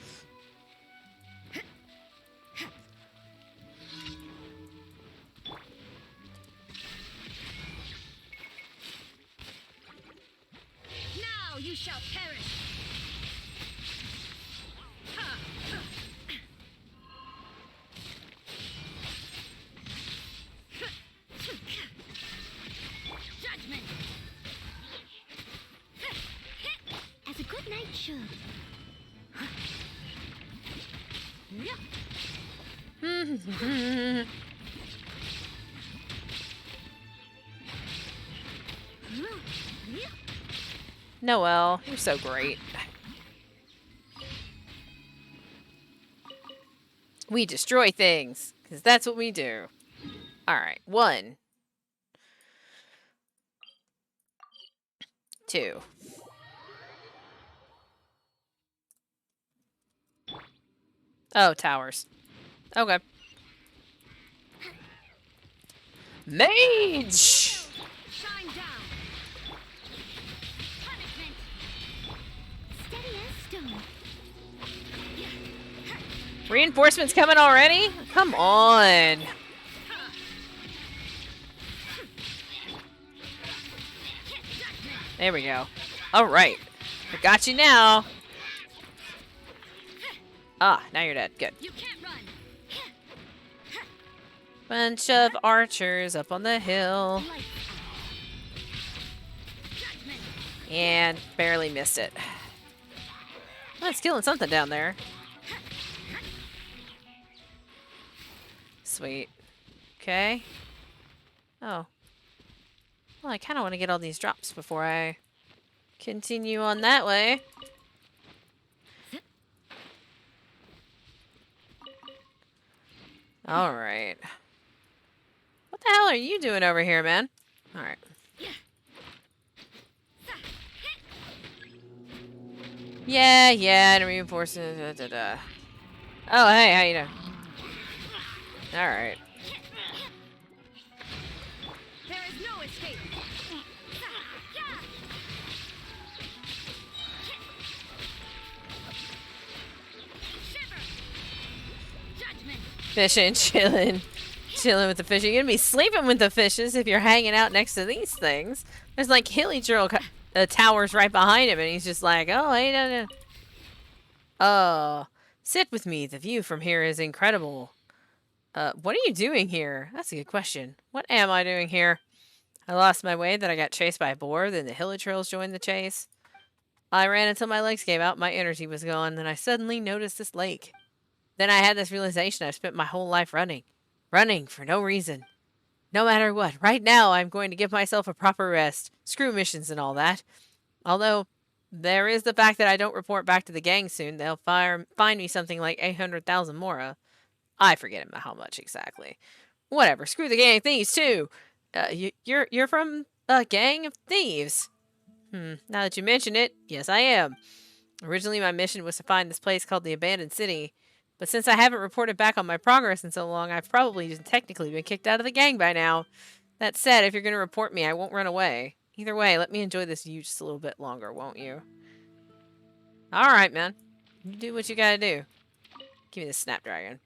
Now you shall perish. Judgment. As a good knight should. Noelle, you're so great. We destroy things, because that's what we do. Alright, 1. 2. Oh, towers. Okay. Mage! Shine down. Punishment. Steady as stone. Reinforcements coming already? Come on. There we go. Alright. I got you now. Ah, now you're dead. Good. You can't run. Bunch of archers up on the hill. Judgment. And barely missed it. Oh, it's killing something down there. Sweet. Okay. Oh. Well, I kind of want to get all these drops before I continue on that way. Alright. What the hell are you doing over here, man? Alright. Yeah, and reinforcing. Oh, hey, how you doing? Alright. There is no escape. Judgment. Fishing, chilling. Chilling with the fish. You're gonna be sleeping with the fishes if you're hanging out next to these things. There's like hilly drill towers right behind him, and he's just like, oh, hey, no. Oh, sit with me. The view from here is incredible. What are you doing here? That's a good question. What am I doing here? I lost my way, then I got chased by a boar, then the hilly trails joined the chase. I ran until my legs gave out, my energy was gone, then I suddenly noticed this lake. Then I had this realization I've spent my whole life running. Running for no reason. No matter what, right now I'm going to give myself a proper rest. Screw missions and all that. Although, there is the fact that I don't report back to the gang soon. They'll find me something like 800,000 mora. I forget how much exactly. Whatever, screw the gang of thieves too. You're from a gang of thieves. Now that you mention it, yes I am. Originally my mission was to find this place called the Abandoned City. But since I haven't reported back on my progress in so long, I've probably technically been kicked out of the gang by now. That said, if you're going to report me, I won't run away. Either way, let me enjoy this view just a little bit longer, won't you? Alright, man. You do what you gotta do. Give me the Snapdragon.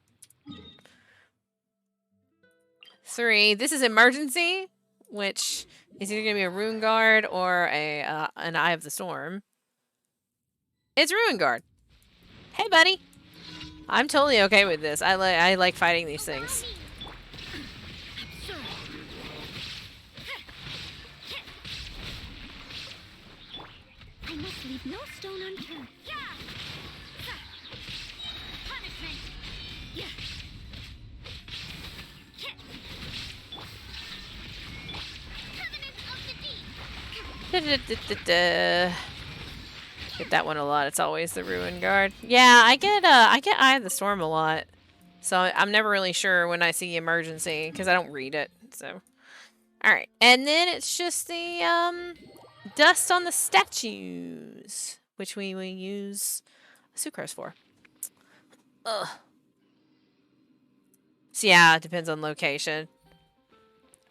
3. This is Emergency, which is either going to be a Rune Guard or an Eye of the Storm. It's Rune Guard. Hey, buddy. I'm totally okay with this. I like fighting these things. I must leave no stone unturned. Punishment. Covenant of the Deep. Get that one a lot. It's always the Ruin Guard. Yeah, I get Eye of the Storm a lot. So I'm never really sure when I see Emergency because I don't read it. So, all right, and then it's just the dust on the statues, which we will use sucrose for. Ugh. So yeah, it depends on location.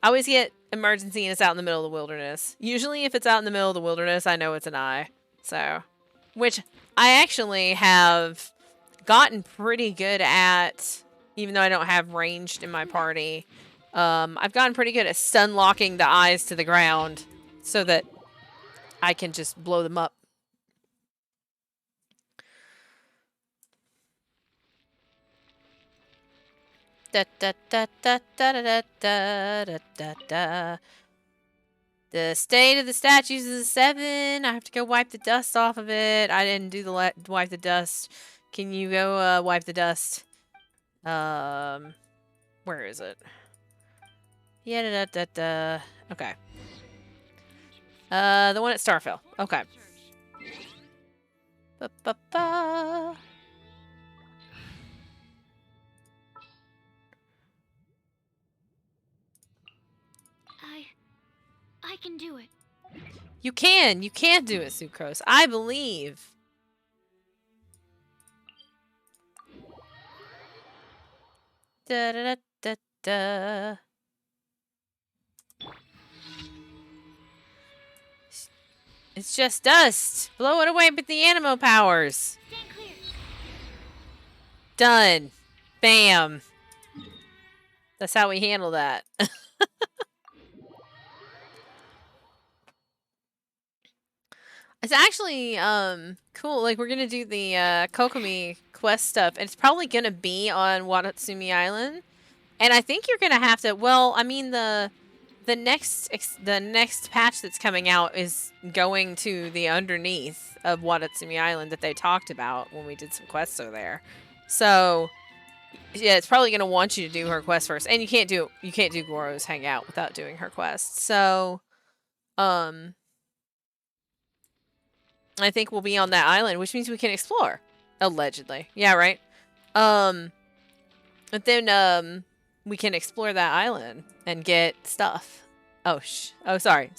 I always get Emergency and it's out in the middle of the wilderness. Usually, if it's out in the middle of the wilderness, I know it's an eye. So, which I actually have gotten pretty good at, even though I don't have ranged in my party. I've gotten pretty good at stun locking the eyes to the ground so that I can just blow them up. Da da da da da da da da da da. The state of the statues is a 7. I have to go wipe the dust off of it. I didn't do the wipe the dust. Can you go wipe the dust? Where is it? Yeah, da da da da. Okay. The one at Starfell. Okay. Ba ba ba. I can do it. You can. You can do it, Sucrose. I believe. Da da da da da. It's just dust. Blow it away with the animo powers. Stand clear. Done. Bam. That's how we handle that. It's actually cool. Like, we're gonna do the Kokomi quest stuff, and it's probably gonna be on Watatsumi Island. And I think you're gonna have to. Well, I mean the next patch that's coming out is going to the underneath of Watatsumi Island that they talked about when we did some quests over there. So Yeah, it's probably gonna want you to do her quest first, and you can't do Goro's hangout without doing her quest. So, I think we'll be on that island, which means we can explore. Allegedly, yeah, right. But then we can explore that island and get stuff. Oh sorry.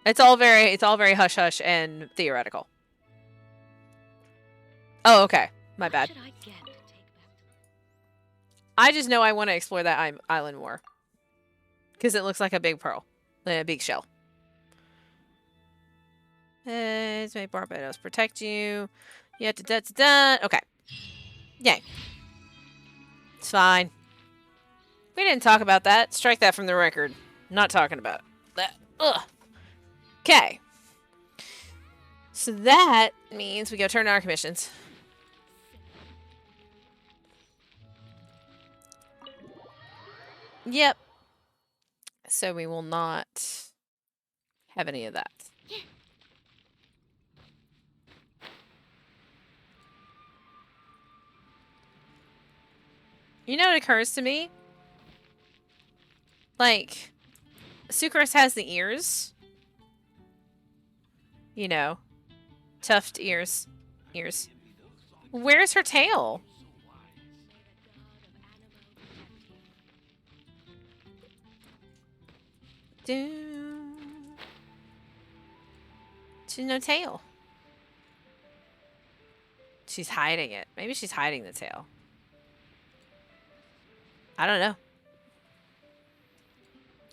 It's all very hush hush and theoretical. Oh, okay. My bad. What should I get to take back to I just know I want to explore that island more. Because it looks like a big pearl. A big shell. It's made Barbados protect you. Yeah, okay. Yay. It's fine. We didn't talk about that. Strike that from the record. Not talking about that. Ugh. Okay. So that means we go turn in our commissions. Yep. So we will not have any of that. You know what occurs to me? Like, Sucrose has the ears. You know. Tuft ears. Where's her tail? She's no tail. She's hiding it. Maybe she's hiding the tail. I don't know.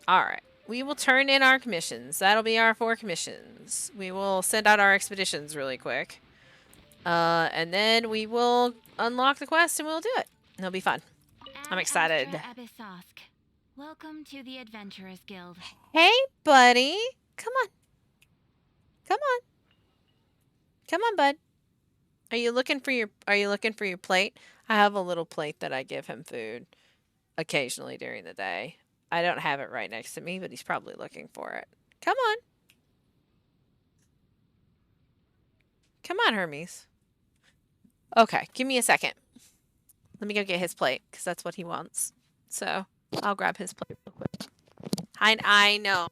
Alright. We will turn in our commissions. That'll be our 4 commissions. We will send out our expeditions really quick. And then we will unlock the quest and we'll do it. It'll be fun. I'm excited. Welcome to the Adventurers Guild. Hey, buddy. Come on. Come on. Come on, bud. Are you looking for your plate? I have a little plate that I give him food occasionally during the day. I don't have it right next to me, but he's probably looking for it. Come on. Come on, Hermes. Okay, give me a second. Let me go get his plate, because that's what he wants. So, I'll grab his plate real quick. I know.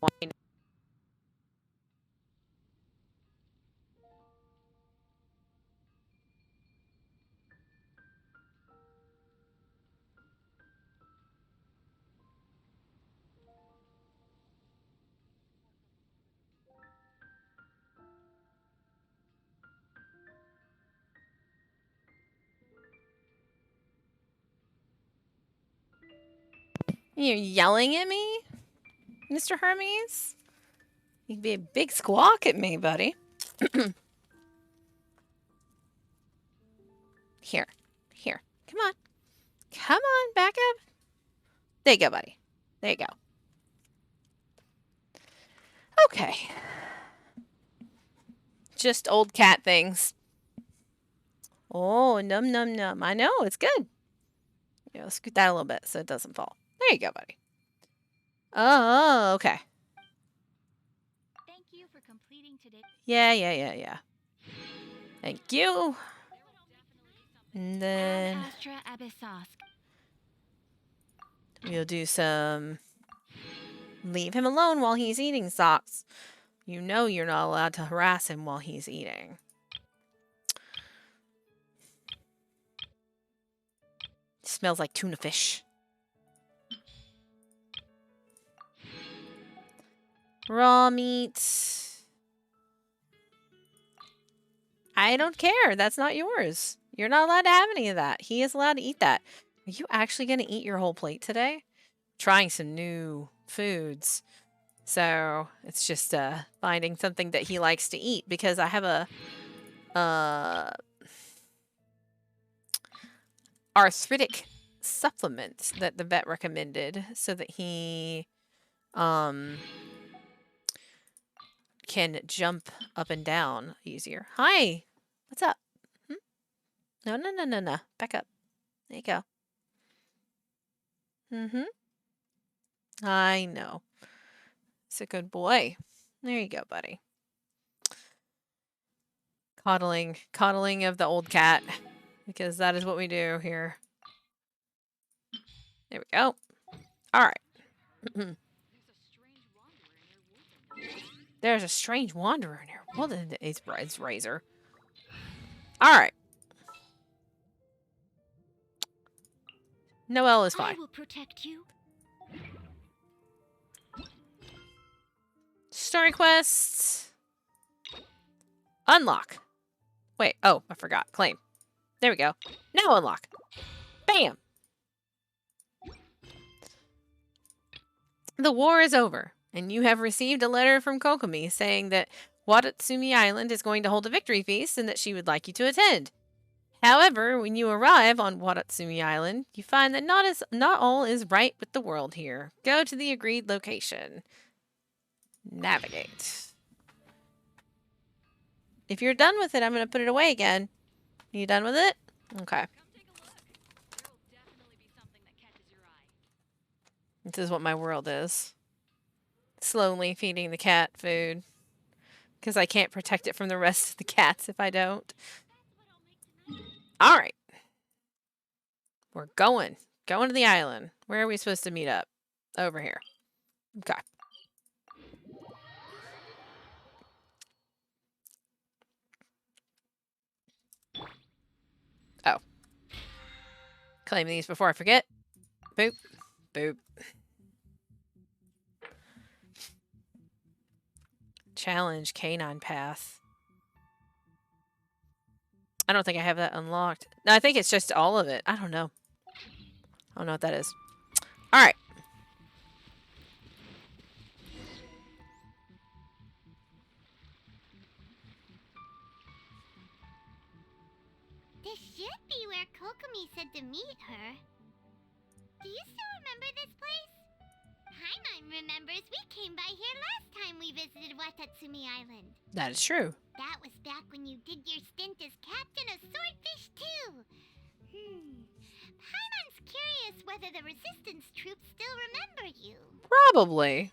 You're yelling at me, Mr. Hermes? You'd be a big squawk at me, buddy. Here. Come on. Come on, back up. There you go, buddy. There you go. Okay. Just old cat things. Oh, num. I know, it's good. Yeah, scoot that a little bit so it doesn't fall. There you go, buddy. Oh, okay. Thank you for completing today. Yeah. Thank you. And then Astra Abyssosk. we'll do some... Leave him alone while he's eating, Socks. You know you're not allowed to harass him while he's eating. Smells like tuna fish. Raw meat. I don't care. That's not yours. You're not allowed to have any of that. He is allowed to eat that. Are you actually going to eat your whole plate today? Trying some new foods. So it's just finding something that he likes to eat, because I have a arthritic supplement that the vet recommended so that he can jump up and down easier. Hi, what's up? No. Back up. There you go. I know. It's a good boy. There you go, buddy. Coddling of the old cat, because that is what we do here. There we go. All right. There's a strange wanderer in here. Well, then it's Razor. All right. Noelle is fine. I will protect you. Story quests. Unlock. Wait. Oh, I forgot. Claim. There we go. Now unlock. Bam. The war is over, and you have received a letter from Kokomi saying that Watatsumi Island is going to hold a victory feast and that she would like you to attend. However, when you arrive on Watatsumi Island, you find that not all is right with the world here. Go to the agreed location. Navigate. If you're done with it, I'm going to put it away again. You done with it? Okay. This is what my world is. Slowly feeding the cat food. Because I can't protect it from the rest of the cats if I don't. Alright. We're going. Going to the island. Where are we supposed to meet up? Over here. Okay. Oh. Claim these before I forget. Boop. Boop. Challenge Canine Path. I don't think I have that unlocked. No, I think it's just all of it. I don't know. I don't know what that is. Alright. This should be where Kokomi said to meet her. Do you still remember this place? Paimon remembers we came by here last time we visited Watatsumi Island. That is true. That was back when you did your stint as captain of Swordfish too. Paimon's curious whether the resistance troops still remember you. Probably.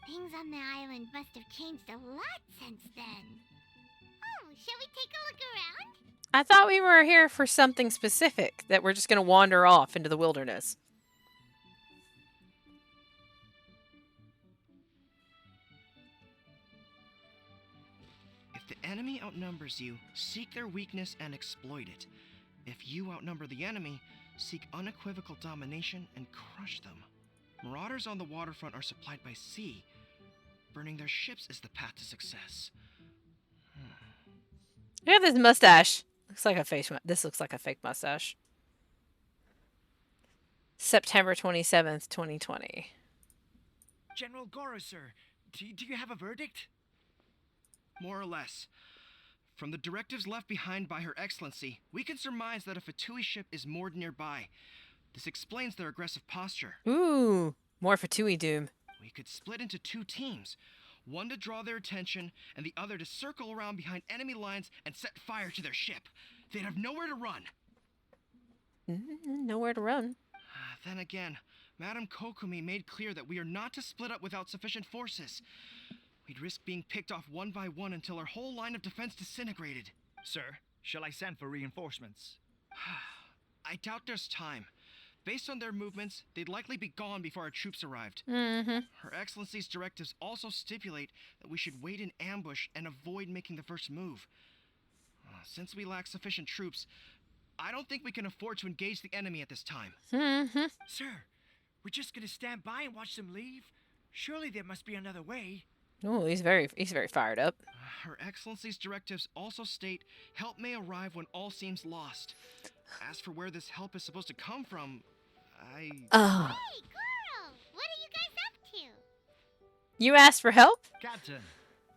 Things on the island must have changed a lot since then. Oh, shall we take a look around? I thought we were here for something specific, that we're just going to wander off into the wilderness. If the enemy outnumbers you, seek their weakness and exploit it. If you outnumber the enemy, seek unequivocal domination and crush them. Marauders on the waterfront are supplied by sea. Burning their ships is the path to success. Look at this mustache. Looks like a face. This looks like a fake mustache. September 27th, 2020. General Goro, sir, do you have a verdict? More or less. From the directives left behind by Her Excellency, we can surmise that a Fatui ship is moored nearby. This explains their aggressive posture. Ooh, more Fatui Doom. We could split into two teams. One to draw their attention, and the other to circle around behind enemy lines and set fire to their ship. They'd have nowhere to run. Nowhere to run. Then again, Madame Kokomi made clear that we are not to split up without sufficient forces. We'd risk being picked off one by one until our whole line of defense disintegrated. Sir, shall I send for reinforcements? I doubt there's time. Based on their movements, they'd likely be gone before our troops arrived. Mm-hmm. Her Excellency's directives also stipulate that we should wait in ambush and avoid making the first move. Since we lack sufficient troops, I don't think we can afford to engage the enemy at this time. Mm-hmm. Sir, we're just gonna stand by and watch them leave? Surely there must be another way. Oh, he's very fired up. Her Excellency's directives also state help may arrive when all seems lost. As for where this help is supposed to come from, Hey, Goro! What are you guys up to? You asked for help? Captain,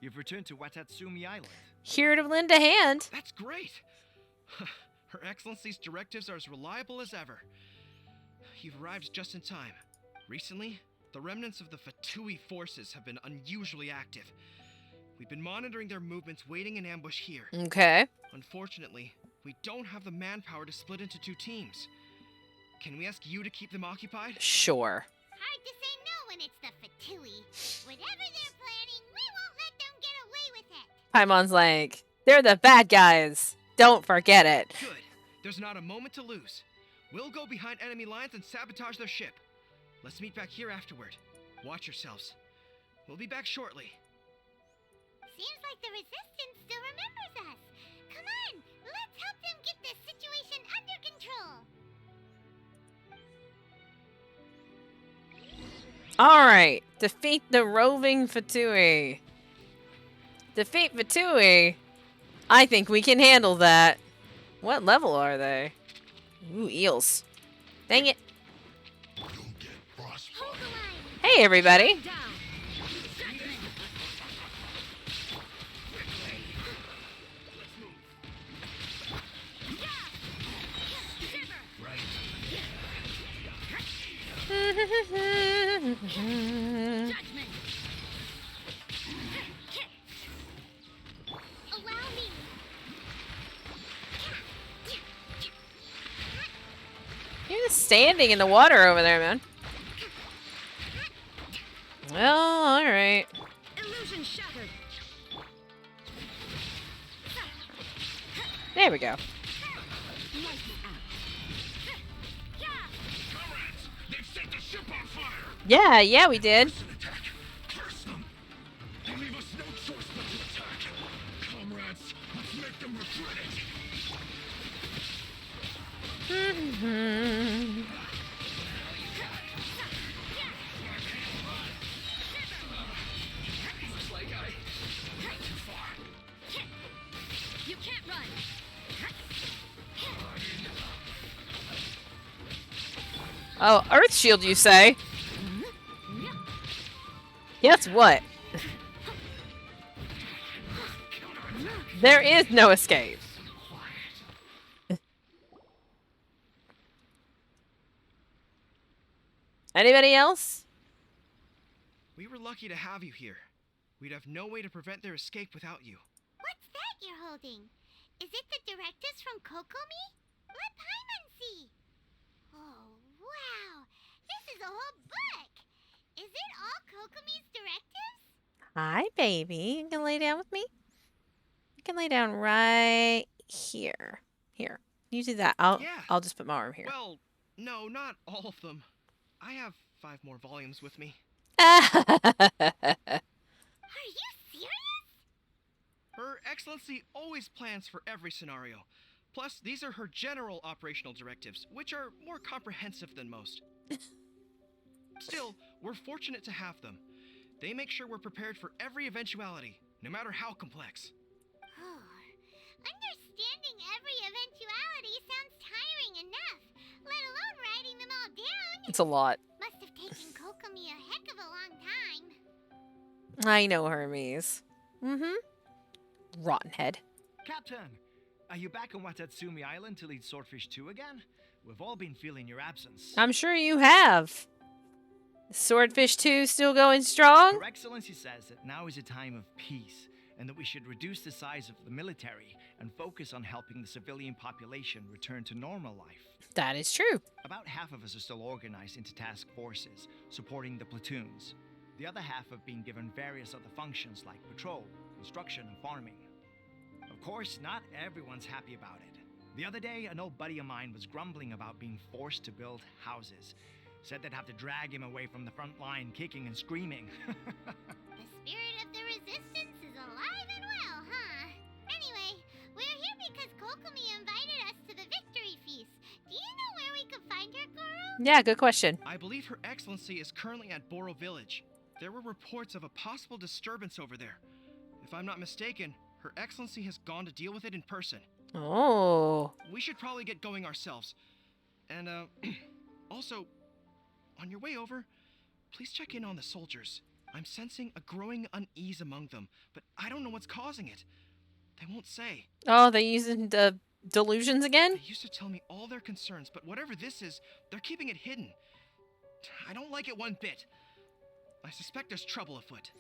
you've returned to Watatsumi Island. Here to lend a hand. That's great! Her Excellency's directives are as reliable as ever. You've arrived just in time. Recently, the remnants of the Fatui forces have been unusually active. We've been monitoring their movements, waiting in ambush here. Okay. Unfortunately, we don't have the manpower to split into two teams. Can we ask you to keep them occupied? Sure. Hard to say no when it's the Fatui. Whatever they're planning, we won't let them get away with it. Paimon's like, they're the bad guys. Don't forget it. Good. There's not a moment to lose. We'll go behind enemy lines and sabotage their ship. Let's meet back here afterward. Watch yourselves. We'll be back shortly. Seems like the Resistance still remembers us. Come on, let's help them get this situation under control. Alright. Defeat the roving Fatui. Defeat Fatui? I think we can handle that. What level are they? Ooh, eels. Dang it. Hey, everybody. Allow me. You're just standing in the water over there, man. Well, alright. Illusion shattered. There we go. They've set the ship on fire! Yeah, we did. Attack! Curse them! They leave us no choice but to attack! Comrades, let's make them regret it! You can't run. Oh, Earth Shield, you say? Guess what? There is no escape. Anybody else? We were lucky to have you here. We'd have no way to prevent their escape without you. What's that you're holding? Is it the directives from Kokomi? Let Paimon see. Oh, wow. This is a whole book. Is it all Kokomi's directives? Hi, baby. You can lay down with me? You can lay down right here. Here. You do that. Yeah. I'll just put my arm here. Well, no, not all of them. I have 5 more volumes with me. Are you serious? Her Excellency always plans for every scenario. Plus, these are her general operational directives, which are more comprehensive than most. Still, we're fortunate to have them. They make sure we're prepared for every eventuality, no matter how complex. Oh, understanding every eventuality sounds tiring enough, let alone writing them all down. It's a lot. Must have taken Kokomi a heck of a long time. I know, Hermes. Rotten head. Captain, are you back on Watatsumi Island to lead Swordfish 2 again? We've all been feeling your absence. I'm sure you have. Swordfish 2 still going strong? Her Excellency says that now is a time of peace, and that we should reduce the size of the military and focus on helping the civilian population return to normal life. That is true. About half of us are still organized into task forces, supporting the platoons. The other half have been given various other functions like patrol, construction, and farming. Of course, not everyone's happy about it. The other day, an old buddy of mine was grumbling about being forced to build houses. Said they'd have to drag him away from the front line, kicking and screaming. The spirit of the Resistance is alive and well, huh? Anyway, we're here because Kokomi invited us to the Victory Feast. Do you know where we could find her, Goro? Yeah, good question. I believe Her Excellency is currently at Boro Village. There were reports of a possible disturbance over there. If I'm not mistaken, Her Excellency has gone to deal with it in person. Oh. We should probably get going ourselves. And, also, on your way over, please check in on the soldiers. I'm sensing a growing unease among them, but I don't know what's causing it. They won't say. Oh, they using the delusions again? They used to tell me all their concerns, but whatever this is, they're keeping it hidden. I don't like it one bit. I suspect there's trouble afoot.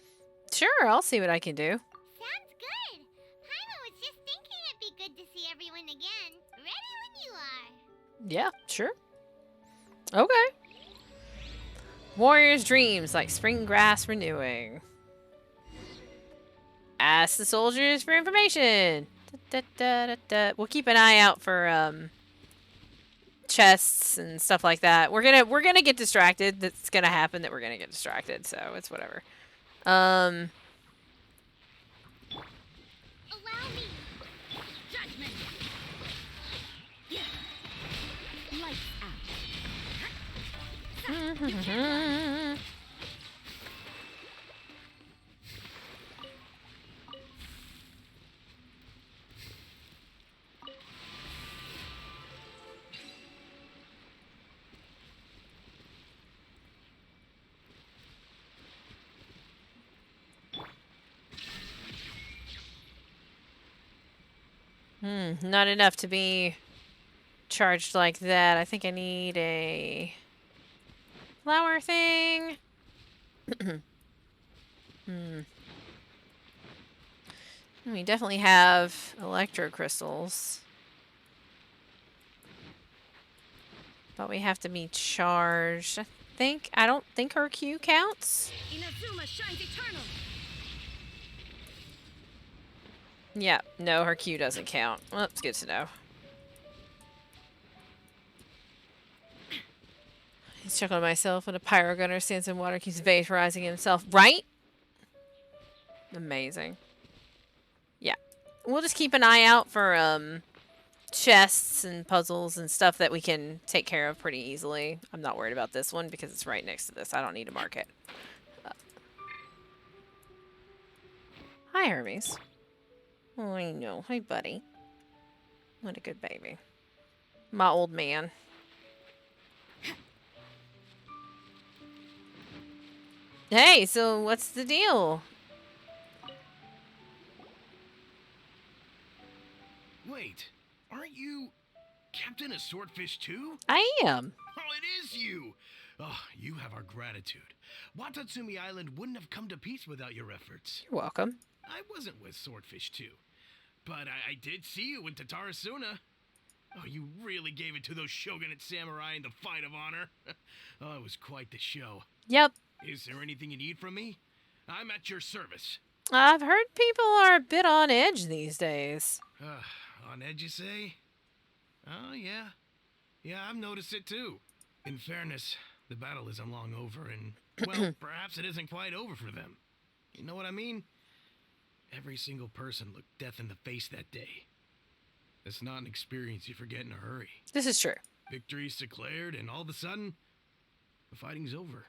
Sure, I'll see what I can do. Sounds good. Paimon was just thinking it'd be good to see everyone again. Ready when you are. Yeah, sure. Okay. Warrior's dreams, like spring grass renewing. Ask the soldiers for information. We'll keep an eye out for chests and stuff like that. We're gonna get distracted. That's gonna happen. That we're gonna get distracted. So it's whatever. Allow me. Judgment. Lights out. Not enough to be charged like that. I think I need a flower thing. We definitely have electro crystals. But we have to be charged. I don't think her Q counts. Inazuma shines eternal. Yeah, no, her Q doesn't count. Well, it's good to know. He's chuckling to myself when a pyro gunner stands in water, keeps vaporizing himself. Right? Amazing. Yeah. We'll just keep an eye out for chests and puzzles and stuff that we can take care of pretty easily. I'm not worried about this one because it's right next to this. I don't need to mark it. Hi, Hermes. Oh, I know. Hi, buddy. What a good baby. My old man. Hey, so what's the deal? Wait, aren't you Captain of Swordfish too? I am. Oh, it is you! Oh, you have our gratitude. Watatsumi Island wouldn't have come to peace without your efforts. You're welcome. I wasn't with Swordfish too, but I did see you in Tatarasuna. Oh, you really gave it to those shogunate samurai in the fight of honor. Oh, it was quite the show. Yep. Is there anything you need from me? I'm at your service. I've heard people are a bit on edge these days. On edge, you say? Oh, yeah. Yeah, I've noticed it too. In fairness, the battle isn't long over, and, well, perhaps it isn't quite over for them. You know what I mean? Every single person looked death in the face that day. It's not an experience you forget in a hurry. This is true. Victory's declared, and all of a sudden, the fighting's over.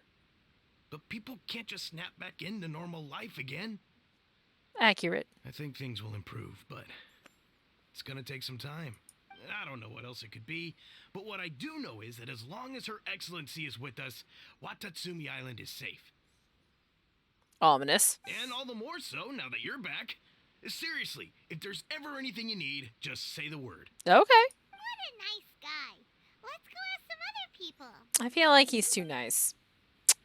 But people can't just snap back into normal life again. Accurate. I think things will improve, but it's gonna take some time. I don't know what else it could be, but what I do know is that as long as Her Excellency is with us, Watatsumi Island is safe. Ominous. And all the more so now that you're back. Seriously, if there's ever anything you need, just say the word. Okay. What a nice guy. Let's go ask some other people. I feel like he's too nice.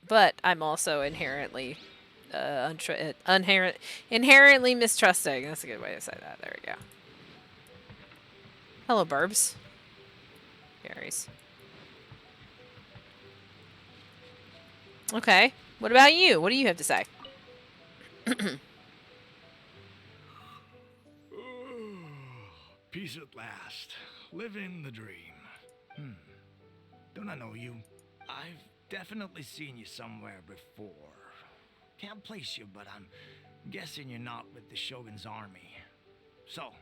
But I'm also inherently inherently mistrusting. That's a good way to say that. There we go. Hello, Burbs. Berries. Okay. What about you? What do you have to say? Peace at last. Living the dream. Don't I know you? I've definitely seen you somewhere before. Can't place you, but I'm guessing you're not with the Shogun's army. So,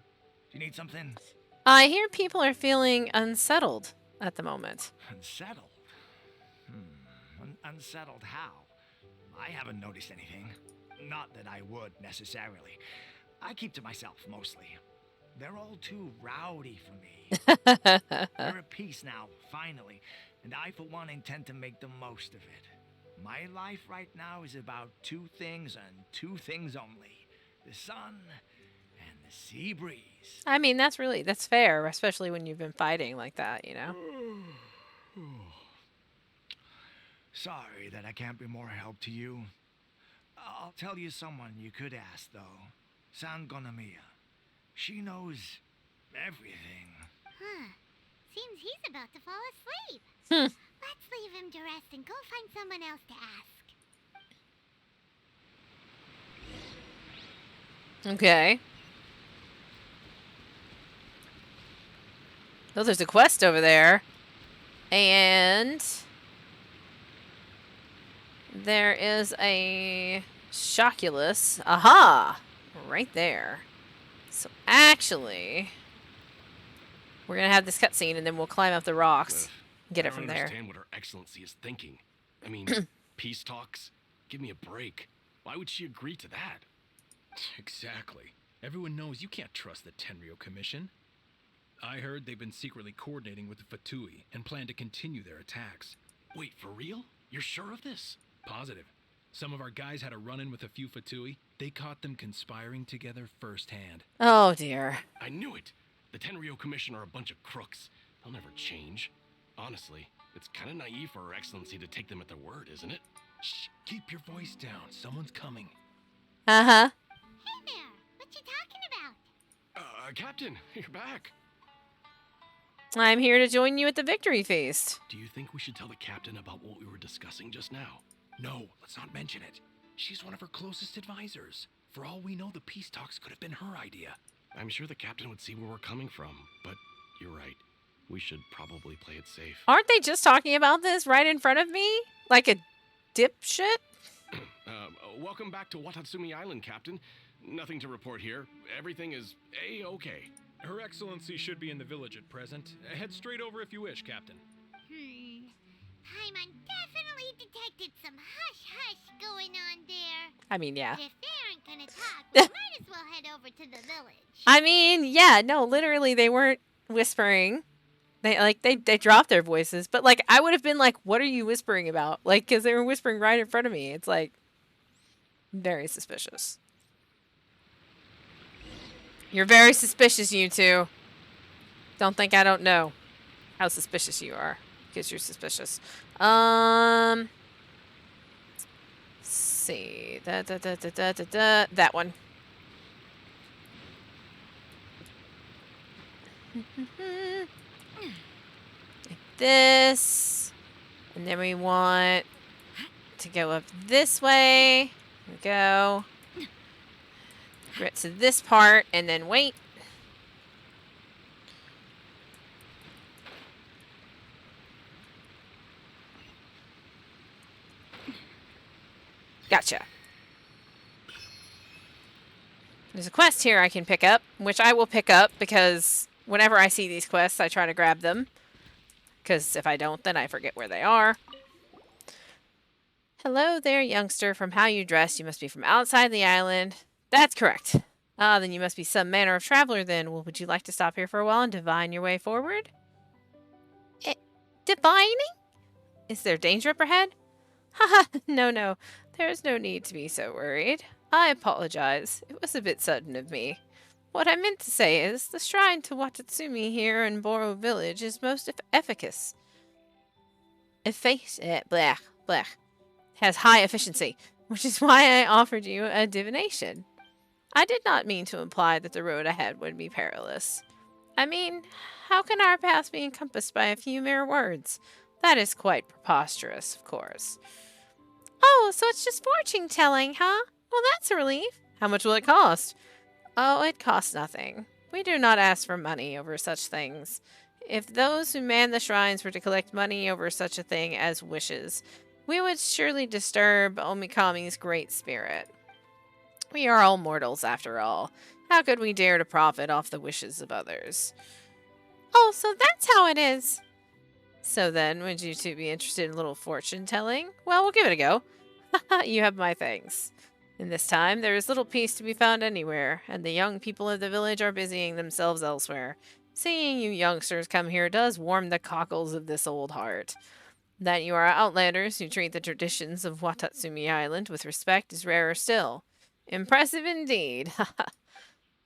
do you need something? I hear people are feeling unsettled at the moment. Unsettled? Unsettled how? I haven't noticed anything. Not that I would, necessarily. I keep to myself, mostly. They're all too rowdy for me. We're at peace now, finally, and I, for one, intend to make the most of it. My life right now is about two things and two things only. The sun and the sea breeze. I mean, that's fair, especially when you've been fighting like that, you know? Sorry that I can't be more help to you. I'll tell you someone you could ask, though. Sangonomiya. She knows everything. Huh. Seems he's about to fall asleep. Let's leave him to rest and go find someone else to ask. Okay. Oh, there's a quest over there. And there is a Shoculus. Aha! Right there. So actually, we're going to have this cutscene and then we'll climb up the rocks. Get it from there. I don't understand what Her Excellency is thinking. I mean, peace talks? Give me a break. Why would she agree to that? Exactly. Everyone knows you can't trust the Tenryo Commission. I heard they've been secretly coordinating with the Fatui and plan to continue their attacks. Wait, for real? You're sure of this? Positive. Some of our guys had a run-in with a few Fatui. They caught them conspiring together firsthand. Oh, dear. I knew it. The Tenryo Commission are a bunch of crooks. They'll never change. Honestly, it's kind of naive for Her Excellency to take them at their word, isn't it? Shh, keep your voice down. Someone's coming. Uh-huh. Hey there, what you talking about? Captain, you're back. I'm here to join you at the victory feast. Do you think we should tell the captain about what we were discussing just now? No, let's not mention it. She's one of her closest advisors. For all we know, the peace talks could have been her idea. I'm sure the captain would see where we're coming from, but you're right. We should probably play it safe. Aren't they just talking about this right in front of me? Like a dipshit? Welcome back to Watatsumi Island, Captain. Nothing to report here. Everything is A-okay. Her Excellency should be in the village at present. Head straight over if you wish, Captain. Paimon definitely detected some hush-hush going on there. I mean, yeah. If they aren't gonna talk, we might as well head over to the village. I mean, yeah, no, literally they weren't whispering. They dropped their voices, but like I would have been like, "What are you whispering about?" Like cuz they were whispering right in front of me. It's like very suspicious. You're very suspicious, you two. Don't think I don't know how suspicious you are because you're suspicious. Let's see. That one. Like this. And then we want to go up this way. There we go. Get to this part and then wait. Gotcha. There's a quest here I can pick up, which I will pick up because whenever I see these quests, I try to grab them. Because if I don't, then I forget where they are. Hello there, youngster. From how you dress, you must be from outside the island. That's correct. Ah, then you must be some manner of traveler then. Well, would you like to stop here for a while and divine your way forward? Divining? Is there danger up ahead? Haha, no. There is no need to be so worried. I apologize. It was a bit sudden of me. What I meant to say is, the shrine to Watatsumi here in Boro village is most efficacious. Has high efficiency, which is why I offered you a divination. I did not mean to imply that the road ahead would be perilous. I mean, how can our path be encompassed by a few mere words? That is quite preposterous, of course. Oh, so it's just fortune telling, huh? Well, that's a relief. How much will it cost? Oh, it costs nothing. We do not ask for money over such things. If those who man the shrines were to collect money over such a thing as wishes, we would surely disturb Omikami's great spirit. We are all mortals, after all. How could we dare to profit off the wishes of others? Oh, so that's how it is. So then, would you two be interested in a little fortune-telling? Well, we'll give it a go. You have my thanks. In this time, there is little peace to be found anywhere, and the young people of the village are busying themselves elsewhere. Seeing you youngsters come here does warm the cockles of this old heart. That you are outlanders who treat the traditions of Watatsumi Island with respect is rarer still. Impressive indeed.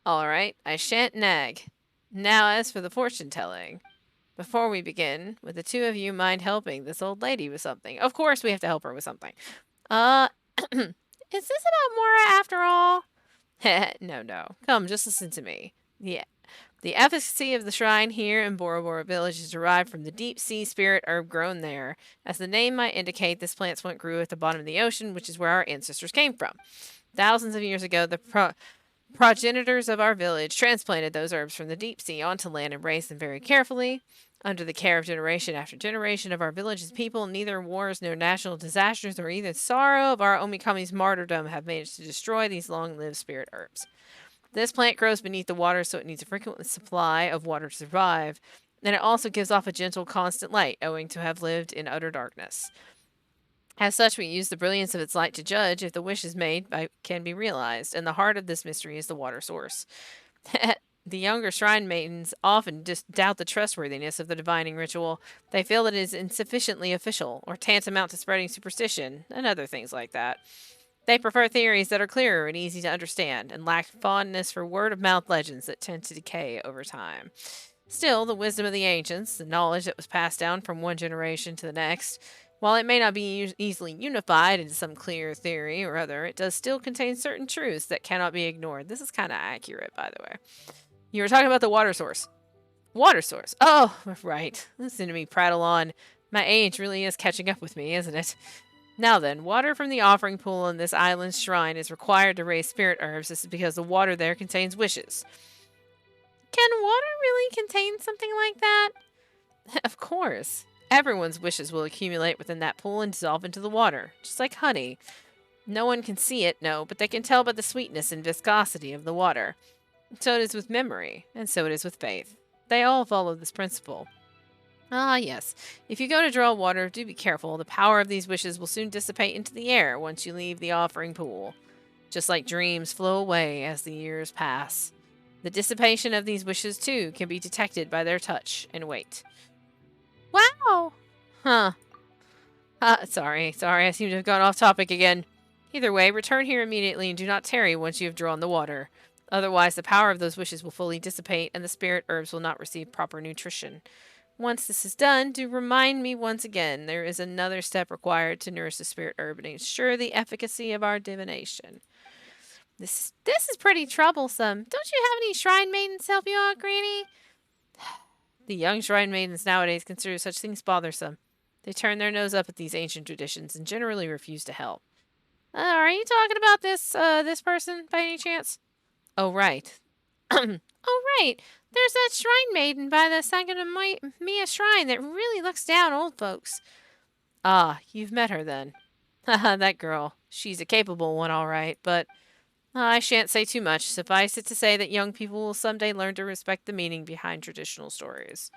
All right, I shan't nag. Now as for the fortune-telling. Before we begin, would the two of you mind helping this old lady with something? Of course we have to help her with something. Is this about Mora after all? No. Come, just listen to me. Yeah. The efficacy of the shrine here in Bora Bora village is derived from the deep sea spirit herb grown there. As the name might indicate, this plant once grew at the bottom of the ocean, which is where our ancestors came from. Thousands of years ago, the progenitors of our village transplanted those herbs from the deep sea onto land and raised them very carefully. Under the care of generation after generation of our village's people, neither wars nor national disasters or even sorrow of our Omikami's martyrdom have managed to destroy these long-lived spirit herbs. This plant grows beneath the water, so it needs a frequent supply of water to survive, and it also gives off a gentle, constant light, owing to have lived in utter darkness. As such, we use the brilliance of its light to judge if the wishes made can be realized, and the heart of this mystery is the water source. The younger shrine maidens often doubt the trustworthiness of the divining ritual. They feel that it is insufficiently official, or tantamount to spreading superstition, and other things like that. They prefer theories that are clearer and easy to understand, and lack fondness for word-of-mouth legends that tend to decay over time. Still, the wisdom of the ancients, the knowledge that was passed down from one generation to the next, while it may not be easily unified into some clear theory or other, it does still contain certain truths that cannot be ignored. This is kind of accurate, by the way. You were talking about the water source. Water source. Oh, right. Listen to me prattle on. My age really is catching up with me, isn't it? Now then, water from the offering pool in this island's shrine is required to raise spirit herbs. This is because the water there contains wishes. Can water really contain something like that? Of course. Everyone's wishes will accumulate within that pool and dissolve into the water, just like honey. No one can see it, no, but they can tell by the sweetness and viscosity of the water. So it is with memory, and so it is with faith. They all follow this principle. Ah, yes. If you go to draw water, do be careful. The power of these wishes will soon dissipate into the air once you leave the offering pool. Just like dreams flow away as the years pass. The dissipation of these wishes, too, can be detected by their touch and weight. Wow! Huh. Sorry, I seem to have gone off topic again. Either way, return here immediately and do not tarry once you have drawn the water. Otherwise, the power of those wishes will fully dissipate and the spirit herbs will not receive proper nutrition. Once this is done, do remind me once again there is another step required to nourish the spirit herb and ensure the efficacy of our divination. This is pretty troublesome. Don't you have any shrine maidens help you out, Granny? The young shrine maidens nowadays consider such things bothersome. They turn their nose up at these ancient traditions and generally refuse to help. Are you talking about this person by any chance? Oh, right. Oh, right. There's that shrine maiden by the Sangamamiya shrine that really looks down old folks. Ah, you've met her then. Haha, that girl. She's a capable one, all right, but I shan't say too much. Suffice it to say that young people will someday learn to respect the meaning behind traditional stories.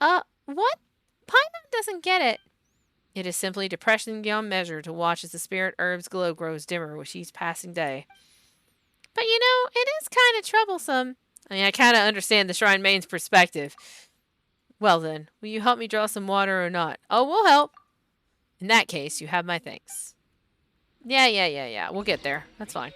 What? Paimon doesn't get it. It is simply depressing beyond measure to watch as the spirit herb's glow grows dimmer with each passing day. But you know, it is kind of troublesome. I mean, I kind of understand the Shrine Maiden's perspective. Well then, will you help me draw some water or not? Oh, we'll help. In that case, you have my thanks. Yeah. We'll get there. That's fine.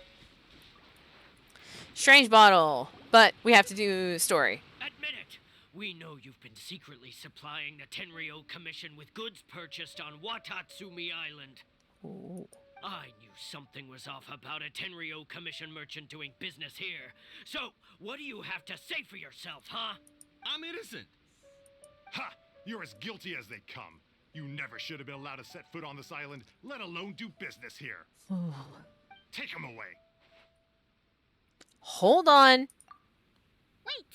Strange bottle. But we have to do story. Admit it. We know you've been secretly supplying the Tenryo Commission with goods purchased on Watatsumi Island. Ooh. I knew something was off about a Tenryo Commission merchant doing business here. So, what do you have to say for yourself, huh? I'm innocent. Ha! You're as guilty as they come. You never should have been allowed to set foot on this island, let alone do business here. Take him away. Hold on. Wait!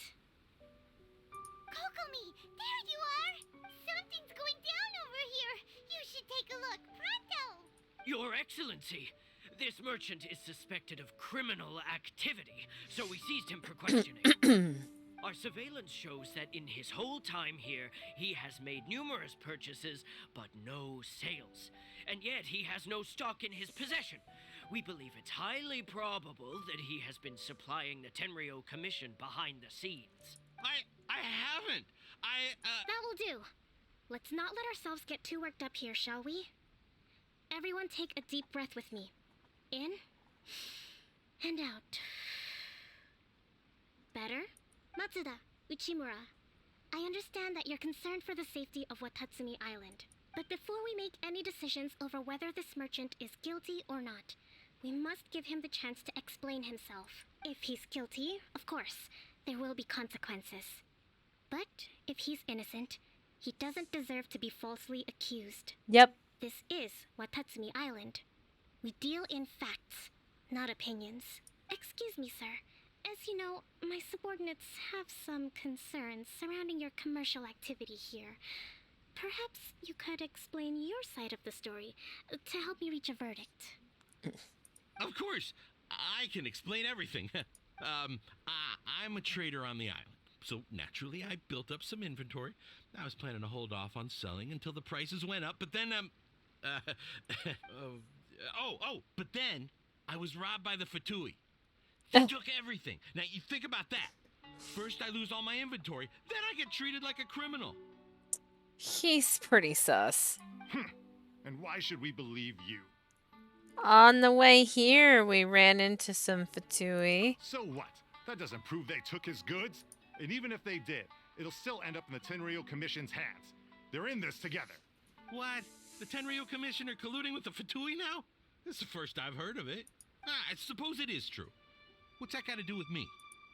Kokomi, there you are! Something's going down over here. You should take a look. Pronto! Your Excellency, this merchant is suspected of criminal activity, so we seized him for questioning. Our surveillance shows that in his whole time here, he has made numerous purchases, but no sales. And yet he has no stock in his possession. We believe it's highly probable that he has been supplying the Tenryo Commission behind the scenes. I haven't. That will do. Let's not let ourselves get too worked up here, shall we? Everyone take a deep breath with me. In and out. Better? Matsuda, Uchimura, I understand that you're concerned for the safety of Watatsumi Island. But before we make any decisions over whether this merchant is guilty or not, we must give him the chance to explain himself. If he's guilty, of course, there will be consequences. But if he's innocent, he doesn't deserve to be falsely accused. Yep. This is Watatsumi Island. We deal in facts, not opinions. Excuse me, sir. As you know, my subordinates have some concerns surrounding your commercial activity here. Perhaps you could explain your side of the story to help me reach a verdict. Of course, I can explain everything. I'm a trader on the island, so naturally I built up some inventory. I was planning to hold off on selling until the prices went up, but then, but then I was robbed by the Fatui. They took everything. Now, you think about that. First, I lose all my inventory, then I get treated like a criminal. He's pretty sus. And why should we believe you? On the way here, we ran into some Fatui. So what? That doesn't prove they took his goods. And even if they did, it'll still end up in the Tenryo Commission's hands. They're in this together. What? The Tenryo Commission are colluding with the Fatui now? This is the first I've heard of it. I suppose it is true. What's that got to do with me?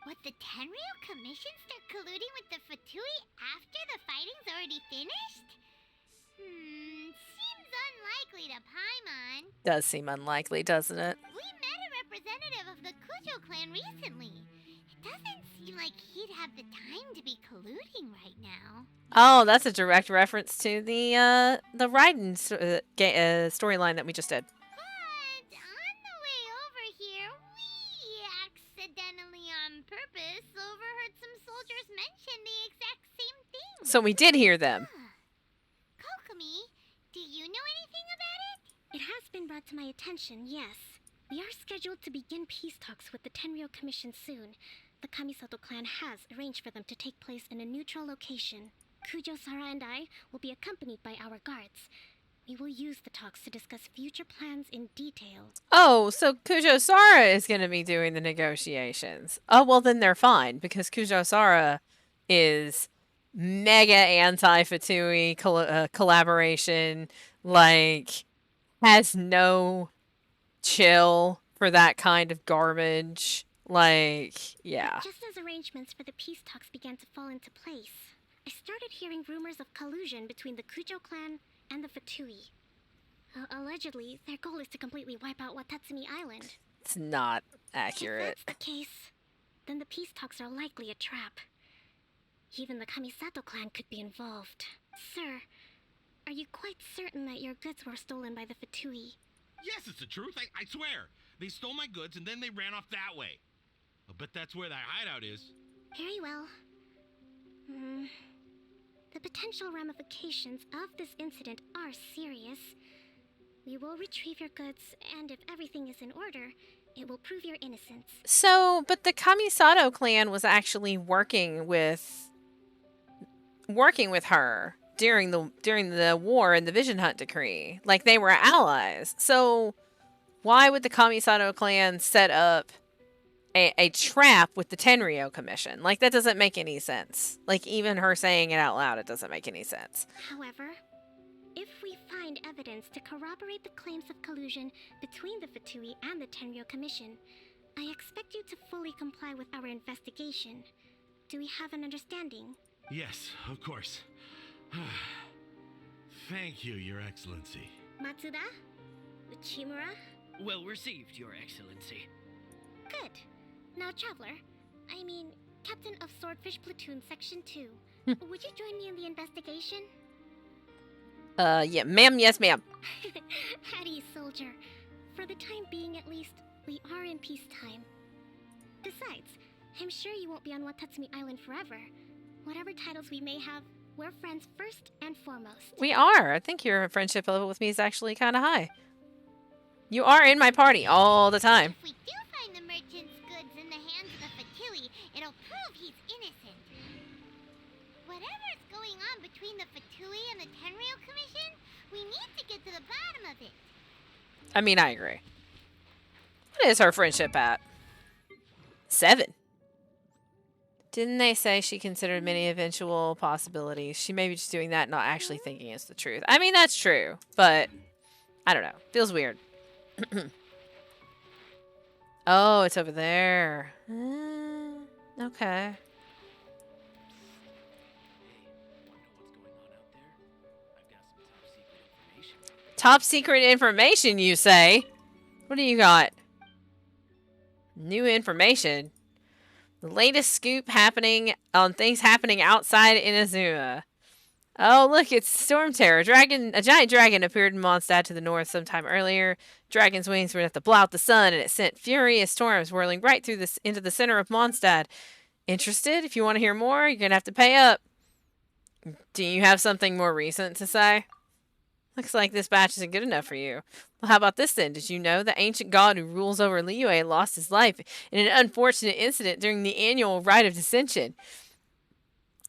What, the Tenryo Commission start colluding with the Fatui after the fighting's already finished? Seems unlikely to Paimon. Does seem unlikely, doesn't it? We met a representative of the Kujo clan recently. It doesn't seem like he'd have the time to be colluding right now. Oh, that's a direct reference to the Raiden storyline that we just did. But on the way over here, we accidentally on purpose overheard some soldiers mention the exact same thing. So we did hear them. Kokomi, do you know anything about it? It has been brought to my attention, yes. We are scheduled to begin peace talks with the Tenryo Commission soon. The Kamisato clan has arranged for them to take place in a neutral location. Kujo-Sara and I will be accompanied by our guards. We will use the talks to discuss future plans in detail. Oh, so Kujo-Sara is going to be doing the negotiations. Oh, well then they're fine, because Kujo-Sara is mega anti-Fatui collaboration, like, has no chill for that kind of garbage. Like, yeah. Just as arrangements for the peace talks began to fall into place, I started hearing rumors of collusion between the Kujo clan and the Fatui. Allegedly, their goal is to completely wipe out Watatsumi Island. It's not accurate. If that's the case, then the peace talks are likely a trap. Even the Kamisato clan could be involved. Sir, are you quite certain that your goods were stolen by the Fatui? Yes, it's the truth. I swear. They stole my goods and then they ran off that way. I bet that's where that hideout is. Very well. The potential ramifications of this incident are serious. We will retrieve your goods, and if everything is in order, it will prove your innocence. So, but the Kamisato clan was actually working with her during the war and the Vision Hunt decree. Like, they were allies. So, why would the Kamisato clan set up a trap with the Tenryo Commission? Like, that doesn't make any sense. Like, even her saying it out loud, it doesn't make any sense. However, if we find evidence to corroborate the claims of collusion between the Fatui and the Tenryo Commission, I expect you to fully comply with our investigation. Do we have an understanding? Yes, of course. Thank you, Your Excellency. Matsuda? Uchimura? Well received, Your Excellency. Good. Now, Traveler, Captain of Swordfish Platoon Section 2, would you join me in the investigation? Yeah, ma'am, yes, ma'am. At ease, soldier. For the time being, at least, we are in peacetime. Besides, I'm sure you won't be on Watatsumi Island forever. Whatever titles we may have, we're friends first and foremost. We are. I think your friendship level with me is actually kind of high. You are in my party all the time. If we do find the merchant's goods in the hands of the Fatui, it'll prove he's innocent. Whatever's going on between the Fatui and the Tenryo Commission, we need to get to the bottom of it. I mean, I agree. What is her friendship at? 7. Didn't they say she considered many eventual possibilities? She may be just doing that, not actually thinking it's the truth. I mean, that's true, but I don't know. Feels weird. Oh, it's over there. Okay. Top secret information, you say? What do you got? New information? The latest scoop happening on things happening outside Inazuma. Oh, look, it's Storm Terror. A giant dragon appeared in Mondstadt to the north sometime earlier. Dragon's wings were enough to blow out the sun, and it sent furious storms whirling right through into the center of Mondstadt. Interested? If you want to hear more, you're going to have to pay up. Do you have something more recent to say? Looks like this batch isn't good enough for you. Well, how about this then? Did you know the ancient god who rules over Liyue lost his life in an unfortunate incident during the annual Rite of Dissension?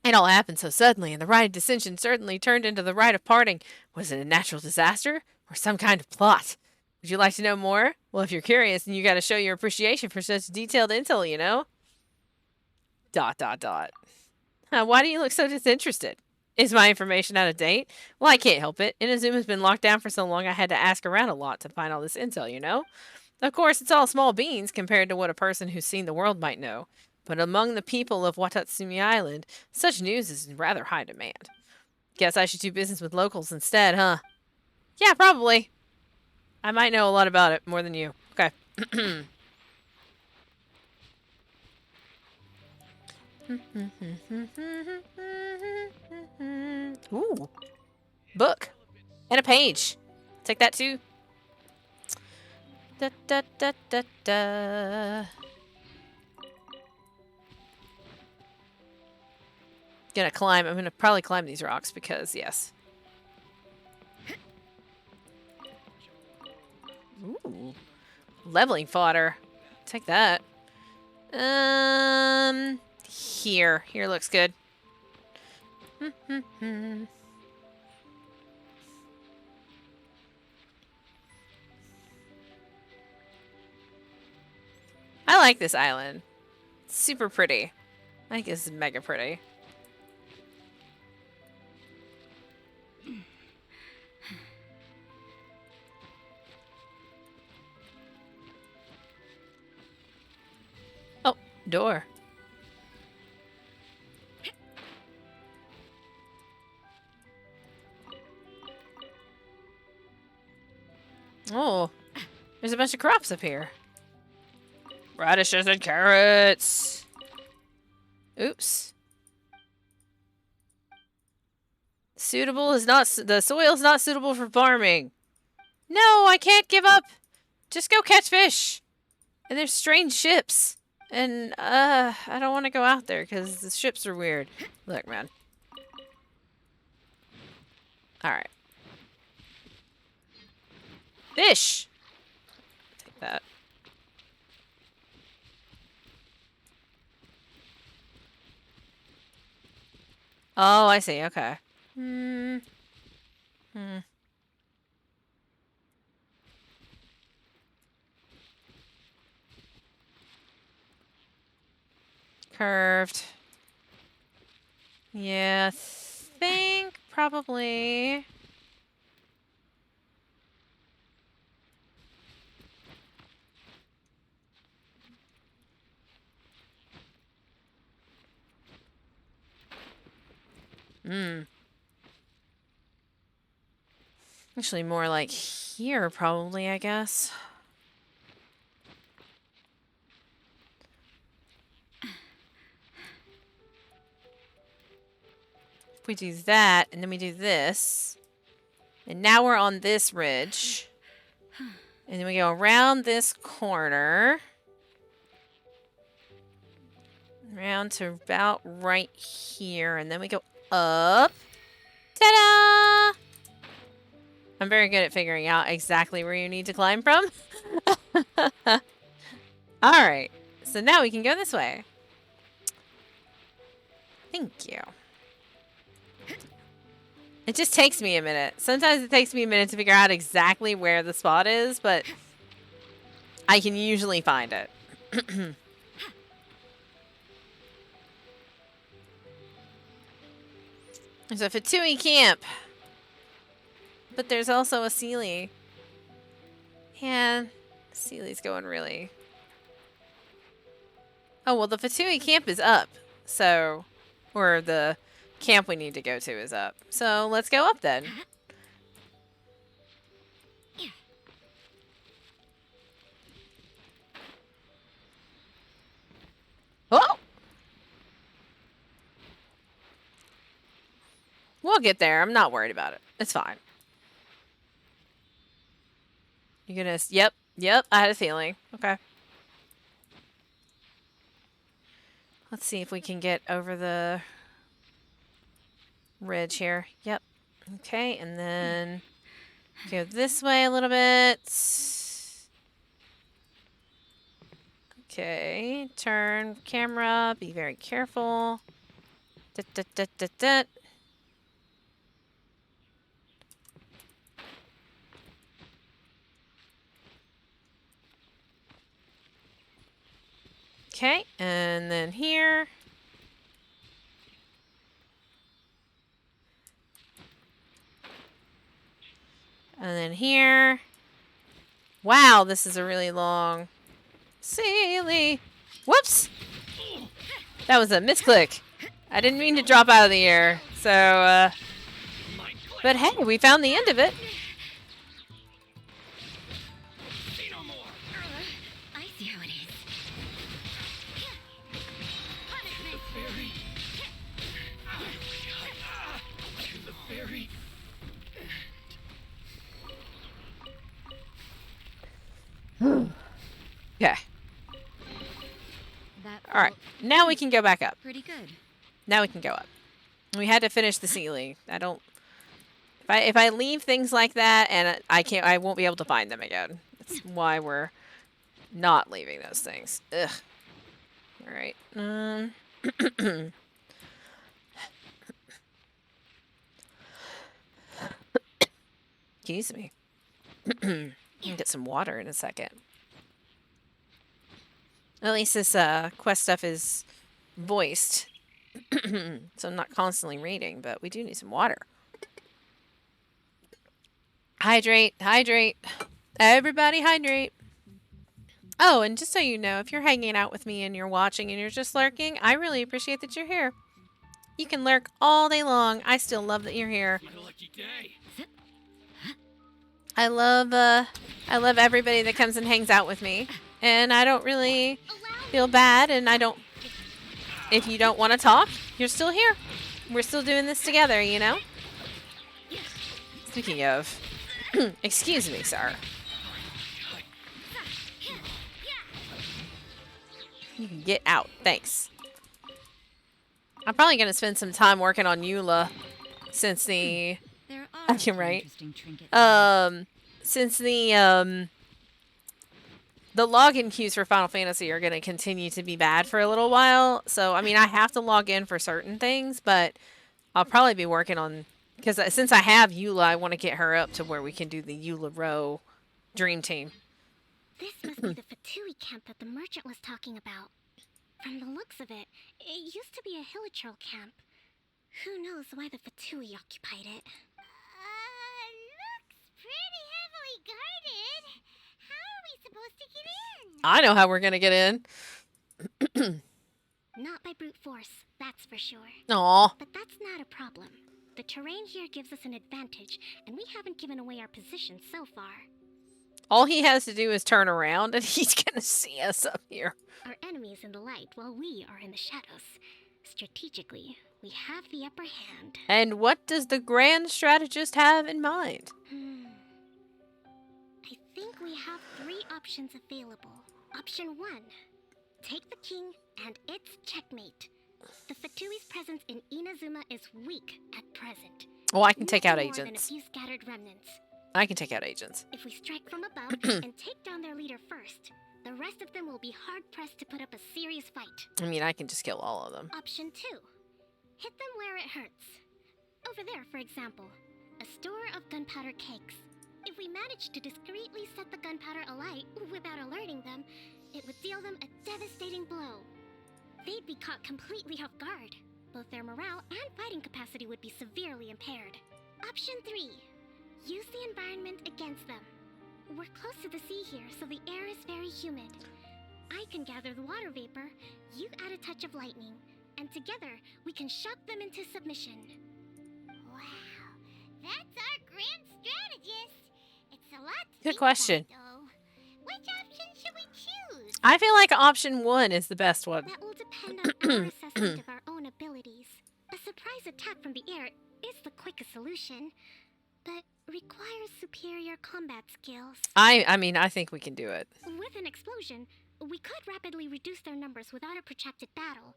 It all happened so suddenly, and the Rite of Dissension certainly turned into the Rite of Parting. Was it a natural disaster or some kind of plot? Would you like to know more? Well, if you're curious, then you got to show your appreciation for such detailed intel, you know? ... Why do you look so disinterested? Is my information out of date? Well, I can't help it. Inazuma's been locked down for so long I had to ask around a lot to find all this intel, you know? Of course, it's all small beans compared to what a person who's seen the world might know. But among the people of Watatsumi Island, such news is in rather high demand. Guess I should do business with locals instead, huh? Yeah, probably. I might know a lot about it, more than you. Okay. Ooh. Book. And a page. Take that too. Da da da da da. Gonna climb. I'm gonna probably climb these rocks because, yes. Ooh. Leveling fodder. Take that. Here. Here looks good. I like this island. It's super pretty. I think it's mega pretty. Oh, door. Oh, there's a bunch of crops up here. Radishes and carrots. Oops. Suitable is not... The soil is not suitable for farming. No, I can't give up. Just go catch fish. And there's strange ships. And, I don't want to go out there because the ships are weird. Look, man. Alright. Fish! Take that. Oh, I see. Okay. Curved. Yeah, think probably... Actually, more like here, probably, I guess. If we do that, and then we do this. And now we're on this ridge. And then we go around this corner. Around to about right here. And then we go up. Ta-da! I'm very good at figuring out exactly where you need to climb from. Alright. So now we can go this way. Thank you. It just takes me a minute. Sometimes it takes me a minute to figure out exactly where the spot is, but I can usually find it. There's a Fatui camp. But there's also a Sealy. And Sealy's going really... Oh, well, the Fatui camp is up. So, or the camp we need to go to is up. So, let's go up then. Oh! We'll get there. I'm not worried about it. It's fine. You're gonna... Yep. Yep. I had a feeling. Okay. Let's see if we can get over the ridge here. Yep. Okay, and then go this way a little bit. Okay, turn camera. Be very careful. Okay, and then here. And then here. Wow, this is a really long... Silly. Whoops! That was a misclick. I didn't mean to drop out of the air. So, but hey, we found the end of it. I see how it is. Okay. All right. Now we can go back up. Pretty good. Now we can go up. We had to finish the ceiling. I don't... If I leave things like that, and I won't be able to find them again. That's why we're not leaving those things. Ugh. All right. Excuse me. I'll get some water in a second. At least this quest stuff is voiced. So I'm not constantly reading, but we do need some water. Hydrate, hydrate. Everybody hydrate. Oh, and just so you know, if you're hanging out with me and you're watching and you're just lurking, I really appreciate that you're here. You can lurk all day long. I still love that you're here. I love everybody that comes and hangs out with me. And I don't really feel bad, and I don't... If you don't want to talk, you're still here. We're still doing this together, you know? Speaking of... Excuse me, sir. You can get out. Thanks. I'm probably going to spend some time working on Eula since the... I can write. Since the login queues for Final Fantasy are going to continue to be bad for a little while. So, I mean, I have to log in for certain things, but I'll probably be working on... Because since I have Eula, I want to get her up to where we can do the Eula Row Dream Team. This must be the Fatui camp that the merchant was talking about. From the looks of it, it used to be a Hilichurl camp. Who knows why the Fatui occupied it? Looks pretty heavily guarded. How are we supposed to get in? I know how we're going to get in. Not by brute force, that's for sure. Aw. But that's not a problem. The terrain here gives us an advantage, and we haven't given away our position so far. All he has to do is turn around, and he's going to see us up here. Our enemy is in the light, while we are in the shadows. Strategically, we have the upper hand. And what does the grand strategist have in mind? I think we have 3 options available. Option 1. Take the king, and it's checkmate. The Fatui's presence in Inazuma is weak at present. Oh, I can take out Nothing more than a agents. few scattered remnants. I can take out agents. If we strike from above and take down their leader first, the rest of them will be hard-pressed to put up a serious fight. I mean, I can just kill all of them. Option 2. Hit them where it hurts. Over there, for example, a store of gunpowder cakes. If we manage to discreetly set the gunpowder alight without alerting them, it would deal them a devastating blow. They'd be caught completely off guard. Both their morale and fighting capacity would be severely impaired. Option 3. Use the environment against them. We're close to the sea here, so the air is very humid. I can gather the water vapor, you add a touch of lightning, and together we can shock them into submission. Wow, that's our grand strategist. It's a lot to Good think question. about, though. Which option should we choose? I feel like option 1 is the best one. That will depend on our assessment of our own abilities. A surprise attack from the air is the quick a solution, but requires superior combat skills. I mean, I think we can do it. With an explosion, we could rapidly reduce their numbers without a protracted battle.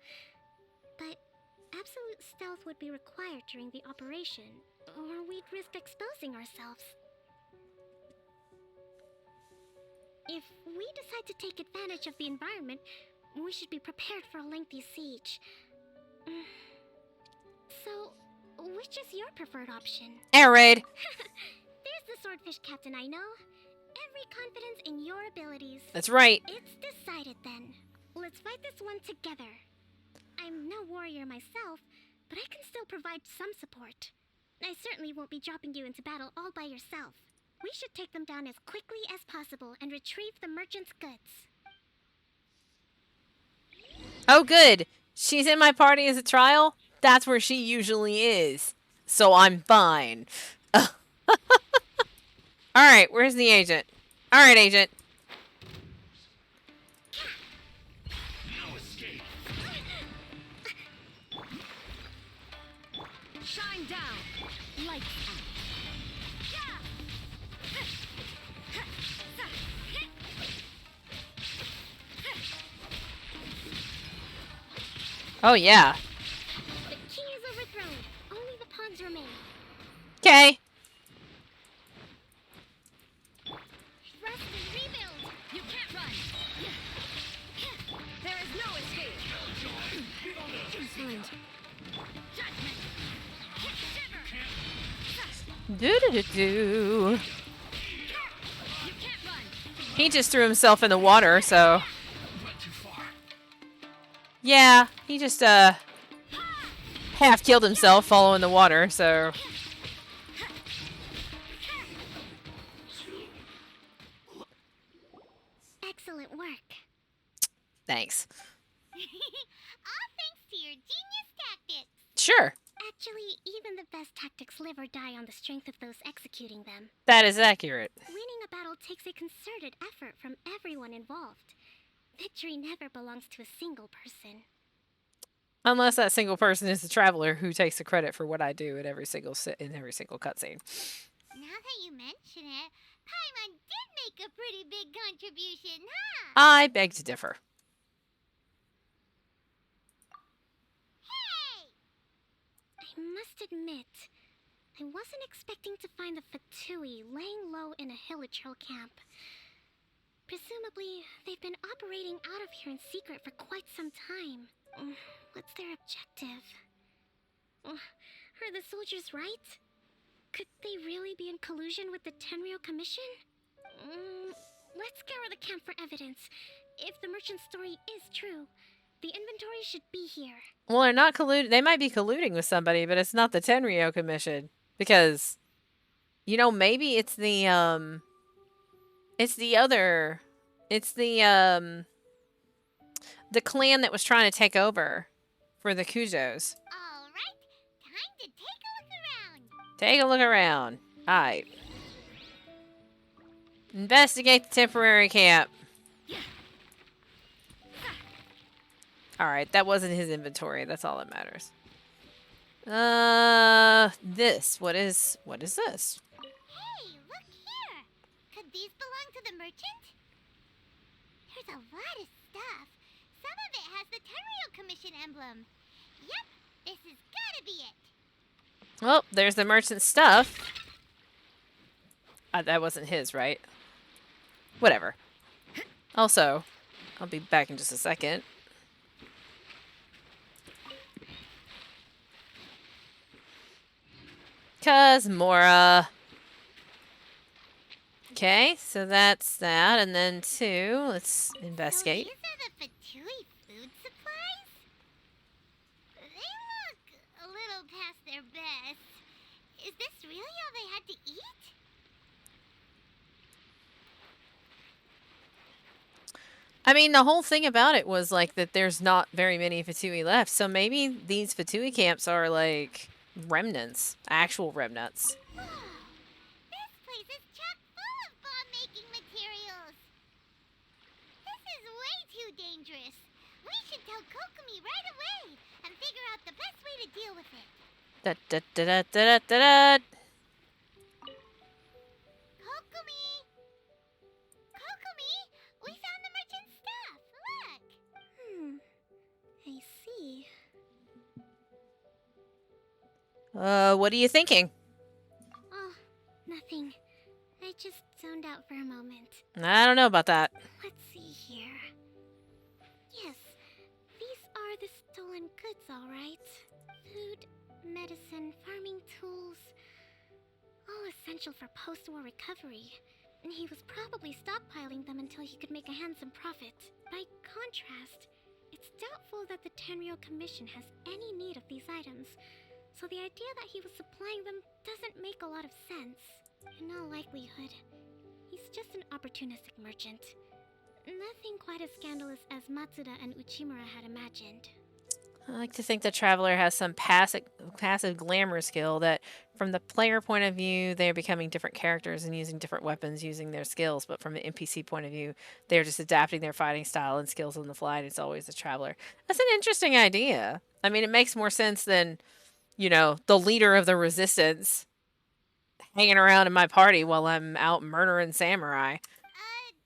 But absolute stealth would be required during the operation, or we'd risk exposing ourselves. If we decide to take advantage of the environment, we should be prepared for a lengthy siege. So, which is your preferred option? Air raid. There's the swordfish captain I know. Every confidence in your abilities. That's right. It's decided then. Let's fight this one together. I'm no warrior myself, but I can still provide some support. I certainly won't be dropping you into battle all by yourself. We should take them down as quickly as possible and retrieve the merchant's goods. Oh, good. She's in my party as a trial? That's where she usually is. So I'm fine. Alright, where's the agent? Alright, agent. No escape. Shine down. Lights out. Oh, yeah. The king is overthrown. Only the pawns remain. Okay. Rest and rebuild. You can't run. There is no escape. Excellent. Do-do-do-do. He just threw himself in the water, so... Yeah, he just, half killed himself following the water, so... Excellent work. Thanks. All thanks to your genius tactics. Sure. Actually, even the best tactics live or die on the strength of those executing them. That is accurate. Winning a battle takes a concerted effort from everyone involved. Victory never belongs to a single person. Unless that single person is the traveler who takes the credit for what I do at every single in every single cutscene. Now that you mention it, Paimon did make a pretty big contribution, huh? I beg to differ. Hey! I must admit, I wasn't expecting to find the Fatui laying low in a Hilichurl camp. Presumably, they've been operating out of here in secret for quite some time. What's their objective? Are the soldiers right? Could they really be in collusion with the Tenryou Commission? Let's scour the camp for evidence. If the merchant's story is true, the inventory should be here. Well, they're not colluding. They might be colluding with somebody, but it's not the Tenryou Commission. Because, you know, maybe it's the, the clan that was trying to take over for the Kujos. Alright, time to take a look around. Take a look around. Alright. Investigate the temporary camp. Alright, that wasn't his inventory. That's all that matters. This. What is this? Hey, look here. Could these belong to the merchant? There's a lot of stuff. Some of it has the Tenryou Commission emblem. Yep, this has gotta be it. Well, there's the merchant's stuff. That wasn't his, right? Whatever. Also, I'll be back in just a second. Mora. Okay, so that's that. And then two, let's investigate. So these are the Fatui food supplies? They look a little past their best. Is this really all they had to eat? I mean, the whole thing about it was like that there's not very many Fatui left. So maybe these Fatui camps are like remnants, actual remnants. This place is chock full of bomb-making materials. This is way too dangerous. We should tell Kokomi right away and figure out the best way to deal with it. Da da da da da da da. Kokumi! Kokumi! We found the merchant's stuff! Look! I see. What are you thinking? Oh, nothing. I just zoned out for a moment. I don't know about that. Let's see here. Yes, these are the stolen goods, alright. Food, medicine, farming tools. All essential for post-war recovery. And he was probably stockpiling them until he could make a handsome profit. By contrast, it's doubtful that the Tenryo Commission has any need of these items. So the idea that he was supplying them doesn't make a lot of sense. In all likelihood, he's just an opportunistic merchant. Nothing quite as scandalous as Matsuda and Uchimura had imagined. I like to think the Traveler has some passive glamour skill that, from the player point of view, they're becoming different characters and using different weapons using their skills. But from the NPC point of view, they're just adapting their fighting style and skills on the fly, and it's always the Traveler. That's an interesting idea. I mean, it makes more sense than, you know, the leader of the Resistance hanging around in my party while I'm out murdering samurai.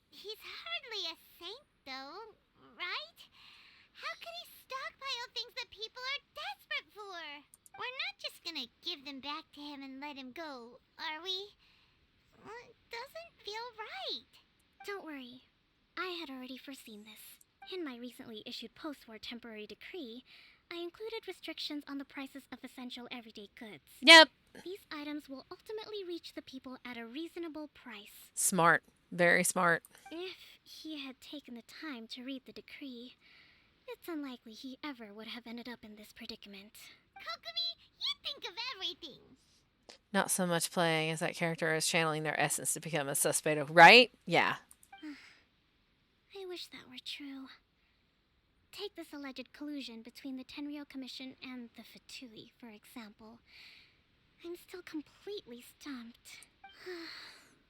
He's hardly a saint, though, right? How could he stockpile things that people are desperate for? We're not just gonna give them back to him and let him go, are we? It doesn't feel right. Don't worry. I had already foreseen this. In my recently issued post-war temporary decree, I included restrictions on the prices of essential everyday goods. Yep. These items will ultimately reach the people at a reasonable price. Smart. Very smart. If he had taken the time to read the decree, it's unlikely he ever would have ended up in this predicament. Kokumi, you think of everything! Not so much playing as that character as channeling their essence to become a suspect, right? Yeah. I wish that were true. Take this alleged collusion between the Tenryo Commission and the Fatui, for example. I'm still completely stumped.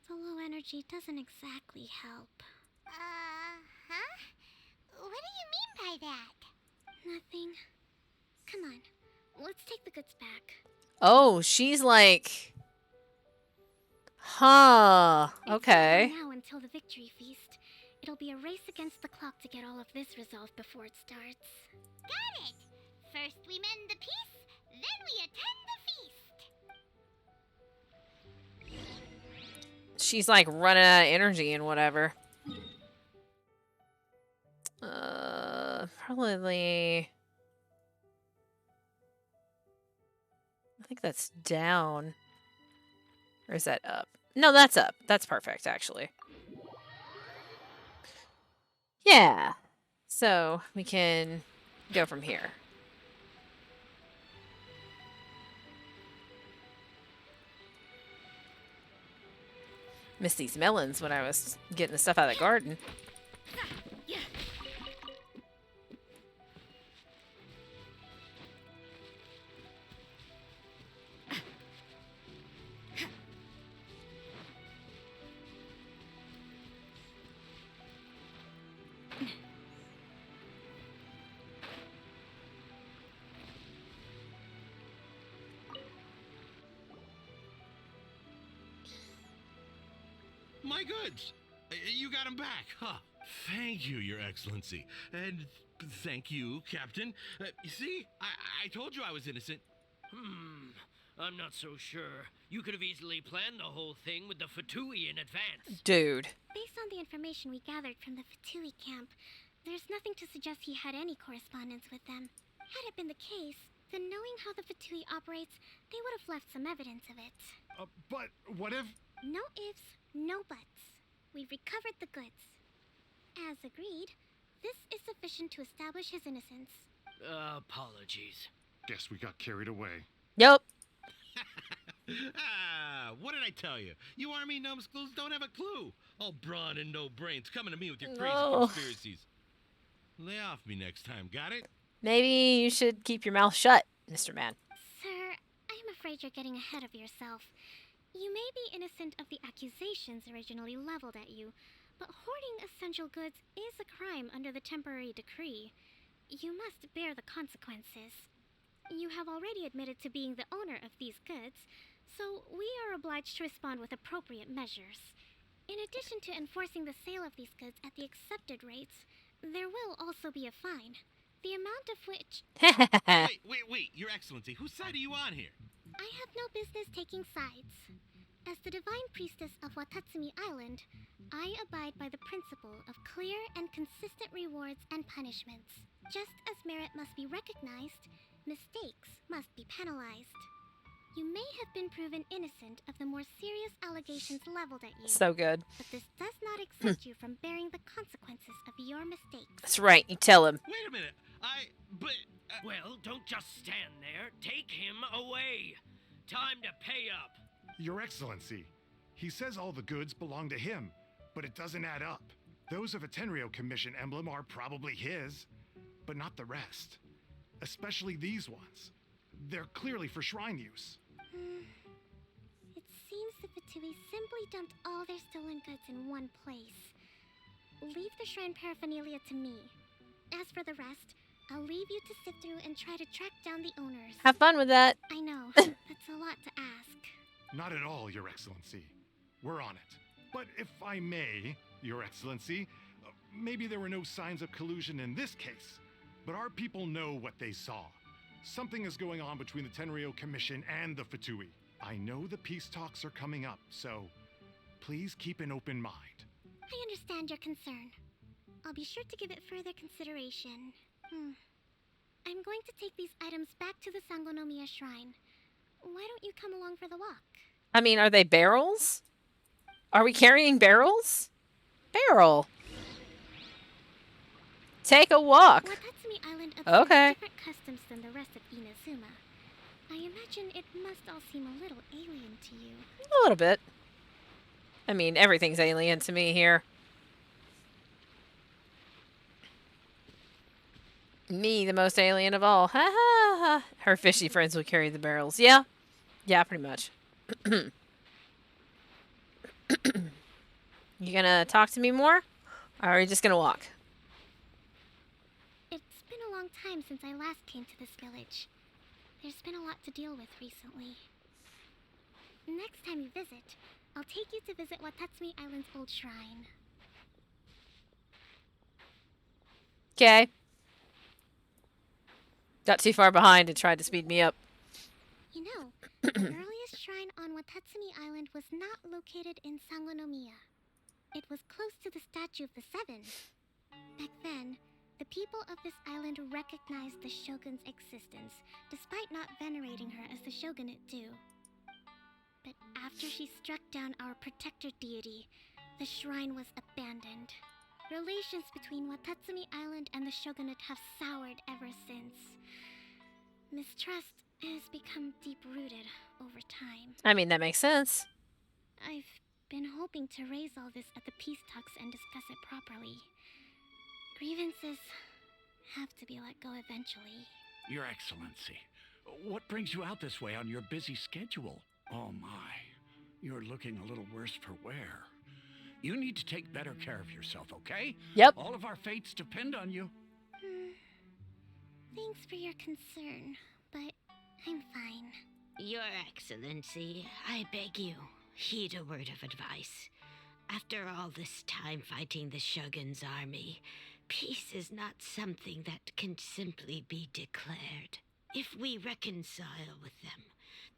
The low energy doesn't exactly help. Huh? What do you mean by that? Nothing. Come on, let's take the goods back. Oh, she's like... Huh. Okay. It's not now until the victory feast. It'll be a race against the clock to get all of this resolved before it starts. Got it! First we mend the peace, then we attend the feast. She's like running out of energy and whatever. Probably... I think that's down. Or is that up? No, that's up. That's perfect, actually. Yeah. So, we can go from here. Missed these melons when I was getting the stuff out of the garden. My goods! You got them back, huh? Thank you, Your Excellency. And thank you, Captain. You see, I told you I was innocent. I'm not so sure. You could have easily planned the whole thing with the Fatui in advance. Dude. Based on the information we gathered from the Fatui camp, there's nothing to suggest he had any correspondence with them. Had it been the case, then knowing how the Fatui operates, they would have left some evidence of it. But what if... No ifs, no buts. We've recovered the goods. As agreed, this is sufficient to establish his innocence. Apologies. Guess we got carried away. Yep. What did I tell you? You army numbskulls don't have a clue. All brawn and no brains coming to me with your crazy conspiracies. Lay off me next time, got it? Maybe you should keep your mouth shut, Mr. Man. Sir, I'm afraid you're getting ahead of yourself. You may be innocent of the accusations originally leveled at you, but hoarding essential goods is a crime under the temporary decree. You must bear the consequences. You have already admitted to being the owner of these goods, so we are obliged to respond with appropriate measures. In addition to enforcing the sale of these goods at the accepted rates, there will also be a fine, the amount of which... Wait, Your Excellency, whose side are you on here? I have no business taking sides. As the divine priestess of Watatsumi Island, I abide by the principle of clear and consistent rewards and punishments. Just as merit must be recognized, mistakes must be penalized. You may have been proven innocent of the more serious allegations leveled at you. So good. But this does not exempt you from bearing the consequences of your mistakes. That's right, you tell him. Wait a minute. Well, don't just stand there. Take him away. Time to pay up. Your Excellency, he says all the goods belong to him, but it doesn't add up. Those of a Tenryo Commission emblem are probably his, but not the rest. Especially these ones. They're clearly for shrine use. It seems the Fatui simply dumped all their stolen goods in one place. Leave the shrine paraphernalia to me. As for the rest, I'll leave you to sift through and try to track down the owners. Have fun with that. I know, that's a lot to ask. Not at all, Your Excellency. We're on it. But if I may, Your Excellency, maybe there were no signs of collusion in this case, but our people know what they saw. Something is going on between the Tenryo Commission and the Fatui. I know the peace talks are coming up, so please keep an open mind. I understand your concern. I'll be sure to give it further consideration. I'm going to take these items back to the Sangonomiya Shrine. Why don't you come along for the walk? I mean, are they barrels? Are we carrying barrels? Barrel. Take a walk. Watatsumi Island observes Okay. different customs than the rest of Inazuma. I imagine it must all seem a little alien to you. A little bit. I mean, everything's alien to me here. Me, the most alien of all. Ha ha ha. Her fishy friends will carry the barrels. Yeah. Yeah, pretty much. You gonna talk to me more? Or are you just gonna walk? It's been a long time since I last came to this village. There's been a lot to deal with recently. Next time you visit, I'll take you to visit Watatsumi Island's old shrine. Okay. Got too far behind and tried to speed me up. You know, the earliest shrine on Watatsumi Island was not located in Sangonomiya. It was close to the Statue of the Seven. Back then, the people of this island recognized the shogun's existence, despite not venerating her as the shogunate do. But after she struck down our protector deity, the shrine was abandoned. Relations between Watatsumi Island and the shogunate have soured ever since. Mistrust has become deep-rooted over time. I mean, that makes sense. I've been hoping to raise all this at the peace talks and discuss it properly. Grievances have to be let go eventually. Your Excellency, what brings you out this way on your busy schedule? Oh my, you're looking a little worse for wear. You need to take better care of yourself, okay? Yep. All of our fates depend on you. Thanks for your concern, but I'm fine. Your Excellency, I beg you, heed a word of advice. After all this time fighting the Shogun's army, peace is not something that can simply be declared. If we reconcile with them,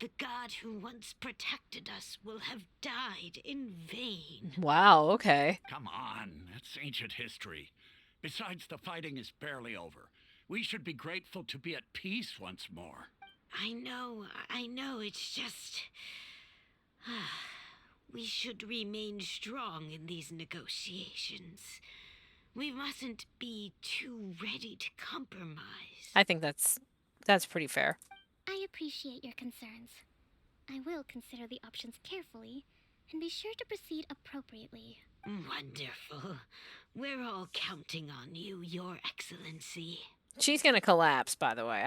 the god who once protected us will have died in vain. Wow, okay. Come on, that's ancient history. Besides, the fighting is barely over. We should be grateful to be at peace once more. I know, it's just... we should remain strong in these negotiations. We mustn't be too ready to compromise. I think that's pretty fair. I appreciate your concerns. I will consider the options carefully and be sure to proceed appropriately. Wonderful. We're all counting on you, Your Excellency. She's gonna collapse, by the way.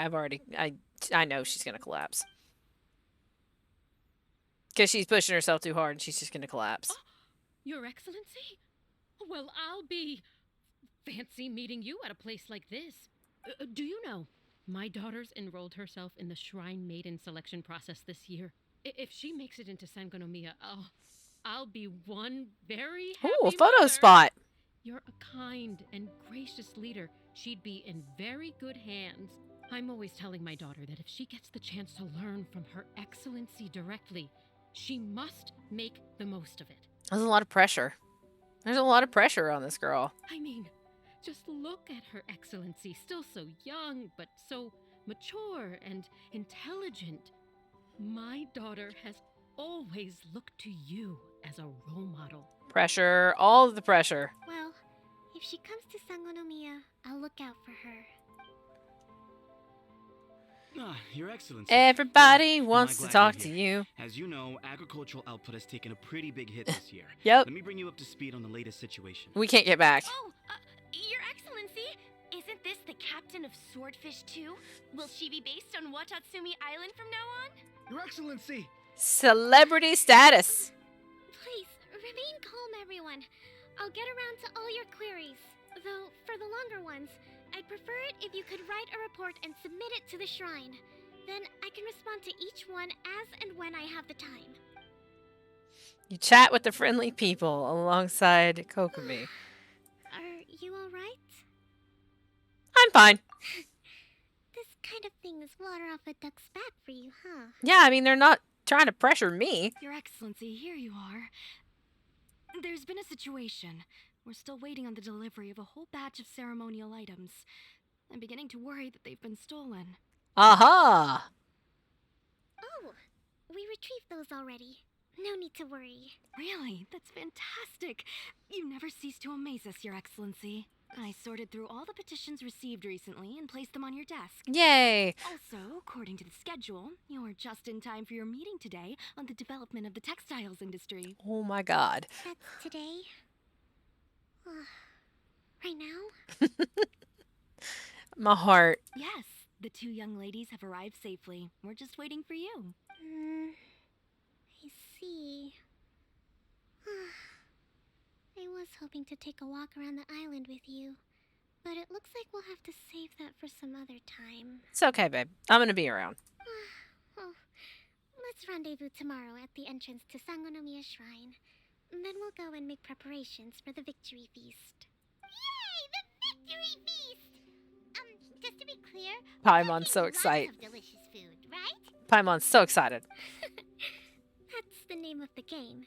I know she's gonna collapse. Because she's pushing herself too hard and she's just gonna collapse. Your Excellency? Well, I'll be fancy meeting you at a place like this. Do you know, My daughter's enrolled herself in the Shrine Maiden selection process this year. If she makes it into Sangonomiya, I'll be one very happy Ooh, photo mother. spot. You're a kind and gracious leader. She'd be in very good hands. I'm always telling my daughter that if she gets the chance to learn from Her Excellency directly, she must make the most of it. There's a lot of pressure. There's a lot of pressure on this girl. I mean, just look at Her Excellency, still so young, but so mature and intelligent. My daughter has always looked to you as a role model. Pressure, all of the pressure. Well, if she comes to Sangonomiya, I'll look out for her. Your Excellency. Everybody Well, wants am I to glad talk you're to here. you. As you know, agricultural output has taken a pretty big hit this year. Yep. Let me bring you up to speed on the latest situation. We can't get back. Oh, Your Excellency, isn't this the captain of Swordfish 2? Will she be based on Watatsumi Island from now on? Your Excellency! Celebrity status. Please, remain calm, everyone. I'll get around to all your queries. Though, for the longer ones, I'd prefer it if you could write a report and submit it to the shrine. Then I can respond to each one as and when I have the time. You chat with the friendly people alongside Kokomi. Are you alright? I'm fine. This kind of thing is water off a duck's back for you, huh? Yeah, I mean, they're not trying to pressure me. Your Excellency, here you are. There's been a situation. We're still waiting on the delivery of a whole batch of ceremonial items. I'm beginning to worry that they've been stolen. Aha! Oh, we retrieved those already. No need to worry. Really? That's fantastic. You never cease to amaze us, Your Excellency. I sorted through all the petitions received recently and placed them on your desk. Yay! Also, according to the schedule, you're just in time for your meeting today on the development of the textiles industry. Oh my god. That's today? Right now? My heart. Yes, the two young ladies have arrived safely. We're just waiting for you. I see. I was hoping to take a walk around the island with you, but it looks like we'll have to save that for some other time. It's okay, babe. I'm gonna be around. Well, let's rendezvous tomorrow at the entrance to Sangonomiya Shrine. Then we'll go and make preparations for the victory feast. Yay! The victory feast! Just to be clear, Paimon's so excited. lots of delicious food, right? Paimon's so excited. That's the name of the game.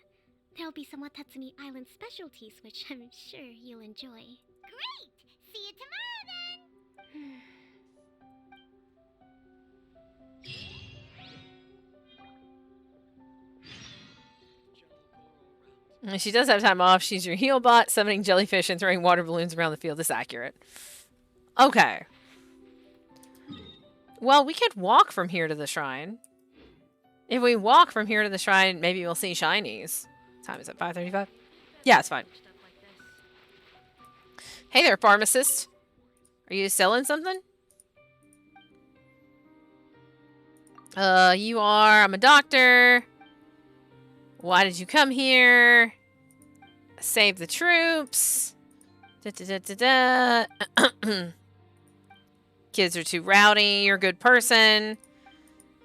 There'll be some Watatsumi Island specialties, which I'm sure you'll enjoy. Great! See you tomorrow, then! And she does have time off. She's your heal bot, summoning jellyfish and throwing water balloons around the field. This is accurate. Okay. Well, we could walk from here to the shrine. If we walk from here to the shrine, maybe we'll see shinies. Time is it 5:35? Yeah, it's fine. Hey there, pharmacist. Are you selling something? You are. I'm a doctor. Why did you come here? Save the troops. Kids are too rowdy. You're a good person.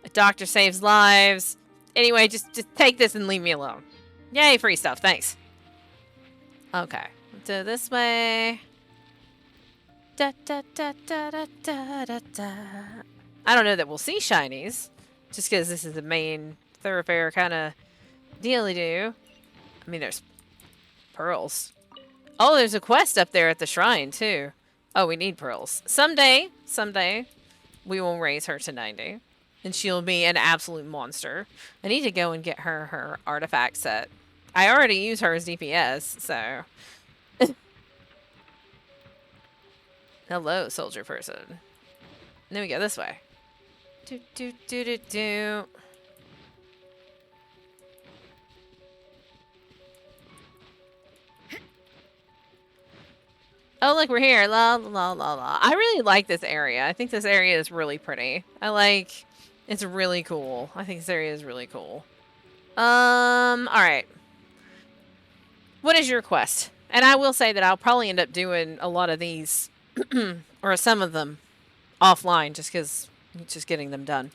A doctor saves lives. Anyway, just take this and leave me alone. Yay, free stuff. Thanks. Okay. Do this way. Da, da, da, da, da, da, da, da. I don't know that we'll see shinies. Just because this is the main thoroughfare kind of dealy-do. I mean, there's pearls. Oh, there's a quest up there at the shrine, too. Oh, we need pearls. Someday, we will raise her to 90. And she'll be an absolute monster. I need to go and get her artifact set. I already use her as DPS, so... Hello, soldier person. Then we go this way. Do, do, do, do, do. Oh, look, we're here. La, la, la, la. I really like this area. I think this area is really pretty. It's really cool. I think this area is really cool. Alright. What is your quest? And I will say that I'll probably end up doing a lot of these, or some of them, offline just because just getting them done.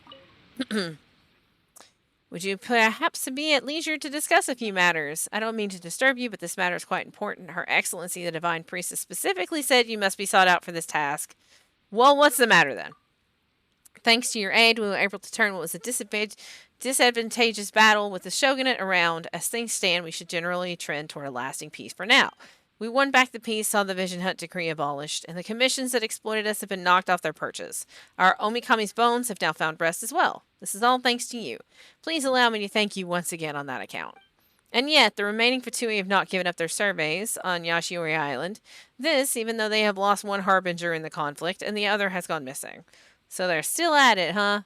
Would you perhaps be at leisure to discuss a few matters? I don't mean to disturb you, but this matter is quite important. Her Excellency, the Divine Priestess, specifically said you must be sought out for this task. Well, what's the matter then? Thanks to your aid, we were able to turn what was a disadvantageous battle with the shogunate around. As things stand, we should generally trend toward a lasting peace for now. We won back the peace, saw the Vision Hunt decree abolished, and the commissions that exploited us have been knocked off their perches. Our Omikami's bones have now found rest as well. This is all thanks to you. Please allow me to thank you once again on that account. And yet, the remaining Fatui have not given up their surveys on Yashiori Island. This, even though they have lost one harbinger in the conflict, and the other has gone missing. So they're still at it, huh?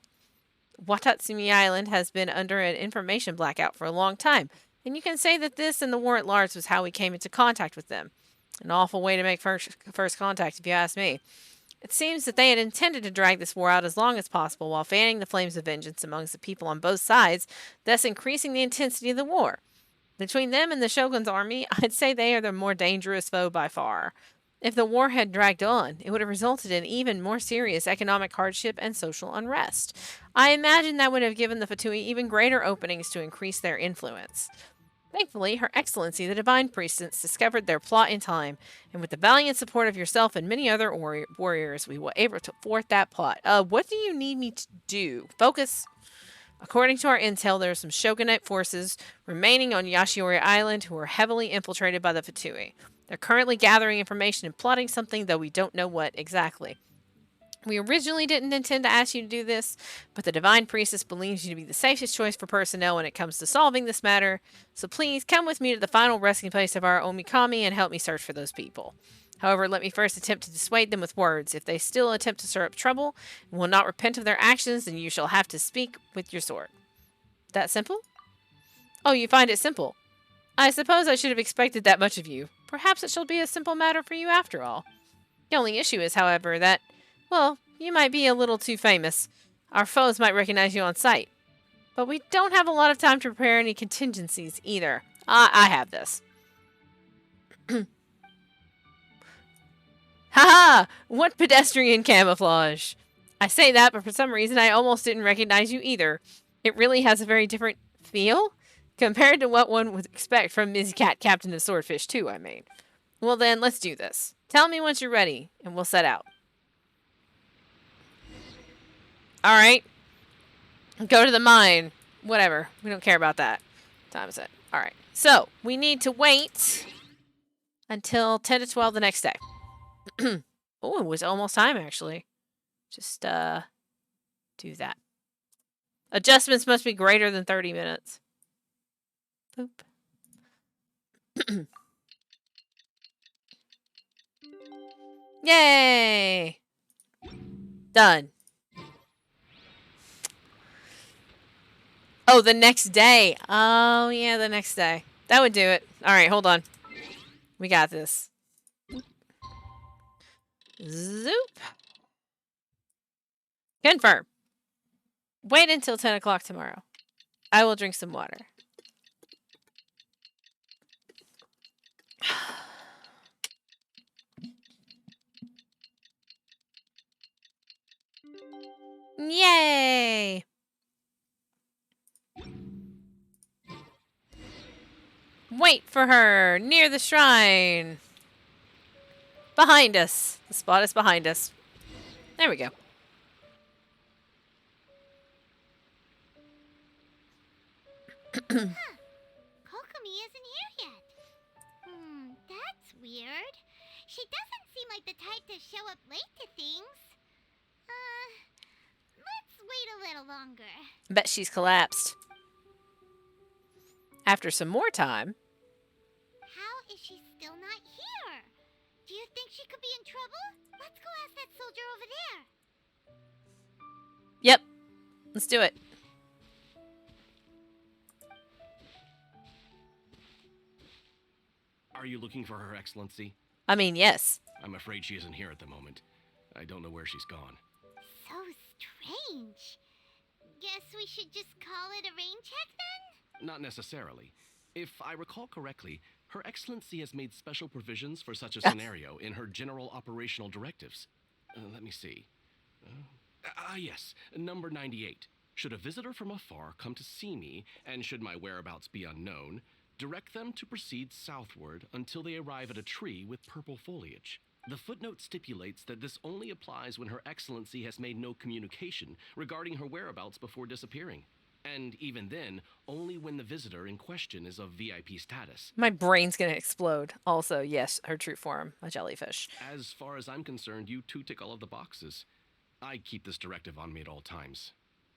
Watatsumi Island has been under an information blackout for a long time, and you can say that this and the war at large was how we came into contact with them. An awful way to make first contact, if you ask me. It seems that they had intended to drag this war out as long as possible while fanning the flames of vengeance amongst the people on both sides, thus increasing the intensity of the war. Between them and the Shogun's army, I'd say they are the more dangerous foe by far. If the war had dragged on, it would have resulted in even more serious economic hardship and social unrest. I imagine that would have given the Fatui even greater openings to increase their influence. Thankfully, Her Excellency, the Divine Priestess, discovered their plot in time, and with the valiant support of yourself and many other warriors, we were able to thwart that plot. What do you need me to do? Focus. According to our intel, there are some shogunate forces remaining on Yashiori Island who are heavily infiltrated by the Fatui. They're currently gathering information and plotting something, though we don't know what exactly. We originally didn't intend to ask you to do this, but the Divine Priestess believes you to be the safest choice for personnel when it comes to solving this matter, so please come with me to the final resting place of our Omikami and help me search for those people. However, let me first attempt to dissuade them with words. If they still attempt to stir up trouble and will not repent of their actions, then you shall have to speak with your sword. That simple? Oh, you find it simple. I suppose I should have expected that much of you. Perhaps it shall be a simple matter for you after all. The only issue is, however, that, well, you might be a little too famous. Our foes might recognize you on sight. But we don't have a lot of time to prepare any contingencies either. I have this. Haha! What pedestrian camouflage! I say that, but for some reason I almost didn't recognize you either. It really has a very different feel compared to what one would expect from Ms. Cat, Captain of Swordfish 2, I mean. Well then, let's do this. Tell me once you're ready, and we'll set out. Alright. Go to the mine. Whatever. We don't care about that. Time is it. Alright. So, we need to wait until 10 to 12 the next day. Oh, it was almost time, actually. Just, do that. Adjustments must be greater than 30 minutes. Boop. Yay! Done. Oh, the next day. Oh, yeah, the next day. That would do it. Alright, hold on. We got this. Zoop. Confirm. Wait until 10 o'clock tomorrow. I will drink some water. Yay! Wait for her near the shrine. Behind us. The spot is behind us. There we go. Kokomi isn't here yet. That's weird. She doesn't seem like the type to show up late to things. Let's wait a little longer. Bet she's collapsed. After some more time. How is she still not here? Do you think she could be in trouble? Let's go ask that soldier over there. Yep. Let's do it. Are you looking for Her Excellency? I mean, yes. I'm afraid she isn't here at the moment. I don't know where she's gone. So strange. Guess we should just call it a rain check then? Not necessarily. If I recall correctly, Her Excellency has made special provisions for such a scenario in her general operational directives. Let me see. Yes, number 98. Should a visitor from afar come to see me, and should my whereabouts be unknown, direct them to proceed southward until they arrive at a tree with purple foliage. The footnote stipulates that this only applies when Her Excellency has made no communication regarding her whereabouts before disappearing. And even then, only when the visitor in question is of VIP status. My brain's gonna explode. Also, yes, her true form, a jellyfish. As far as I'm concerned, you two tick all of the boxes. I keep this directive on me at all times.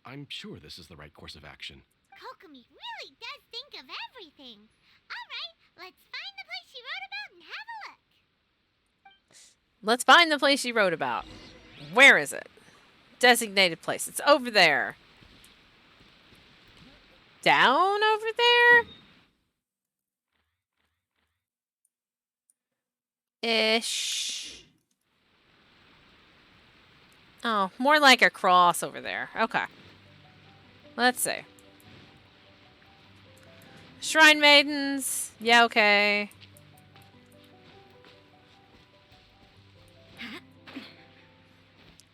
I'm sure this is the right course of action. Kokomi really does think of everything. All right, let's find the place she wrote about and have a look. Let's find the place she wrote about. Where is it? Designated place. It's over there. Down over there? Ish. Oh, more like a cross over there. Okay. Let's see. Shrine maidens. Yeah, okay.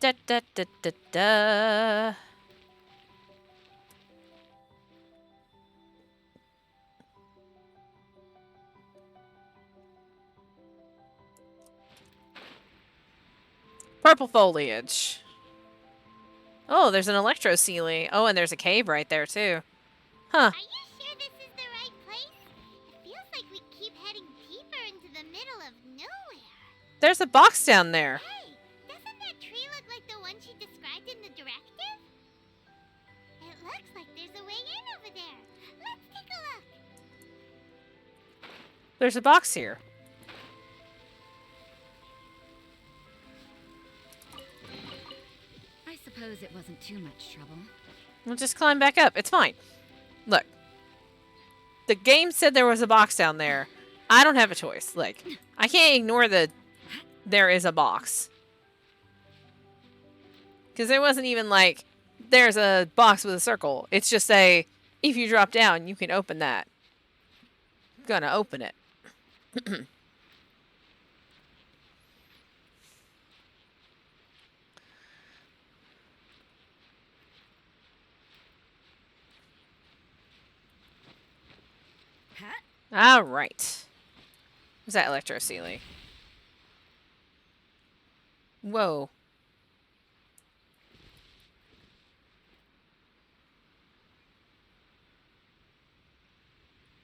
Da da da da da. Purple foliage. Oh, there's an electro ceiling. Oh, and there's a cave right there too. Huh. Are you sure this is the right place? It feels like we keep heading deeper into the middle of nowhere. There's a box down there. Hey, doesn't that tree look like the one she described in the directive? It looks like there's a way in over there. Let's take a look. There's a box here. I suppose it wasn't too much trouble. We'll just climb back up. It's fine. Look. The game said there was a box down there. I don't have a choice. Like, I can't ignore that there is a box. Because it wasn't even like, there's a box with a circle. It's just a, if you drop down, you can open that. Gonna open it. All right. What's that electro ceiling? Whoa.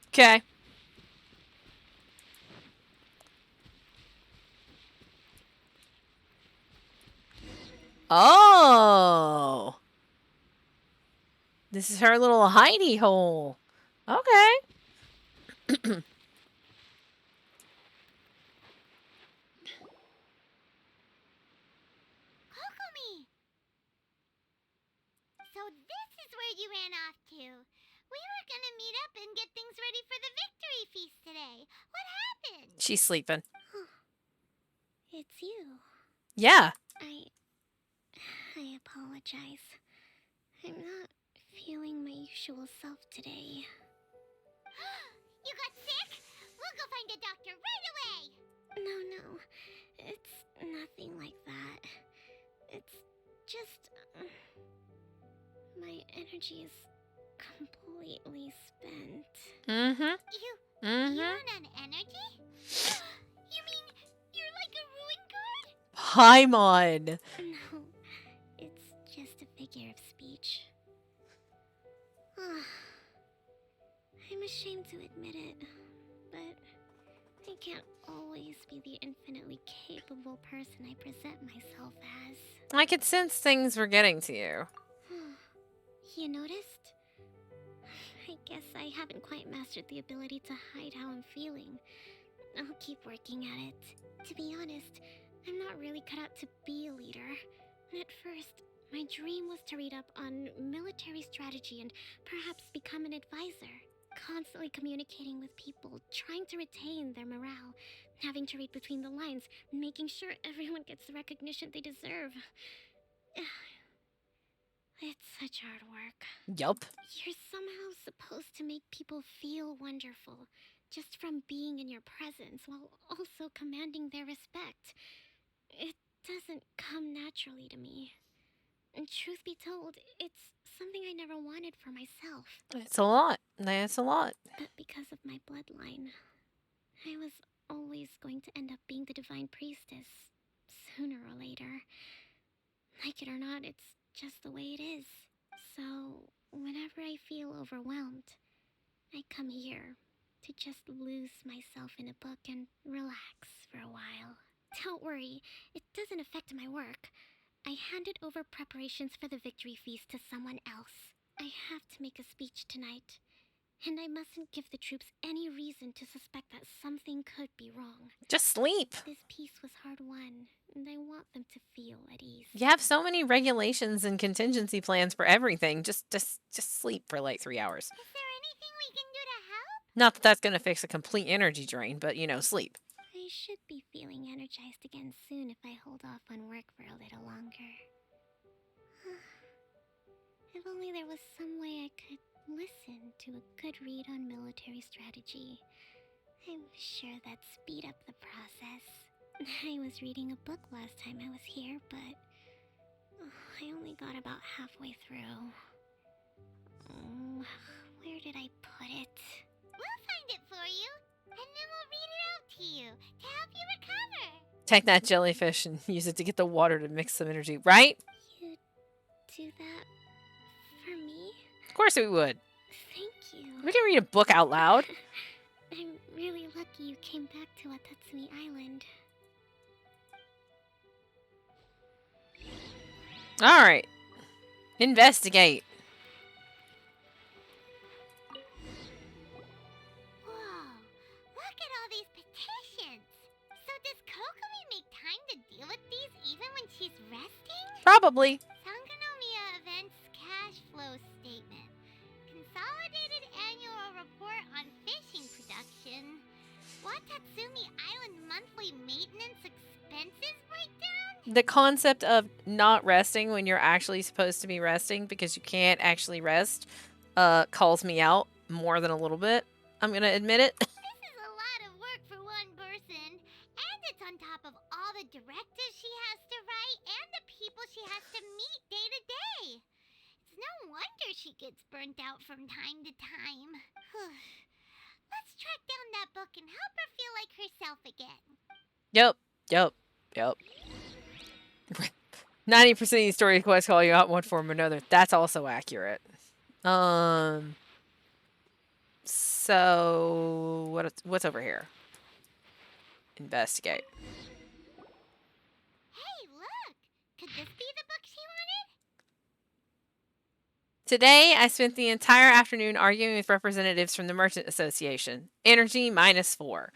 Okay. Oh. This is her little hidey hole. Okay. Kokomi! So this is where you ran off to. We were gonna meet up and get things ready for the victory feast today. What happened? She's sleeping. It's you. Yeah. I apologize. I'm not feeling my usual self today. You got sick? We'll go find a doctor right away! No. It's nothing like that. It's just... my energy is completely spent. Mm-hmm. You run on energy? You mean you're like a ruin guard? Paimon. No, it's just a figure of speech. I'm ashamed to admit it, but I can't always be the infinitely capable person I present myself as. I could sense things were getting to you. You noticed? I guess I haven't quite mastered the ability to hide how I'm feeling. I'll keep working at it. To be honest, I'm not really cut out to be a leader. At first, my dream was to read up on military strategy and perhaps become an advisor. Constantly communicating with people, trying to retain their morale, having to read between the lines, making sure everyone gets the recognition they deserve. It's such hard work. Yup. You're somehow supposed to make people feel wonderful, just from being in your presence, while also commanding their respect. It doesn't come naturally to me. Truth be told, it's something I never wanted for myself. It's a lot. That's a lot. But because of my bloodline, I was always going to end up being the divine priestess, sooner or later. Like it or not, it's just the way it is. So, whenever I feel overwhelmed, I come here to just lose myself in a book and relax for a while. Don't worry, it doesn't affect my work. I handed over preparations for the victory feast to someone else. I have to make a speech tonight, and I mustn't give the troops any reason to suspect that something could be wrong. Just sleep. This peace was hard-won, and I want them to feel at ease. You have so many regulations and contingency plans for everything. Just sleep for like 3 hours. Is there anything we can do to help? Not that that's going to fix a complete energy drain, but, sleep. I should be feeling energized again soon if I hold off on work for a little longer. If only there was some way I could listen to a good read on military strategy. I'm sure that'd speed up the process. I was reading a book last time I was here, but I only got about halfway through. Where did I put it? We'll find it for you, and then we'll read it out to you to help you recover. Take that jellyfish and use it to get the water to mix some energy, right? You do that for me? Of course we would. Thank you. We can read a book out loud. I'm really lucky you came back to Watatsumi Island. Alright. Investigate. Whoa, look at all these petitions. So does Kokomi make time to deal with these even when she's resting? Probably. Sangonomiya Events Cash Flow Statement. Consolidated Annual Report on Fishing Production. Watatsumi Island Monthly Maintenance Expenses Breakdown? The concept of not resting when you're actually supposed to be resting because you can't actually rest calls me out more than a little bit. I'm going to admit it. This is a lot of work for one person. And it's on top of all the directives she has to write and the people she has to meet day to day. It's no wonder she gets burnt out from time to time. Let's track down that book and help her feel like herself again. Yep. 90% of these story quests call you out in one form or another. That's also accurate. So what's over here? Investigate. Hey, look! Could this be the book she wanted? Today, I spent the entire afternoon arguing with representatives from the Merchant Association. Energy -4.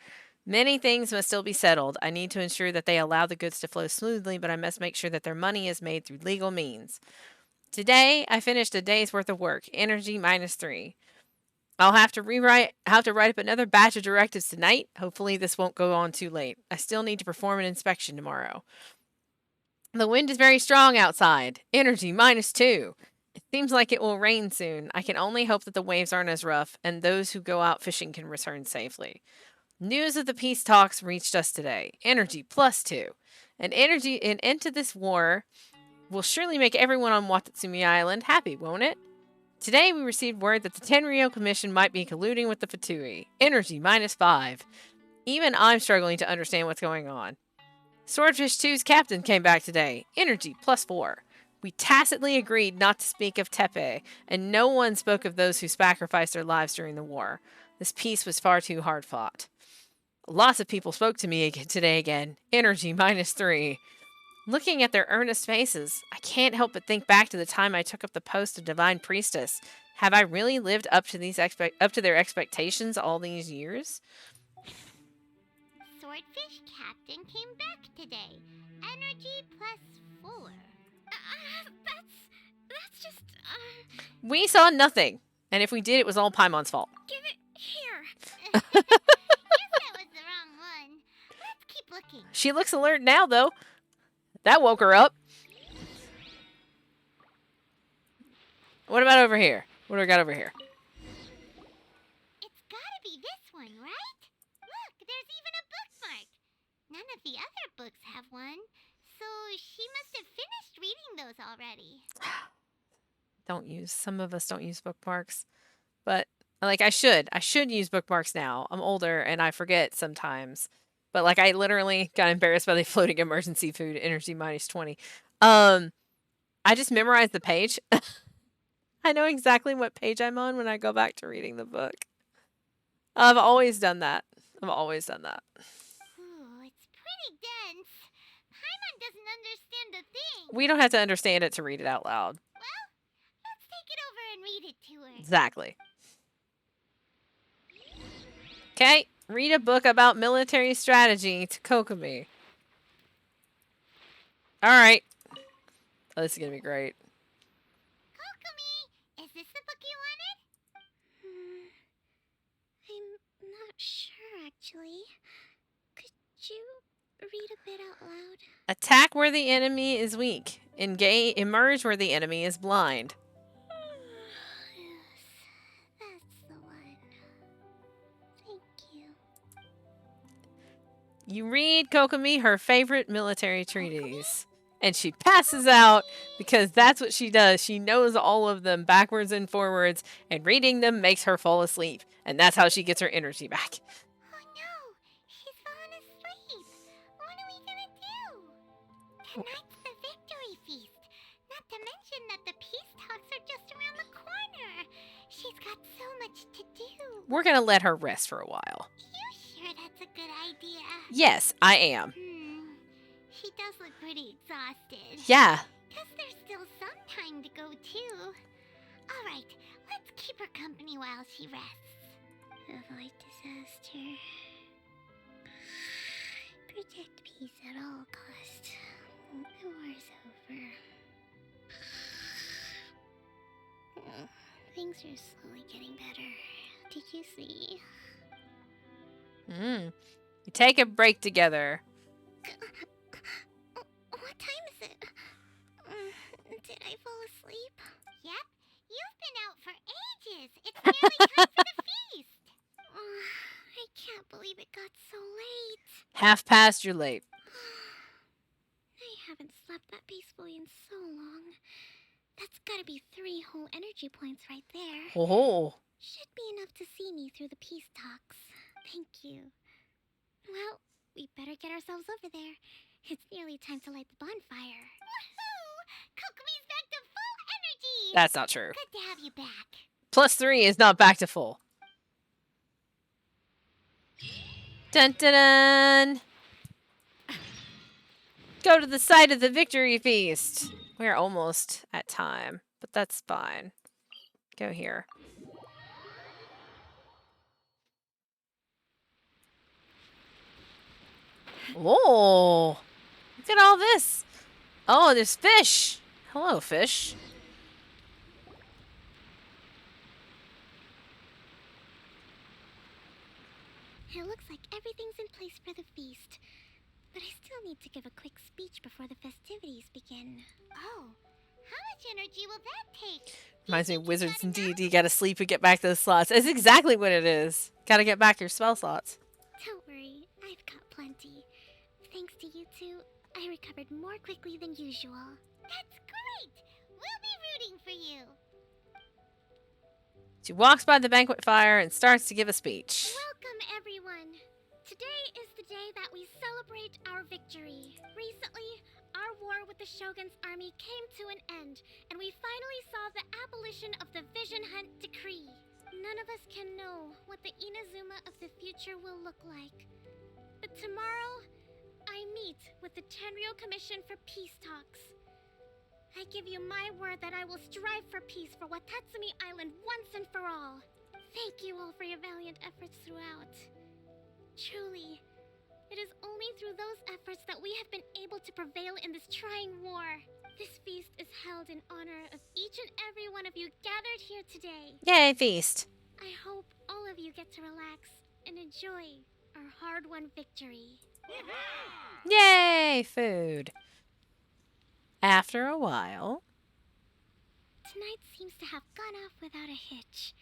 Many things must still be settled. I need to ensure that they allow the goods to flow smoothly, but I must make sure that their money is made through legal means. Today, I finished a day's worth of work. Energy -3. I'll have to write up another batch of directives tonight. Hopefully this won't go on too late. I still need to perform an inspection tomorrow. The wind is very strong outside. Energy -2. It seems like it will rain soon. I can only hope that the waves aren't as rough, and those who go out fishing can return safely. News of the peace talks reached us today. Energy +2. An end to this war will surely make everyone on Watatsumi Island happy, won't it? Today we received word that the Tenryou Commission might be colluding with the Fatui. Energy -5. Even I'm struggling to understand what's going on. Swordfish 2's captain came back today. Energy +4. We tacitly agreed not to speak of Tepe, and no one spoke of those who sacrificed their lives during the war. This peace was far too hard fought. Lots of people spoke to me today again. Energy -3. Looking at their earnest faces, I can't help but think back to the time I took up the post of Divine Priestess. Have I really lived up to their expectations all these years? Swordfish Captain came back today. Energy +4. That's just, We saw nothing. And if we did, it was all Paimon's fault. Give it here. Guess that was the wrong one. Let's keep looking. She looks alert now, though. That woke her up. What about over here? What do we got over here? It's gotta be this one, right? Look, there's even a bookmark. None of the other books have one. So she must have finished reading those already. Some of us don't use bookmarks. But like I should use bookmarks now. I'm older and I forget sometimes. But like I literally got embarrassed by the floating emergency food energy -20. I just memorized the page. I know exactly what page I'm on when I go back to reading the book. I've always done that. Ooh, it's pretty dense. Paimon doesn't understand a thing. We don't have to understand it to read it out loud. Well, let's take it over and read it to her. Exactly. Okay, read a book about military strategy to Kokomi. Alright. Oh, this is gonna be great. Kokomi, is this the book you wanted? I'm not sure, actually. Could you read a bit out loud? Attack where the enemy is weak. Emerge where the enemy is blind. That's the one. Thank you. You read Kokomi her favorite military treaties. And she passes out because that's what she does. She knows all of them backwards and forwards, and reading them makes her fall asleep. And that's how she gets her energy back. Oh no, she's fallen asleep. What are we gonna do? Tonight's the victory feast. Not to mention that the peace talks are just around the corner. She's got so much to do. We're going to let her rest for a while. You sure that's a good idea? Yes, I am. She does look pretty exhausted. Yeah. Guess there's still some time to go too. Alright, let's keep her company while she rests. Avoid disaster. Protect peace at all costs. The war's over. Things are slowly getting better. Did you see? You take a break together. What time is it? Did I fall asleep? Yep, you've been out for ages. It's nearly time for the feast. I can't believe it got so late. 1/2 you're late. I haven't slept that peacefully in so long. That's gotta be 3 whole energy points right there. Oh. Should be enough to see me through the peace talks. Thank you. Well, we better get ourselves over there. It's nearly time to light the bonfire. Woohoo! Kokomi's back to full energy. That's not true. Good to have you back. +3 is not back to full. Dun dun dun! Go to the site of the victory feast. We're almost at time, but that's fine. Go here. Oh, look at all this. Oh, there's fish. Hello, fish. It looks like everything's in place for the feast. But I still need to give a quick speech before the festivities begin. Oh, how much energy will that take? Reminds me of Wizards and D&D. Gotta sleep and get back those slots. That's exactly what it is. Gotta get back your spell slots. Don't worry, I've got plenty. Thanks to you two, I recovered more quickly than usual. That's great! We'll be rooting for you. She walks by the banquet fire and starts to give a speech. Welcome, everyone. Today is the day that we celebrate our victory. Recently, our war with the Shogun's army came to an end, and we finally saw the abolition of the Vision Hunt Decree. None of us can know what the Inazuma of the future will look like. But tomorrow, I meet with the Tenryo Commission for Peace Talks. I give you my word that I will strive for peace for Watatsumi Island once and for all. Thank you all for your valiant efforts throughout. Truly, it is only through those efforts that we have been able to prevail in this trying war. This feast is held in honor of each and every one of you gathered here today. Yay, feast. I hope all of you get to relax and enjoy our hard-won victory. Yay, food. After a while... Tonight seems to have gone off without a hitch.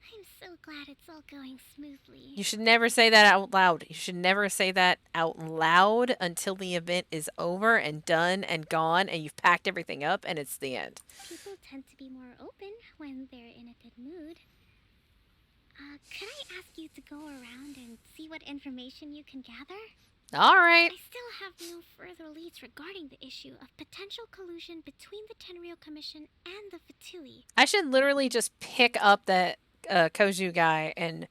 I'm so glad it's all going smoothly. You should never say that out loud. You should never say that out loud until the event is over and done and gone and you've packed everything up and it's the end. People tend to be more open when they're in a good mood. Could I ask you to go around and see what information you can gather? All right. I still have no further leads regarding the issue of potential collusion between the Tenryou Commission and the Fatui. I should literally just pick up that Koju guy and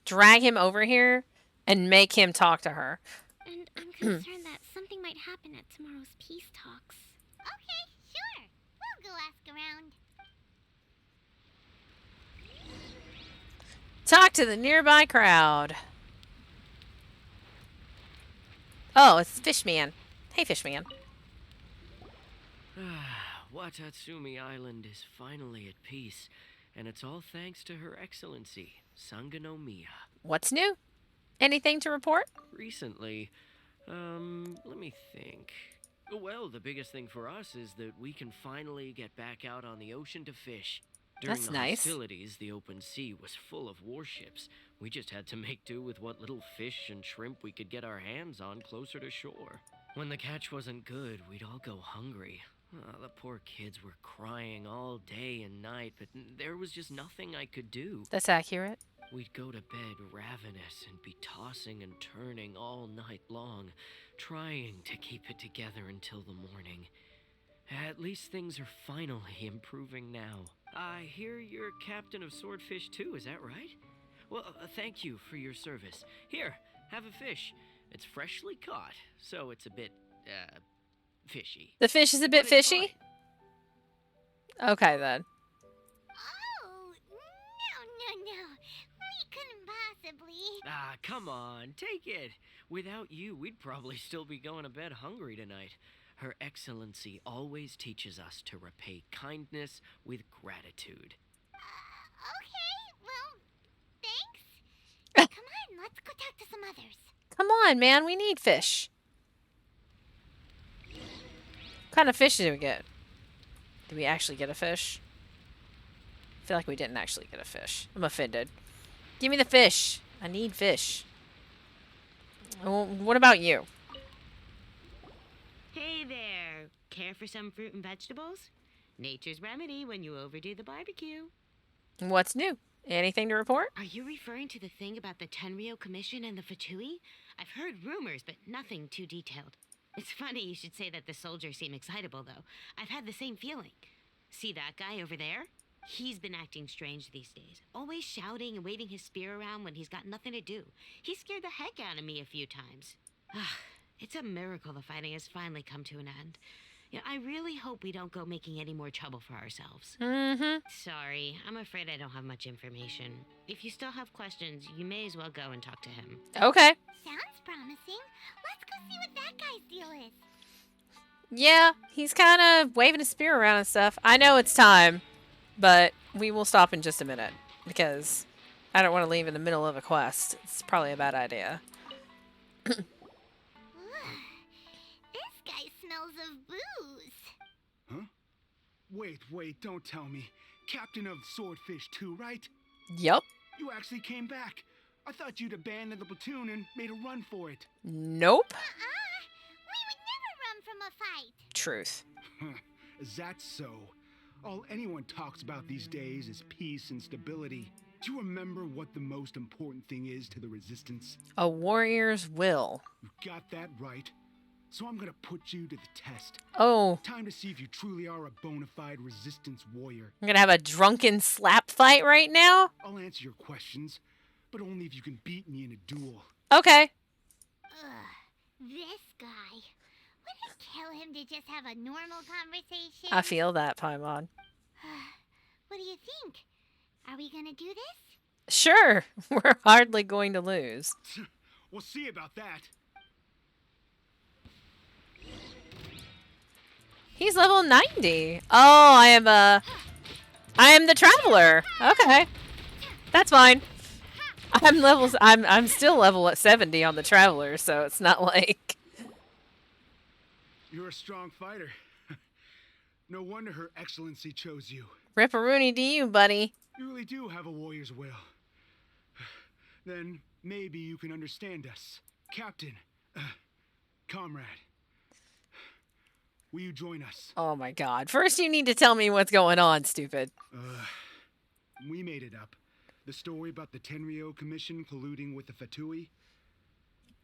drag him over here and make him talk to her. And I'm concerned that something might happen at tomorrow's peace talks. Okay, sure. We'll go ask around. Talk to the nearby crowd. Oh, it's Fishman. Hey, Fishman. Watatsumi Island is finally at peace, and it's all thanks to Her Excellency, Sangonomiya. What's new? Anything to report? Recently, let me think. Well, the biggest thing for us is that we can finally get back out on the ocean to fish. During That's the nice. hostilities, the open sea was full of warships. We just had to make do with what little fish and shrimp we could get our hands on closer to shore. When the catch wasn't good, we'd all go hungry. The poor kids were crying all day and night, but there was just nothing I could do. That's accurate. We'd go to bed ravenous and be tossing and turning all night long, trying to keep it together until the morning. At least things are finally improving now. I hear you're captain of Swordfish too, is that right? Well, thank you for your service. Here, have a fish. It's freshly caught, so it's a bit, fishy. The fish is a bit fishy? Okay, then. Oh, no. We couldn't possibly. Come on, take it. Without you, we'd probably still be going to bed hungry tonight. Her Excellency always teaches us to repay kindness with gratitude. Okay, well, thanks. Come on, let's go talk to some others. Come on, man. We need fish. What kind of fish did we get? Did we actually get a fish? I feel like we didn't actually get a fish. I'm offended. Give me the fish. I need fish. Well, what about you? Hey there. Care for some fruit and vegetables? Nature's remedy when you overdo the barbecue. What's new? Anything to report? Are you referring to the thing about the Tenryou Commission and the Fatui? I've heard rumors, but nothing too detailed. It's funny you should say that the soldiers seem excitable, though. I've had the same feeling. See that guy over there? He's been acting strange these days. Always shouting and waving his spear around when he's got nothing to do. He scared the heck out of me a few times. It's a miracle the fighting has finally come to an end. Yeah, I really hope we don't go making any more trouble for ourselves. Sorry, I'm afraid I don't have much information. If you still have questions, you may as well go and talk to him. Okay. Sounds promising. Let's go see what that guy's deal is. Yeah, he's kind of waving his spear around and stuff. I know it's time, but we will stop in just a minute because I don't want to leave in the middle of a quest. It's probably a bad idea. This guy smells of booze. Huh? Wait, don't tell me. Captain of Swordfish too, right? Yup. You actually came back. I thought you'd abandoned the platoon and made a run for it. Nope. We would never run from a fight. Truth. Is that so? All anyone talks about these days is peace and stability. Do you remember what the most important thing is to the resistance? A warrior's will. You got that right. So I'm gonna put you to the test. Oh. Time to see if you truly are a bona fide resistance warrior. I'm gonna have a drunken slap fight right now? I'll answer your questions, but only if you can beat me in a duel. Okay. This guy. Wouldn't it kill him to just have a normal conversation? I feel that, Paimon. What do you think? Are we gonna do this? Sure. We're hardly going to lose. We'll see about that. He's level 90. Oh, I am the traveler. Okay. That's fine. I'm still level at 70 on the traveler, so it's not like You're a strong fighter. No wonder Her Excellency chose you. Ripperoonie to you, buddy. You really do have a warrior's will. Then maybe you can understand us. Captain, comrade, will you join us? Oh my god. First you need to tell me what's going on, stupid. We made it up. The story about the Tenryo Commission colluding with the Fatui,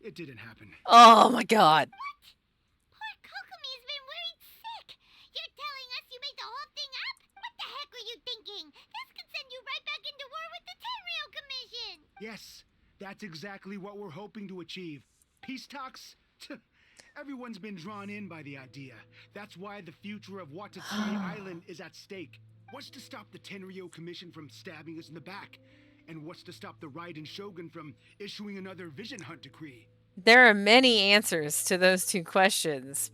it didn't happen. Oh my god. Poor Kokomi's been worried sick. You're telling us you made the whole thing up? What the heck were you thinking? This could send you right back into war with the Tenryo Commission. Yes, that's exactly what we're hoping to achieve. Peace talks? Everyone's been drawn in by the idea. That's why the future of Watatsumi Island is at stake. What's to stop the Tenryo Commission from stabbing us in the back? And what's to stop the Raiden Shogun from issuing another Vision Hunt decree? There are many answers to those two questions,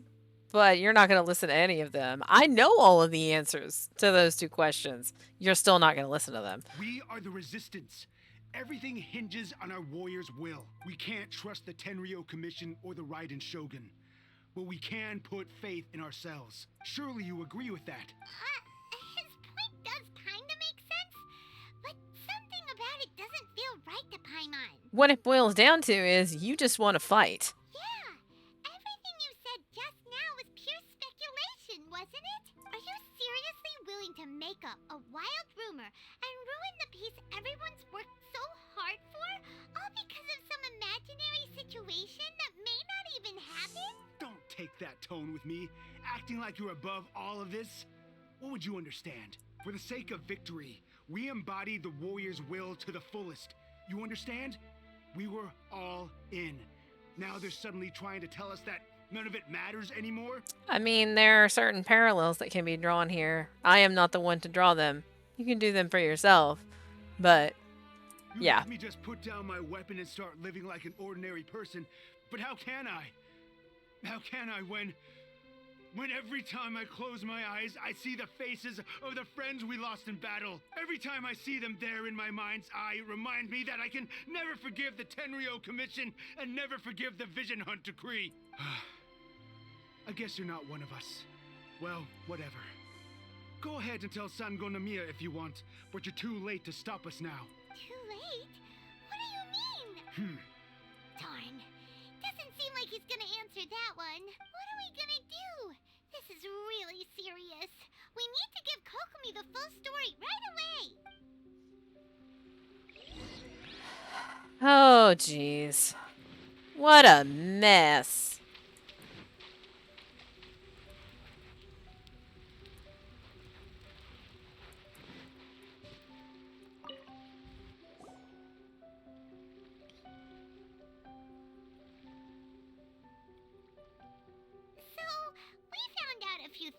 but you're not going to listen to any of them. I know all of the answers to those two questions. You're still not going to listen to them. We are the resistance. Everything hinges on our warrior's will. We can't trust the Tenryo Commission or the Raiden Shogun, but we can put faith in ourselves. Surely you agree with that? His point does kinda make sense, but something about it doesn't feel right to Paimon. What it boils down to is you just want to fight. Yeah, everything you said just now was pure speculation, wasn't it? Are you seriously willing to make up a wild rumor and ruin the peace everyone's worked so hard for, all because of some imaginary situation that may not even happen? Don't take that tone with me, acting like you're above all of this. What would you understand? For the sake of victory, we embodied the warrior's will to the fullest. You understand? We were all in. Now they're suddenly trying to tell us that none of it matters anymore? I mean, there are certain parallels that can be drawn here. I am not the one to draw them. You can do them for yourself. But, yeah. Let me just put down my weapon and start living like an ordinary person. But how can I? How can I when every time I close my eyes, I see the faces of the friends we lost in battle? Every time I see them there in my mind's eye, it reminds me that I can never forgive the Tenryo Commission and never forgive the Vision Hunt decree. I guess you're not one of us. Well, whatever. Go ahead and tell Sango Namiya if you want, but you're too late to stop us now. Too late? What do you mean? Darn. Doesn't seem like he's gonna answer that one. What are we gonna do? This is really serious. We need to give Kokomi the full story right away. Oh, jeez. What a mess.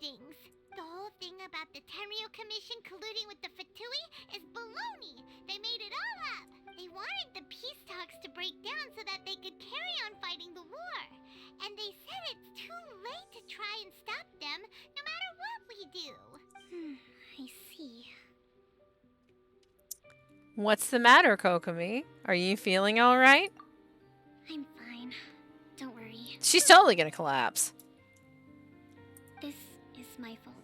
Things. The whole thing about the Tenryo Commission colluding with the Fatui is baloney. They made it all up. They wanted the peace talks to break down so that they could carry on fighting the war. And they said it's too late to try and stop them, no matter what we do. I see. What's the matter, Kokomi? Are you feeling all right? I'm fine. Don't worry. She's totally gonna collapse. This is my fault.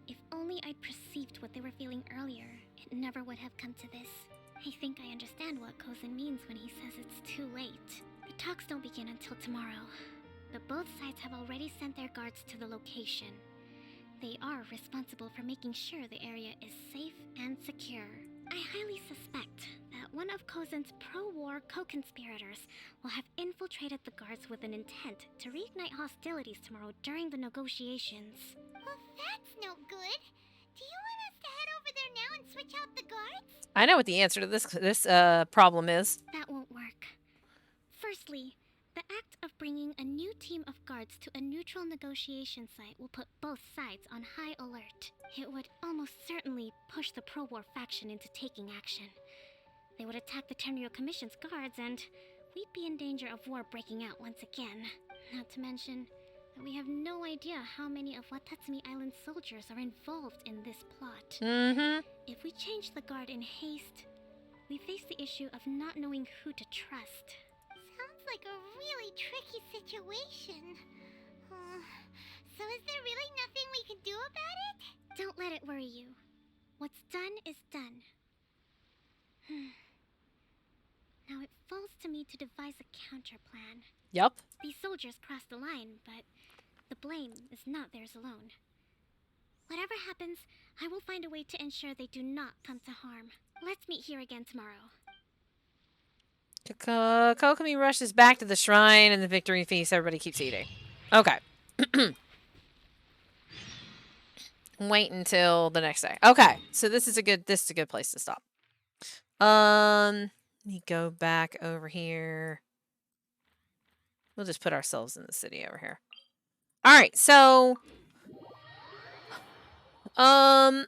If only I'd perceived what they were feeling earlier, it never would have come to this. I think I understand what Kozan means when he says it's too late. The talks don't begin until tomorrow, but both sides have already sent their guards to the location. They are responsible for making sure the area is safe and secure. I highly suspect that one of Kozan's pro-war co-conspirators will have infiltrated the guards with an intent to reignite hostilities tomorrow during the negotiations. Well, that's no good. Do you want us to head over there now and switch out the guards? I know what the answer to this problem is. That won't work. Firstly, the act of bringing a new team of guards to a neutral negotiation site will put both sides on high alert. It would almost certainly push the pro-war faction into taking action. They would attack the Tenryo Commission's guards, and we'd be in danger of war breaking out once again. Not to mention that we have no idea how many of Watatsumi Island's soldiers are involved in this plot. If we change the guard in haste, we face the issue of not knowing who to trust. Sounds like a really tricky situation. So is there really nothing we can do about it? Don't let it worry you. What's done is done. Now it falls to me to devise a counter plan. Yup. These soldiers crossed the line, but the blame is not theirs alone. Whatever happens, I will find a way to ensure they do not come to harm. Let's meet here again tomorrow. Kokomi rushes back to the shrine and the victory feast. Everybody keeps eating. Okay. Wait until the next day. Okay, so this is a good place to stop. Let me go back over here. We'll just put ourselves in the city over here. All right, so I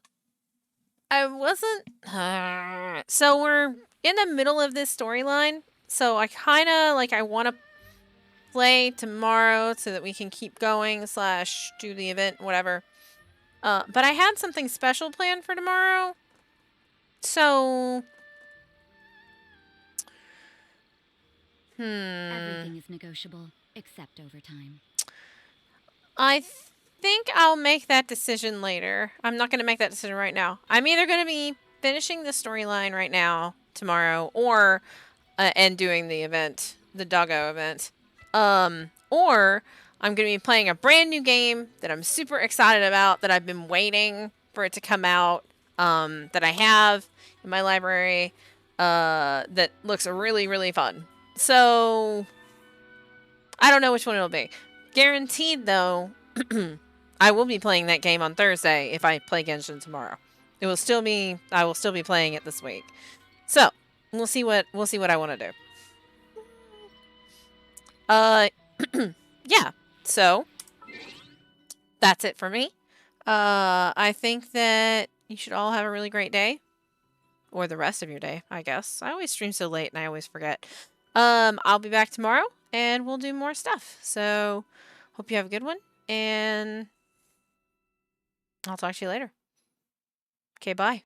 wasn't. So we're in the middle of this storyline. So I kind of I want to play tomorrow so that we can keep going / do the event, whatever. But I had something special planned for tomorrow. So Everything is negotiable, except overtime. I think I'll make that decision later. I'm not going to make that decision right now. I'm either going to be finishing the storyline right now, tomorrow, or and doing the event, the doggo event. Or I'm going to be playing a brand new game that I'm super excited about, that I've been waiting for it to come out, that I have in my library, that looks really, really fun. So I don't know which one it'll be. Guaranteed, though, I will be playing that game on Thursday if I play Genshin tomorrow. I will still be playing it this week. So, we'll see what I want to do. Yeah. So, that's it for me. I think that you should all have a really great day. Or the rest of your day, I guess. I always stream so late and I always forget. I'll be back tomorrow and we'll do more stuff. So, hope you have a good one, and I'll talk to you later. Okay, bye.